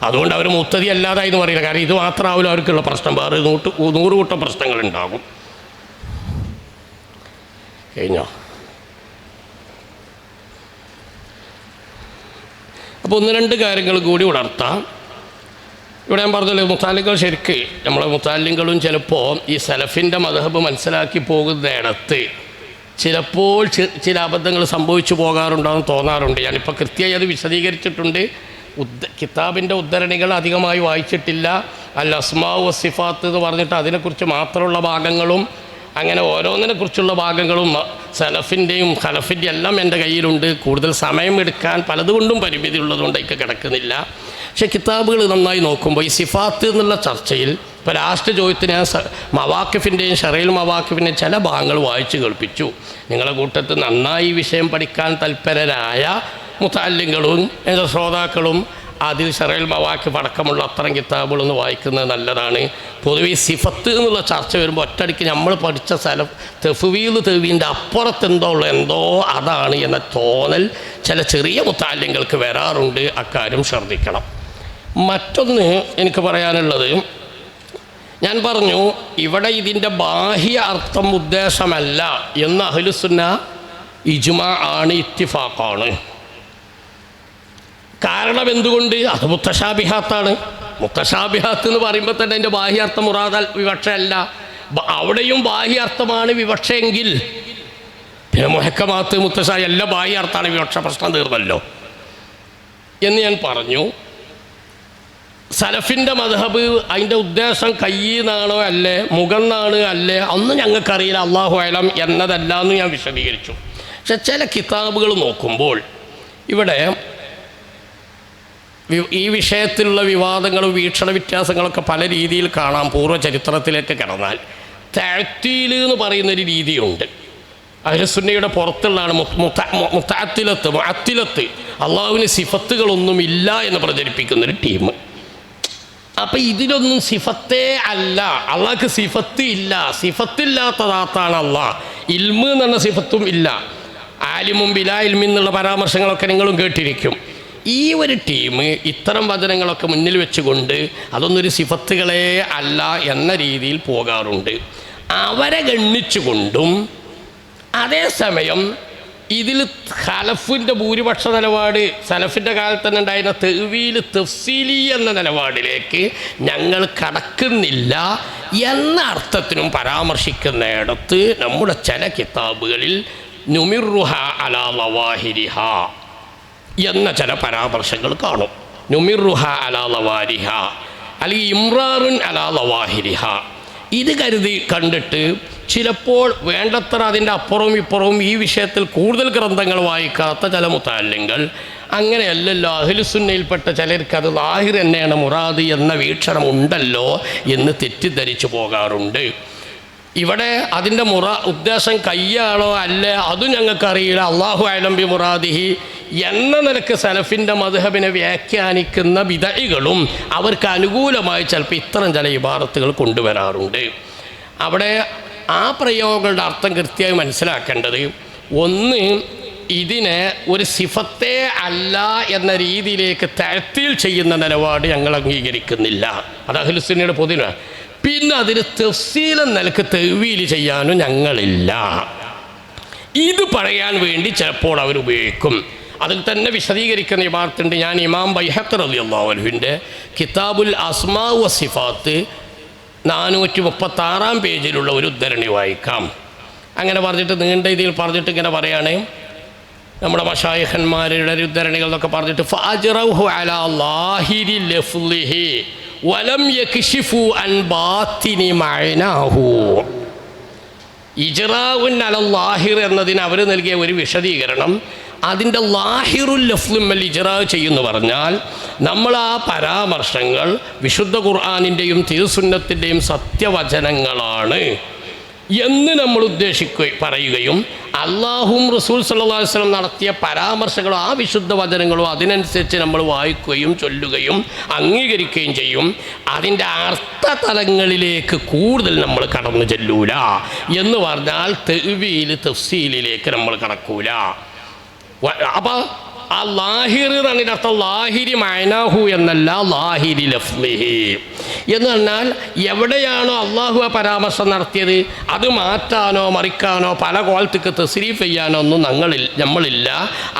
അതുകൊണ്ട് അവർ മുത്തതി അല്ലാതായി എന്ന് പറയില്ല. കാരണം ഇത് മാത്രമാവില്ല അവർക്കുള്ള പ്രശ്നം, വേറെ 100 കൂട്ടം പ്രശ്നങ്ങളുണ്ടാകും. കഴിഞ്ഞോ? അപ്പോൾ 1-2 കാര്യങ്ങൾ കൂടി ഉണർത്താം. ഇവിടെ ഞാൻ പറഞ്ഞല്ലോ, മുത്താലിങ്ങൾ ശരിക്ക് നമ്മളെ മുത്താലിങ്ങളും ചിലപ്പോൾ ഈ സലഫിൻ്റെ മദ്ഹബ് മനസ്സിലാക്കി പോകുന്നിടത്ത് ചിലപ്പോൾ ചില അബദ്ധങ്ങൾ സംഭവിച്ചു പോകാറുണ്ടാകും തോന്നാറുണ്ട്. ഞാനിപ്പോൾ കൃത്യമായി അത് വിശദീകരിച്ചിട്ടുണ്ട്. കിതാബിൻ്റെ ഉദ്ധരണികൾ അധികമായി വായിച്ചിട്ടില്ല. അൽ അസ്മാഉ വസ്സിഫാത്ത് എന്ന് പറഞ്ഞിട്ട് അതിനെക്കുറിച്ച് മാത്രമുള്ള ഭാഗങ്ങളും അങ്ങനെ ഓരോന്നിനെക്കുറിച്ചുള്ള ഭാഗങ്ങളും സലഫിൻ്റെയും ഖലഫിൻ്റെയും എല്ലാം എൻ്റെ കയ്യിലുണ്ട്. കൂടുതൽ സമയം എടുക്കാൻ പലതുകൊണ്ടും പരിമിതി ഉള്ളതുകൊണ്ട് എനിക്ക് കിടക്കുന്നില്ല. പക്ഷേ കിതാബുകൾ നന്നായി നോക്കുമ്പോൾ ഈ സിഫാത്ത് എന്നുള്ള ചർച്ചയിൽ ഇപ്പോൾ ലാസ്റ്റ് ചോദ്യത്തിന് ഞാൻ മവാക്കിഫിൻ്റെയും ഷറയിൽ മവാക്കിഫിൻ്റെയും ചില ഭാഗങ്ങൾ വായിച്ച് കേൾപ്പിച്ചു. നിങ്ങളുടെ കൂട്ടത്തിൽ നന്നായി വിഷയം പഠിക്കാൻ തൽപരരായ മുതഅല്ലിങ്ങളും എൻ്റെ ശ്രോതാക്കളും അതിൽ ഷറയിൽ മവാക്കിഫ് അടക്കമുള്ള അത്തരം കിതാബുകളൊന്ന് വായിക്കുന്നത് നല്ലതാണ്. പൊതുവെ സിഫത്ത് എന്നുള്ള ചർച്ച വരുമ്പോൾ ഒറ്റയടിക്ക് നമ്മൾ പഠിച്ച തഫ്വീദ് അപ്പുറത്തെന്തോ അതാണ് എന്ന തോന്നൽ ചില ചെറിയ മുതഅല്ലിങ്ങൾക്ക് വരാറുണ്ട്. അക്കാര്യം ശ്രദ്ധിക്കണം. മറ്റൊന്ന് എനിക്ക് പറയാനുള്ളത്, ഞാൻ പറഞ്ഞു ഇവിടെ ഇതിൻ്റെ ബാഹ്യ അർത്ഥം ഉദ്ദേശമല്ല എന്ന് അഹ്ലുസുന്ന ഇജ്മാ ആണ്, ഇത്തിഫാഖാണ്. കാരണം എന്തുകൊണ്ട്? അത് മുത്തശാബിഹാത്താണ്. മുത്തശാബിഹാത്ത് എന്ന് പറയുമ്പോൾ തന്നെ അതിൻ്റെ ബാഹ്യാർത്ഥം മുറാദ് വിവക്ഷയല്ല. അവിടെയും ബാഹ്യാർത്ഥമാണ് വിവക്ഷയെങ്കിൽ പിന്നെ മുഹക്കമാത്ത് മുത്തശാബി എല്ലാം ബാഹ്യാർത്ഥാണ്, വിവക്ഷ പ്രശ്നം തീർന്നല്ലോ എന്ന് ഞാൻ പറഞ്ഞു. സലഫിൻ്റെ മദ്ഹബ് അതിൻ്റെ ഉദ്ദേശം കയ്യിന്നാണോ അല്ലേ, മുഖം എന്നാണ് അല്ലേ, ഒന്നും ഞങ്ങൾക്കറിയില്ല, അല്ലാഹു അഅലം എന്നതല്ല എന്ന് ഞാൻ വിശദീകരിച്ചു. പക്ഷെ ചില കിതാബുകൾ നോക്കുമ്പോൾ ഇവിടെ ഈ വിഷയത്തിലുള്ള വിവാദങ്ങളും വീക്ഷണ വ്യത്യാസങ്ങളൊക്കെ പല രീതിയിൽ കാണാം. പൂർവ്വചരിത്രത്തിലേക്ക് കിടന്നാൽ തഅ്തീൽ എന്ന് പറയുന്നൊരു രീതിയുണ്ട്. അഹ്ലുസുന്നയുടെ പുറത്തുള്ളതാണ് മുഅത്തിലത്ത്, അള്ളാഹുവിന് സിഫത്തുകളൊന്നുമില്ല എന്ന് പ്രചരിപ്പിക്കുന്നൊരു ടീം. അപ്പം ഇതിലൊന്നും സിഫത്തേ അല്ല, അള്ളാഹ്ക്ക് സിഫത്ത് ഇല്ല, സിഫത്തില്ലാത്തതാത്താണ് അള്ളാഹ്. ഇൽമ് എന്ന് പറഞ്ഞ സിഫത്തും ഇല്ല. ആലിമും ബിലാ ഇൽമി എന്നുള്ള പരാമർശങ്ങളൊക്കെ നിങ്ങളും കേട്ടിരിക്കും. ഈ ഒരു ടീം ഇത്തരം വചനങ്ങളൊക്കെ മുന്നിൽ വെച്ചുകൊണ്ട് അതൊന്നൊരു സിഫത്തുകളെ അല്ല എന്ന രീതിയിൽ പോകാറുണ്ട്. അവരെ ഗണ്ണിച്ചുകൊണ്ടും അതേസമയം ഇതിൽ ഖലഫിൻ്റെ ഭൂരിപക്ഷ നിലപാട് സലഫിൻ്റെ കാലത്ത് തന്നെ ഉണ്ടായിരുന്ന തെവീൽ തഫ്സീലി എന്ന നിലപാടിലേക്ക് ഞങ്ങൾ കടക്കുന്നില്ല എന്ന അർത്ഥത്തിനും പരാമർശിക്കുന്നിടത്ത് നമ്മുടെ ചില കിതാബുകളിൽ നുമിറുഹ അലാ ലവാഹിരിഹ എന്ന ചില പരാമർശങ്ങൾ കാണും. നുമിറുഹ അലാ ലവാരിഹ അല്ലെങ്കിൽ ഇമ്രാറുൻ അലാ ലവാഹിരിഹ. ഇത് കണ്ടിട്ട് ചിലപ്പോൾ വേണ്ടത്ര അതിൻ്റെ അപ്പുറവും ഇപ്പുറവും ഈ വിഷയത്തിൽ കൂടുതൽ ഗ്രന്ഥങ്ങൾ വായിക്കാത്ത ചില മുതഅല്ലിങ്ങൾ അങ്ങനെയല്ലല്ലോ, അഹ്ലുസുന്നയിൽപ്പെട്ട ചിലർക്ക് അത് ലാഹിർ തന്നെയാണ് മുറാദ് എന്ന വീക്ഷണം ഉണ്ടല്ലോ എന്ന് തെറ്റിദ്ധരിച്ചു പോകാറുണ്ട്. ഇവിടെ അതിൻ്റെ ഉദ്ദേശം കയ്യാണോ അല്ല അതും ഞങ്ങൾക്കറിയില്ല. അല്ലാഹു അഅലം ബി മുറാദിഹി എന്ന നിലക്ക് സലഫിൻ്റെ മദ്ഹബിനെ വ്യാഖ്യാനിക്കുന്ന ബിദഅകളും അവർക്ക് അനുകൂലമായി ചിലപ്പോൾ ഇത്തരം ചില ഇബാറത്തുകൾ കൊണ്ടുവരാറുണ്ട്. അവിടെ ആ പ്രയോഗങ്ങളുടെ അർത്ഥം കൃത്യമായി മനസ്സിലാക്കേണ്ടത്, ഒന്ന്, ഇതിനെ ഒരു സിഫത്തെ അല്ല എന്ന രീതിയിലേക്ക് തഅ്തീൽ ചെയ്യുന്ന നിലപാട് ഞങ്ങൾ അംഗീകരിക്കുന്നില്ല. അത് അഹ്ലുസുന്നയുടെ പൊതുവെ. പിന്നെ അതിന് തഫ്സീൽ നിലക്ക് തഅ്വീൽ ചെയ്യാനും ഞങ്ങളില്ല. ഇത് പറയാൻ വേണ്ടി ചിലപ്പോൾ അവർ ഉപയോഗിക്കും. അതിൽ തന്നെ വിശദീകരിക്കുന്ന ഇബാറത്തുണ്ട്. ഞാൻ ഇമാം ബൈഹഖി റളിയല്ലാഹു അൻഹുവിൻ്റെ കിതാബുൽ അസ്മാ വ സിഫാത്ത് 436 പേജിലുള്ള ഒരു ഉദ്ധരണി വായിക്കാം. അങ്ങനെ പറഞ്ഞിട്ട് നീണ്ട ഇതിൽ പറഞ്ഞിട്ട് ഇങ്ങനെ പറയാണ്, നമ്മുടെ മശായിഖന്മാരുടെ ഉദ്ധരണികൾ എന്നൊക്കെ പറഞ്ഞിട്ട് ഫഅജ്റഹു അലാ ലാഹിരി ലഫ്ളിഹി വലം യക്ഷിഫു അൻ ബാത്തിനി മഅനാഹു. ഇജ്റാഉൻ അലൽ ലാഹിർ എന്നതിന് അവർ നൽകിയ ഒരു വിശദീകരണം, അതിൻ്റെ ലാഹിറുൽ ലഫ്ലുൽ ഇജ്റാ ചെയ്യുന്നു പറഞ്ഞാൽ നമ്മൾ ആ പരാമർശങ്ങൾ വിശുദ്ധ ഖുർആനിൻ്റെയും തിരുസുന്നത്തിൻ്റെയും സത്യവചനങ്ങളാണ് എന്ന് നമ്മൾ പറയുകയും അല്ലാഹും റസൂൽ സല്ലല്ലാഹു അലൈഹി വസല്ലം നടത്തിയ പരാമർശങ്ങളോ ആ വിശുദ്ധ വചനങ്ങളോ അതിനനുസരിച്ച് നമ്മൾ വായിക്കുകയും ചൊല്ലുകയും അംഗീകരിക്കുകയും ചെയ്യും. അതിൻ്റെ അർത്ഥതലങ്ങളിലേക്ക് കൂടുതൽ നമ്മൾ കടന്നു ചെല്ലൂല എന്ന് പറഞ്ഞാൽ തഅ്വീൽ തഫ്സീലിലേക്ക് നമ്മൾ കടക്കൂല. അപ്പോൾ ആ ലാഹിർ എന്നതിൻ്റെ അർത്ഥം ലാഹിരി മഅനാഹു എന്നല്ല, ലാഹിരി ലഫ്ളിഹി എന്ന് പറഞ്ഞാൽ എവിടെയാണോ അള്ളാഹു ആ പരാമർശം നടത്തിയത് അത് മാറ്റാനോ മറിക്കാനോ പല കോലത്തേക്ക് തസ്രീഫ് ചെയ്യാനോ ഒന്നും നമ്മളില്ല.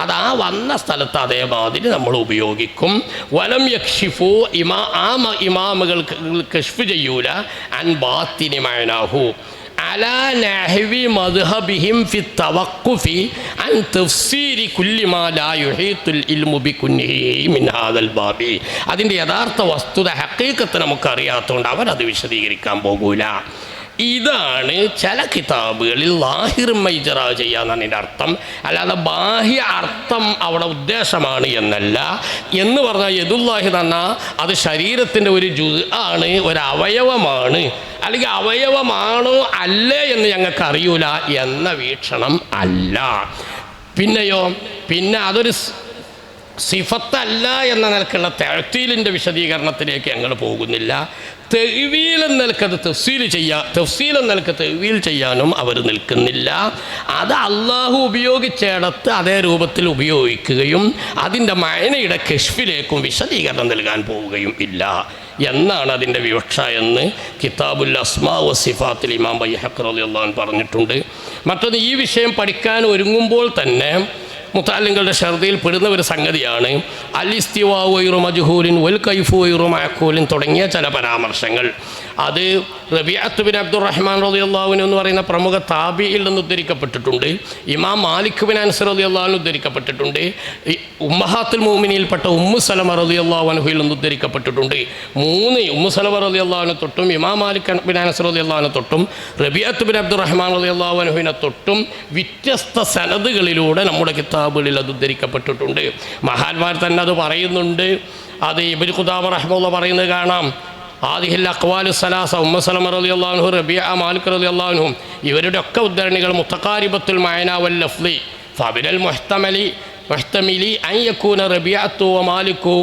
അത് ആ വന്ന സ്ഥലത്ത് അതേമാതിരി നമ്മൾ ഉപയോഗിക്കും. വലം യക്ഷിഫു ഇമാമുകൾ കശ്ഫ് ചെയ്യൂല അൻ ബാത്തിനി മഅനാഹു അലാ നഹ്വി മദ്ഹബിഹിം ഫി തവഖുഫി അൻ തഫ്സീരി കുല്ലി മാ ലാ യുഹീത്തുൽ ഇൽമു ബികുന്നിഹി മിൻ ഹാദൽ ബാബി. അതിൻ്റെ യഥാർത്ഥ വസ്തുത ഹഖീഖത്ത് നമുക്കറിയാത്തതുകൊണ്ട് അവരത് വിശദീകരിക്കാൻ പോകൂല. ഇതാണ് ചില കിതാബുകളിൽ ലാഹിർ ഇജ്റാ ചെയ്യാന്നാണ് ഇതിൻ്റെ അർത്ഥം. അല്ലാതെ ബാഹ്യ അർത്ഥം അവിടെ ഉദ്ദേശമാണ് എന്നല്ല. എന്ന് പറഞ്ഞാൽ യദുല്ലാഹി തന്നാൽ അത് ശരീരത്തിൻ്റെ ഒരു ജുസ് ആണ്, ഒരു അവയവമാണ്. അല്ലെങ്കിൽ അവയവമാണോ അല്ലേ എന്ന് ഞങ്ങൾക്ക് അറിയൂല എന്ന വീക്ഷണം അല്ല. പിന്നെയോ പിന്നെ അതൊരു സിഫത്തല്ല എന്ന നിലക്കുള്ള തഅ്തീലിൻ്റെ വിശദീകരണത്തിലേക്ക് ഞങ്ങൾ പോകുന്നില്ല. തഅ്വീൽ എന്ന നിലക്ക് അത് തഫ്സീൽ എന്ന നിലക്ക് തഅ്വീൽ ചെയ്യാനും അവർ നിൽക്കുന്നില്ല. അത് അള്ളാഹു ഉപയോഗിച്ചിടത്ത് അതേ രൂപത്തിൽ ഉപയോഗിക്കുകയും അതിൻ്റെ മഅനയുടെ കശ്ഫിലേക്കും വിശദീകരണം നൽകാൻ പോവുകയും ഇല്ല എന്നാണ് അതിൻ്റെ വിവക്ഷ എന്ന് കിതാബുൽ അസ്മാ വ സിഫാത്തിൽ ഇമാം ബൈഹഖി റളിയല്ലാഹു അൻഹു പറഞ്ഞിട്ടുണ്ട്. മറ്റൊന്ന്, ഈ വിഷയം പഠിക്കാൻ ഒരുങ്ങുമ്പോൾ തന്നെ മുതഅല്ലിങ്ങളുടെ ഷർദിയിൽ പെടുന്ന ഒരു സംഗതിയാണ് അൽ ഇസ്തിവാഉ ഗൈറു മജ്ഹൂലിൻ വൽ കൈഫു ഗൈറു മഅഖൂലിൻ തുടങ്ങിയ ചില പരാമർശങ്ങൾ. അത് റബീഅത്ത് ബിൻ അബ്ദുറഹ്മാൻ റളിയല്ലാഹു അൻഹു എന്ന് പറയുന്ന പ്രമുഖ താബിയിൽ നിന്ന് ഉദ്ധരിക്കപ്പെട്ടിട്ടുണ്ട്. ഇമാം മാലിക് ബിൻ അൻസ് റളിയല്ലാഹു അൻഹു ഉദ്ധരിക്കപ്പെട്ടിട്ടുണ്ട്. ഉമ്മഹാത്തുൽ മുഅ്മിനീൻപ്പെട്ട ഉമ്മു സലമ റളിയല്ലാഹു അൻഹയിൽ നിന്ന് ഉദ്ധരിക്കപ്പെട്ടിട്ടുണ്ട്. ഉമ്മു സലമ റളിയല്ലാഹു അൻഹു തൊട്ടും ഇമാം മാലിക് ബിൻ അൻസ് റളിയല്ലാഹു അൻഹു തൊട്ടും റബീഅത്ത് ബിൻ അബ്ദുറഹ്മാൻ റളിയല്ലാഹു അൻഹുവിനെ തൊട്ടും വ്യത്യസ്ത സനദുകളിലൂടെ നമ്മുടെ കിതാബുകളിൽ അത് ഉദ്ധരിക്കപ്പെട്ടിട്ടുണ്ട്. മഹാന്മാർ തന്നെ അത് പറയുന്നുണ്ട്. അത് ഇബ്നു ഖുദാമ റഹിമഹുല്ലാഹ് പറയുന്നത് കാണാം. ആദിഹിൽ അഖ്വാലു സലാസ ഉമ്മു സലമ റളിയല്ലാഹു അൻഹു, റബീഅ, മാലിക് റളിയല്ലാഹു അൻഹു ഇവരുടെ ഒക്കെ ഉദ്ധരണികൾ മുത്തഖാരിബത്തുൽ മഅന വൽ ലഫ്ളി ഫബിനൽ മുഹ്തമിലി അൻ യകൂന റബീഅത്തു വ മാലികു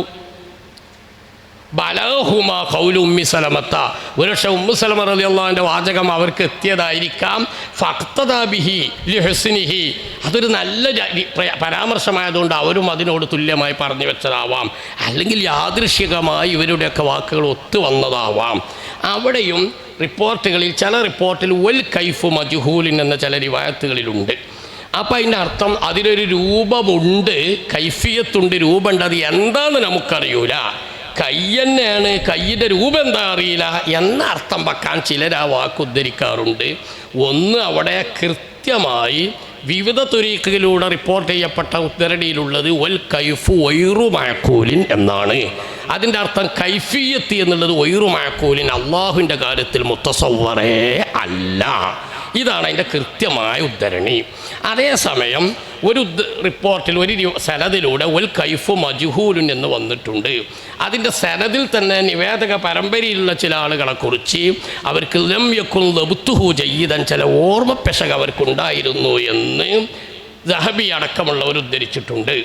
ബലഹുമ ഖൗലു ഉമ്മി സലമത്ത. ഒരുപക്ഷെ ഉമ്മു സലമ റളിയല്ലാഹുവിൻ്റെ വാചകം അവർക്ക് എത്തിയതായിരിക്കാം. ഫഖ്തദാ ബിഹി ലിഹുസ്നിഹി, അതൊരു നല്ല പരാമർശമായതുകൊണ്ട് അവരും അതിനോട് തുല്യമായി പറഞ്ഞു വെച്ചതാവാം. അല്ലെങ്കിൽ യാദൃശ്ചികമായി ഇവരുടെയൊക്കെ വാക്കുകൾ ഒത്തു വന്നതാവാം. അവിടെയും റിപ്പോർട്ടുകളിൽ ചില റിപ്പോർട്ടിൽ വൽ കൈഫു മജ്ഹൂലിൻ എന്ന ചില റിവായത്തുകളിലുണ്ട്. അപ്പം അതിൻ്റെ അർത്ഥം അതിലൊരു രൂപമുണ്ട്, കൈഫിയത്തുണ്ട്, രൂപമുണ്ട്, അത് എന്താണെന്ന് നമുക്കറിയൂല, കൈ തന്നെയാണ്, കയ്യിൻ്റെ രൂപം എന്താ അറിയില്ല എന്ന അർത്ഥം വെക്കാൻ ചിലർ ആ വാക്ക് ഉദ്ധരിക്കാറുണ്ട്. ഒന്ന്, അവിടെ കൃത്യമായി വിവിധ തുരീഖിലൂടെ റിപ്പോർട്ട് ചെയ്യപ്പെട്ട ഉദ്ധരണിയിലുള്ളത് വൽ കൈഫു വൈറു മഅഖൂലിൻ എന്നാണ്. അതിൻ്റെ അർത്ഥം കൈഫിയത്ത് എന്നുള്ളത് വൈറു മഅഖൂലിൻ, അള്ളാഹുവിൻ്റെ കാര്യത്തിൽ മുത്തസവ്വറേ അല്ല. ഇതാണ് അതിൻ്റെ കൃത്യമായ ഉദ്ധരണി. അതേസമയം ഒരു റിപ്പോർട്ടിൽ ഒരു സനദിലൂടെ വൽ കൈഫു മജ്ഹൂലുൻ എന്ന് വന്നിട്ടുണ്ട്. അതിൻ്റെ സനദിൽ തന്നെ നിവേദക പരമ്പരയിലുള്ള ചില ആളുകളെക്കുറിച്ച് അവർക്ക് ലം യകുൻ ലബ്തുഹു ജയ്യിദൻ, ചില ഓർമ്മപ്പെശക അവർക്കുണ്ടായിരുന്നു എന്ന് ദഹബി അടക്കമുള്ളവർ ഉദ്ധരിച്ചിട്ടുണ്ട്.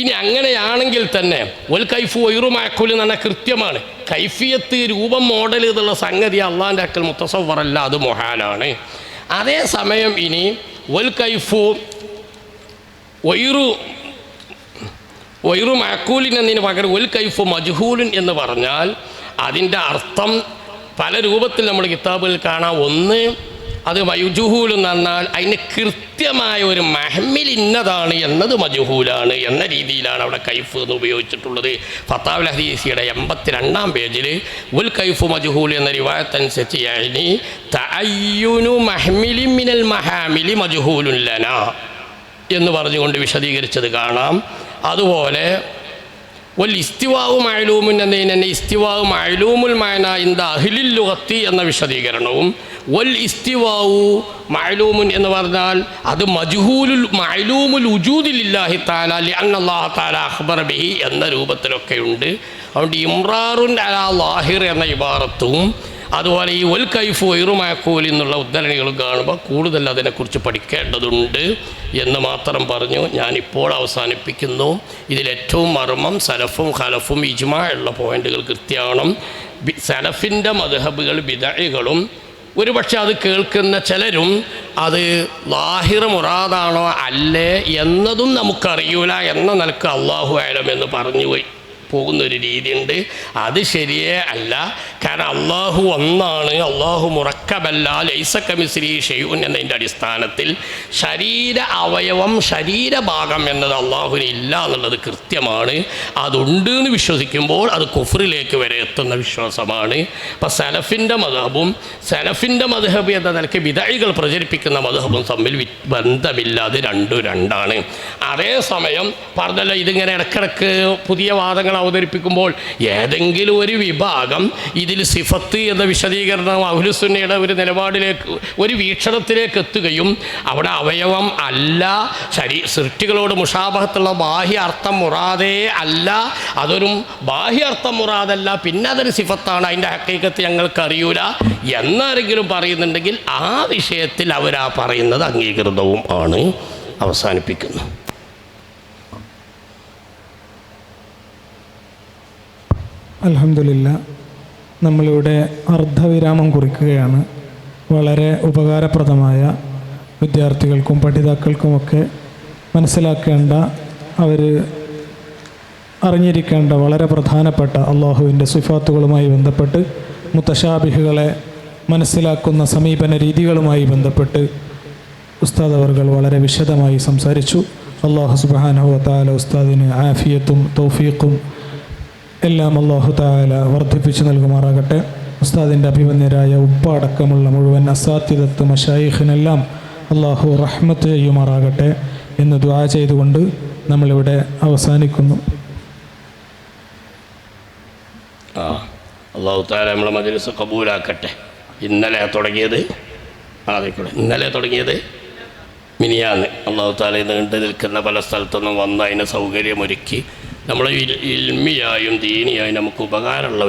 ഇനി അങ്ങനെയാണെങ്കിൽ തന്നെ വൽ കൈഫു വൈറു മഅഖൂൽ എന്ന് പറഞ്ഞാൽ കൃത്യമാണ്. കൈഫിയത്ത്, രൂപം, മോഡൽ എന്നുള്ള സംഗതി അള്ളാഹിൻ്റെ അക്കൽ മുത്തസവ്വറല്ല, അത് മൊഹാലാണ്. അതേസമയം ഇനി വൽ കൈഫു വൈറു മഅഖൂലിൻ എന്നതിന് പകരം വൽ കൈഫു മജ്ഹൂലിൻ എന്ന് പറഞ്ഞാൽ അതിൻ്റെ അർത്ഥം പല രൂപത്തിൽ നമ്മൾ കിതാബുകളിൽ കാണാം. ഒന്ന്, അത് മജ്ഹൂൽ എന്ന് പറഞ്ഞാൽ അതിന് കൃത്യമായ ഒരു മഹ്മിൽ ഇന്നതാണ് എന്നത് മജ്ഹൂലാണ് എന്ന രീതിയിലാണ് അവിടെ കൈഫ് എന്ന് ഉപയോഗിച്ചിട്ടുള്ളത്. ഫത്താവുൽ ഹദീസിയുടെ 82-ാം പേജിൽ വൽ കൈഫു മജ്ഹൂൽ എന്ന റിവായത്തനുസരിച്ച് യഅനി തഅയ്യുനു മഹ്മിലിൻ മിനൽ മഹാമിലി മജ്ഹൂലുൻ ലനാ എന്ന് പറഞ്ഞുകൊണ്ട് വിശദീകരിച്ചത് കാണാം. അതുപോലെ വൽ ഇസ്തിവാഉ മഅലൂമുൻ എന്നതിന് തന്നെ ഇസ്തിവാഉ മഅലൂമുൽ മഅന ഇൻദ അഹ്ലിൽ ലുഗത്തി എന്ന വിശദീകരണവും വൽ ഇസ്തിവാഉ മഅലൂമുൻ എന്ന് പറഞ്ഞാൽ അത് മജ്ഹൂലുൽ മഅലൂമുൽ വുജൂദിലില്ലാഹി തആല ലിഅന്ന അല്ലാഹ തആല അഖ്ബറ ബിഹി എന്ന രൂപത്തിലൊക്കെയുണ്ട്. അതുകൊണ്ട് ഇംറാറുൻ അലാ ലാഹിർ എന്ന ഇബാറത്തും അതുപോലെ ഈ വൽ കൈഫു വൈറു മഅഖൂൽ എന്നുള്ള ഉദ്ധരണികൾ കാണുമ്പോൾ കൂടുതൽ അതിനെക്കുറിച്ച് പഠിക്കേണ്ടതുണ്ട് എന്ന് മാത്രം പറഞ്ഞു ഞാനിപ്പോൾ അവസാനിപ്പിക്കുന്നു. ഇതിലേറ്റവും മർമ്മം സലഫും ഖലഫും ഇജ്മാ ഉള്ള പോയിന്റുകൾ കൃത്യമാണ്. സലഫിൻ്റെ മദ്ഹബുകൾ ബിദഅകളും ഒരുപക്ഷെ അത് കേൾക്കുന്ന ചിലരും അത് ലാഹിർ മുറാദാണോ അല്ലേ എന്നതും നമുക്കറിയൂല എന്ന നിലക്ക് അല്ലാഹു അഅലം എന്ന് പറഞ്ഞു പോകുന്നൊരു രീതിയുണ്ട്. അത് ശരിയേ അല്ല. കാരണം അള്ളാഹു ഒന്നാണ്, അള്ളാഹു മുറക്കബല്ല, ലൈസ കമിസ്ലിഹി ഷൈഉൻ എന്നതിൻ്റെ അടിസ്ഥാനത്തിൽ ശരീര അവയവം, ശരീരഭാഗം എന്നത് അള്ളാഹുവിന് ഇല്ല എന്നുള്ളത് കൃത്യമാണ്. അതുണ്ട് എന്ന് വിശ്വസിക്കുമ്പോൾ അത് കുഫ്റിലേക്ക് വരെ എത്തുന്ന വിശ്വാസമാണ്. അപ്പം സലഫിൻ്റെ മദ്ഹബും സലഫിൻ്റെ മദ്ഹബ് എന്ന നിലയ്ക്ക് ബിദഅകൾ പ്രചരിപ്പിക്കുന്ന മദ്ഹബും തമ്മിൽ ബന്ധമില്ല, അത് രണ്ടും രണ്ടാണ്. അതേസമയം പറഞ്ഞല്ലോ, ഇതിങ്ങനെ ഇടക്കിടക്ക് പുതിയ വാദങ്ങൾ അവതരിപ്പിക്കുമ്പോൾ ഏതെങ്കിലും ഒരു വിഭാഗം ഇതിൽ സിഫത്ത് എന്ന വിശദീകരണം അഹ്ലുസുന്നയുടെ ഒരു നിലപാടിലേക്ക്, ഒരു വീക്ഷണത്തിലേക്ക് എത്തുകയും അവിടെ അവയവം അല്ല, സൃഷ്ടികളോട് മുഷാബഹത്തുള്ള ബാഹ്യ അർത്ഥം മുറാദേ അല്ല, അതൊരു ബാഹ്യ അർത്ഥം മുറാദല്ല, പിന്നെ അതൊരു സിഫത്താണ്, അതിൻ്റെ ഹഖീഖത്ത് ഞങ്ങൾക്ക് അറിയൂല എന്നാരെങ്കിലും പറയുന്നുണ്ടെങ്കിൽ ആ വിഷയത്തിൽ അവരാ പറയുന്നത് അംഗീകൃതവും ആണ്. അവസാനിപ്പിക്കുന്നു. അൽഹംദുലില്ലാ, നമ്മളിവിടെ അർദ്ധവിരാമം കുറിക്കുകയാണ്. വളരെ ഉപകാരപ്രദമായ വിദ്യാർത്ഥികൾക്കും പഠിതാക്കൾക്കുമൊക്കെ മനസ്സിലാക്കേണ്ട, അവർ അറിഞ്ഞിരിക്കേണ്ട വളരെ പ്രധാനപ്പെട്ട അള്ളാഹുവിൻ്റെ സിഫാത്തുകളുമായി ബന്ധപ്പെട്ട് മുത്തശാബിഹുകളെ മനസ്സിലാക്കുന്ന സമീപന രീതികളുമായി ബന്ധപ്പെട്ട് ഉസ്താദ് അവർകൾ വളരെ വിശദമായി സംസാരിച്ചു. അള്ളാഹു സുബ്ഹാനഹു വ തആല ഉസ്താദിന് ആഫിയത്തും തൗഫീഖും എല്ലാം അല്ലാഹു തആല വർദ്ധിപ്പിച്ചു നൽകുമാറാകട്ടെ. ഉസ്താദിൻ്റെ അഭിമന്യരായ ഉപ്പ അടക്കമുള്ള മുഴുവൻ അസാത്തിദത്ത് മശായിഖിനെല്ലാം അല്ലാഹു റഹ്മത്ത് ചെയ്യുമാറാകട്ടെ എന്ന് ദുആ ചെയ്തുകൊണ്ട് നമ്മളിവിടെ അവസാനിക്കുന്നു. അല്ലാഹു തആല നമ്മളെ മജ്ലിസ് ഖബൂലാക്കട്ടെ. ഇന്നലെ തുടങ്ങിയത് മിനിയാന്ന് അല്ലാഹു തആല നീണ്ടു നിൽക്കുന്ന പല സ്ഥലത്തൊന്നും വന്ന് അതിന് സൗകര്യമൊരുക്കി നമ്മളെ ഇൽമിയായും ദീനിയായും നമുക്ക് ഉപകാരമുള്ള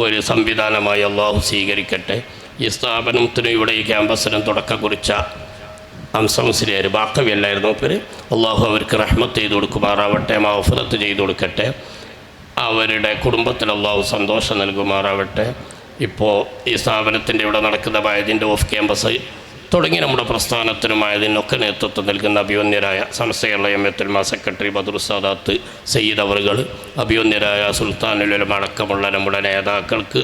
ഒരു സംവിധാനമായി അള്ളാഹു സ്വീകരിക്കട്ടെ. ഈ സ്ഥാപനത്തിനും ഇവിടെ ഈ ക്യാമ്പസിനും തുടക്കം കുറിച്ച അംസമുസ്ലിയാർ ബാക്കവിയല്ലായിരുന്നു പേര്. അള്ളാഹു അവർക്ക് റഹ്മത്ത് ചെയ്ത് കൊടുക്കുമാറാവട്ടെ, മഗ്ഫിറത്ത് ചെയ്ത് കൊടുക്കട്ടെ. അവരുടെ കുടുംബത്തിൽ അള്ളാഹു സന്തോഷം നൽകുമാറാവട്ടെ. ഇപ്പോൾ ഈ സ്ഥാപനത്തിൻ്റെ ഇവിടെ നടക്കുന്ന മഅദിൻ്റെ ഓഫ് ക്യാമ്പസ് തുടങ്ങി നമ്മുടെ പ്രസ്ഥാനത്തിനുമായതിനൊക്കെ നേതൃത്വം നൽകുന്ന അഭിവന്യരായ സമസ്തയുള്ള എംഎത്തുൽമ സെക്രട്ടറി ബദറു സാദാത്ത് സയ്യിദ് അവറുകൾ, അഭിവന്യരായ സുൽത്താനുൽ ഉലമ അടക്കമുള്ള നമ്മുടെ നേതാക്കൾക്ക്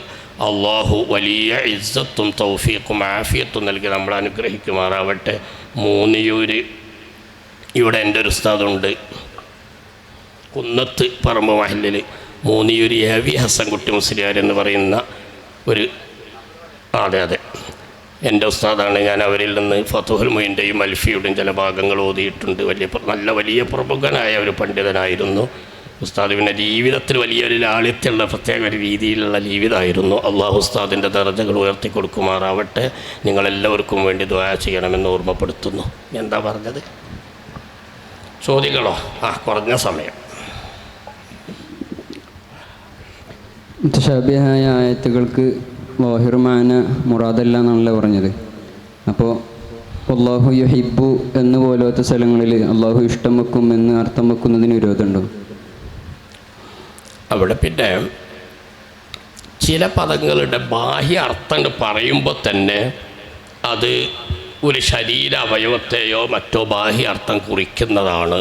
അള്ളാഹു വലിയ ഇസ്സത്തും തൗഫീഖും ആഫിയത്തും നൽകി നമ്മളെ അനുഗ്രഹിക്കുമാറാവട്ടെ. മൂന്നിയൂര് ഇവിടെ എൻ്റെ ഒരു ഉസ്താദുണ്ട്, കുന്നത്ത് പറമ്പ് മഹല്ലിൽ മൂന്നിയൂര് എ.വി. ഹസൻകുട്ടി മുസ്ലിയാർ എന്ന് പറയുന്ന ഒരു, അതെ എൻ്റെ ഉസ്താദാണ്. ഞാൻ അവരിൽ നിന്ന് ഫതുഹുൽ മുയിൻ്റെയും അൽഫിയുടെയും ചില ഭാഗങ്ങൾ ഓതിയിട്ടുണ്ട്. വലിയ പ്രമുഖനായ ഒരു പണ്ഡിതനായിരുന്നു ഉസ്താദ്. പിന്നെ ജീവിതത്തിൽ വലിയൊരു ലാളിത്യമുള്ള പ്രത്യേക ഒരു രീതിയിലുള്ള ജീവിതമായിരുന്നു. അള്ളാഹു ഉസ്താദിൻ്റെ ദർജകൾ ഉയർത്തി കൊടുക്കുമാറാവട്ടെ. നിങ്ങളെല്ലാവർക്കും വേണ്ടി ദുആ ചെയ്യണമെന്ന് ഓർമ്മപ്പെടുത്തുന്നു. എന്താ പറഞ്ഞത്? ചോദ്യങ്ങളോ? കുറഞ്ഞ സമയം. മുതശാബിഹായ ആയത്തുകൾക്ക് വാഹിറുമാന മുറാദല്ല എന്നാണല്ലോ പറഞ്ഞത്. അപ്പോൾ അള്ളാഹു യുഹിബ്ബു എന്ന് പോലത്തെ സ്ഥലങ്ങളിൽ അള്ളാഹു ഇഷ്ടം വെക്കും എന്ന് അർത്ഥം വെക്കുന്നതിന് വിരോധമുണ്ടോ? അവിടെ പിന്നെ ചില പദങ്ങളുടെ ബാഹ്യ അർത്ഥം പറയുമ്പോൾ തന്നെ അത് ഒരു ശരീര അവയവത്തെയോ മറ്റോ ബാഹ്യ അർത്ഥം കുറിക്കുന്നതാണ്.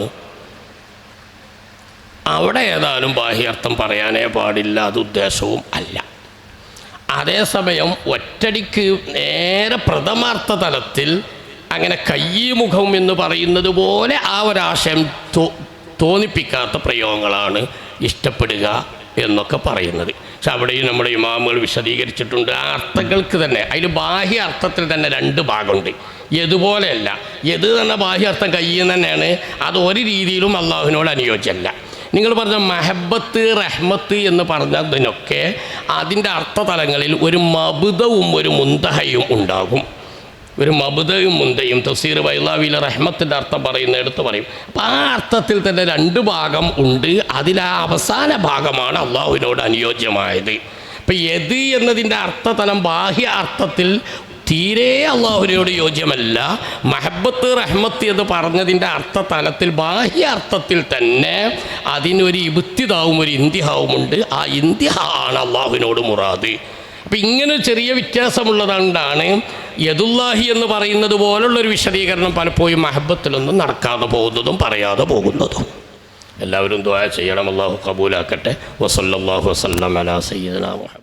അവിടെ ഏതായാലും ബാഹ്യാർത്ഥം പറയാനേ പാടില്ല, അത് ഉദ്ദേശവും അല്ല. അതേസമയം ഒറ്റടിക്ക് നേരെ പ്രഥമാർത്ഥ തലത്തിൽ അങ്ങനെ കയ്യുമുഖം എന്ന് പറയുന്നത് പോലെ ആ ഒരാശയം തോന്നിപ്പിക്കാത്ത പ്രയോഗങ്ങളാണ് ഇഷ്ടപ്പെടുക എന്നൊക്കെ പറയുന്നത്. പക്ഷെ അവിടെയും നമ്മുടെ ഇമാമുകൾ വിശദീകരിച്ചിട്ടുണ്ട്. ആ അർത്ഥങ്ങൾക്ക് തന്നെ അതിൽ ബാഹ്യ അർത്ഥത്തിൽ തന്നെ രണ്ട് ഭാഗമുണ്ട്. ഇതുപോലെയല്ല, ഇത് തന്നെ ബാഹ്യാർത്ഥം കയ്യിൽ തന്നെയാണ്. അത് ഒരു രീതിയിലും അള്ളാഹുവിനോട് അനുയോജ്യമല്ല. നിങ്ങൾ പറഞ്ഞ മഹബത്ത് റഹ്മത്ത് എന്ന് പറഞ്ഞതിനൊക്കെ അതിൻ്റെ അർത്ഥതലങ്ങളിൽ ഒരു മബുദവും ഒരു മുന്തഹയും ഉണ്ടാകും. ഒരു മബുദയും മുന്തയും തഫ്സീർ ബൈളാവിയിലെ റഹ്മത്തിൻ്റെ അർത്ഥം പറയുന്നിടത്ത് പറയും. അപ്പോൾ ആ അർത്ഥത്തിൽ തന്നെ രണ്ട് ഭാഗം ഉണ്ട്. അതിലാ അവസാന ഭാഗമാണ് അള്ളാഹുവിനോട് അനുയോജ്യമായത്. അപ്പം യദ് എന്നതിൻ്റെ അർത്ഥതലം ബാഹ്യ അർത്ഥത്തിൽ തീരെ അള്ളാഹുവിനോട് യോജ്യമല്ല. മഹബത്ത് റഹ്മത്ത് എന്ന് പറഞ്ഞതിൻ്റെ അർത്ഥതലത്തിൽ ബാഹ്യ അർത്ഥത്തിൽ തന്നെ അതിനൊരു ഇബ്തിദാവും ഒരു ഇന്തിഹാവുമുണ്ട്. ആ ഇന്തിഹാ ആണ് അള്ളാഹുവിനോട് മുറാദ്. അപ്പം ഇങ്ങനെ ചെറിയ വ്യത്യാസമുള്ളതുകൊണ്ടാണ് യദുല്ലാഹി എന്ന് പറയുന്നത് പോലുള്ളൊരു വിശദീകരണം പലപ്പോഴും മഹബത്തിലൊന്നും നടക്കാതെ പോകുന്നതും പറയാതെ പോകുന്നതും. എല്ലാവരും ദുആ ചെയ്യണം. അള്ളാഹു ഖബൂലാക്കട്ടെ. വസല്ലല്ലാഹു വസല്ലം അലാ സയ്യിദിനാ മുഹമ്മദ്.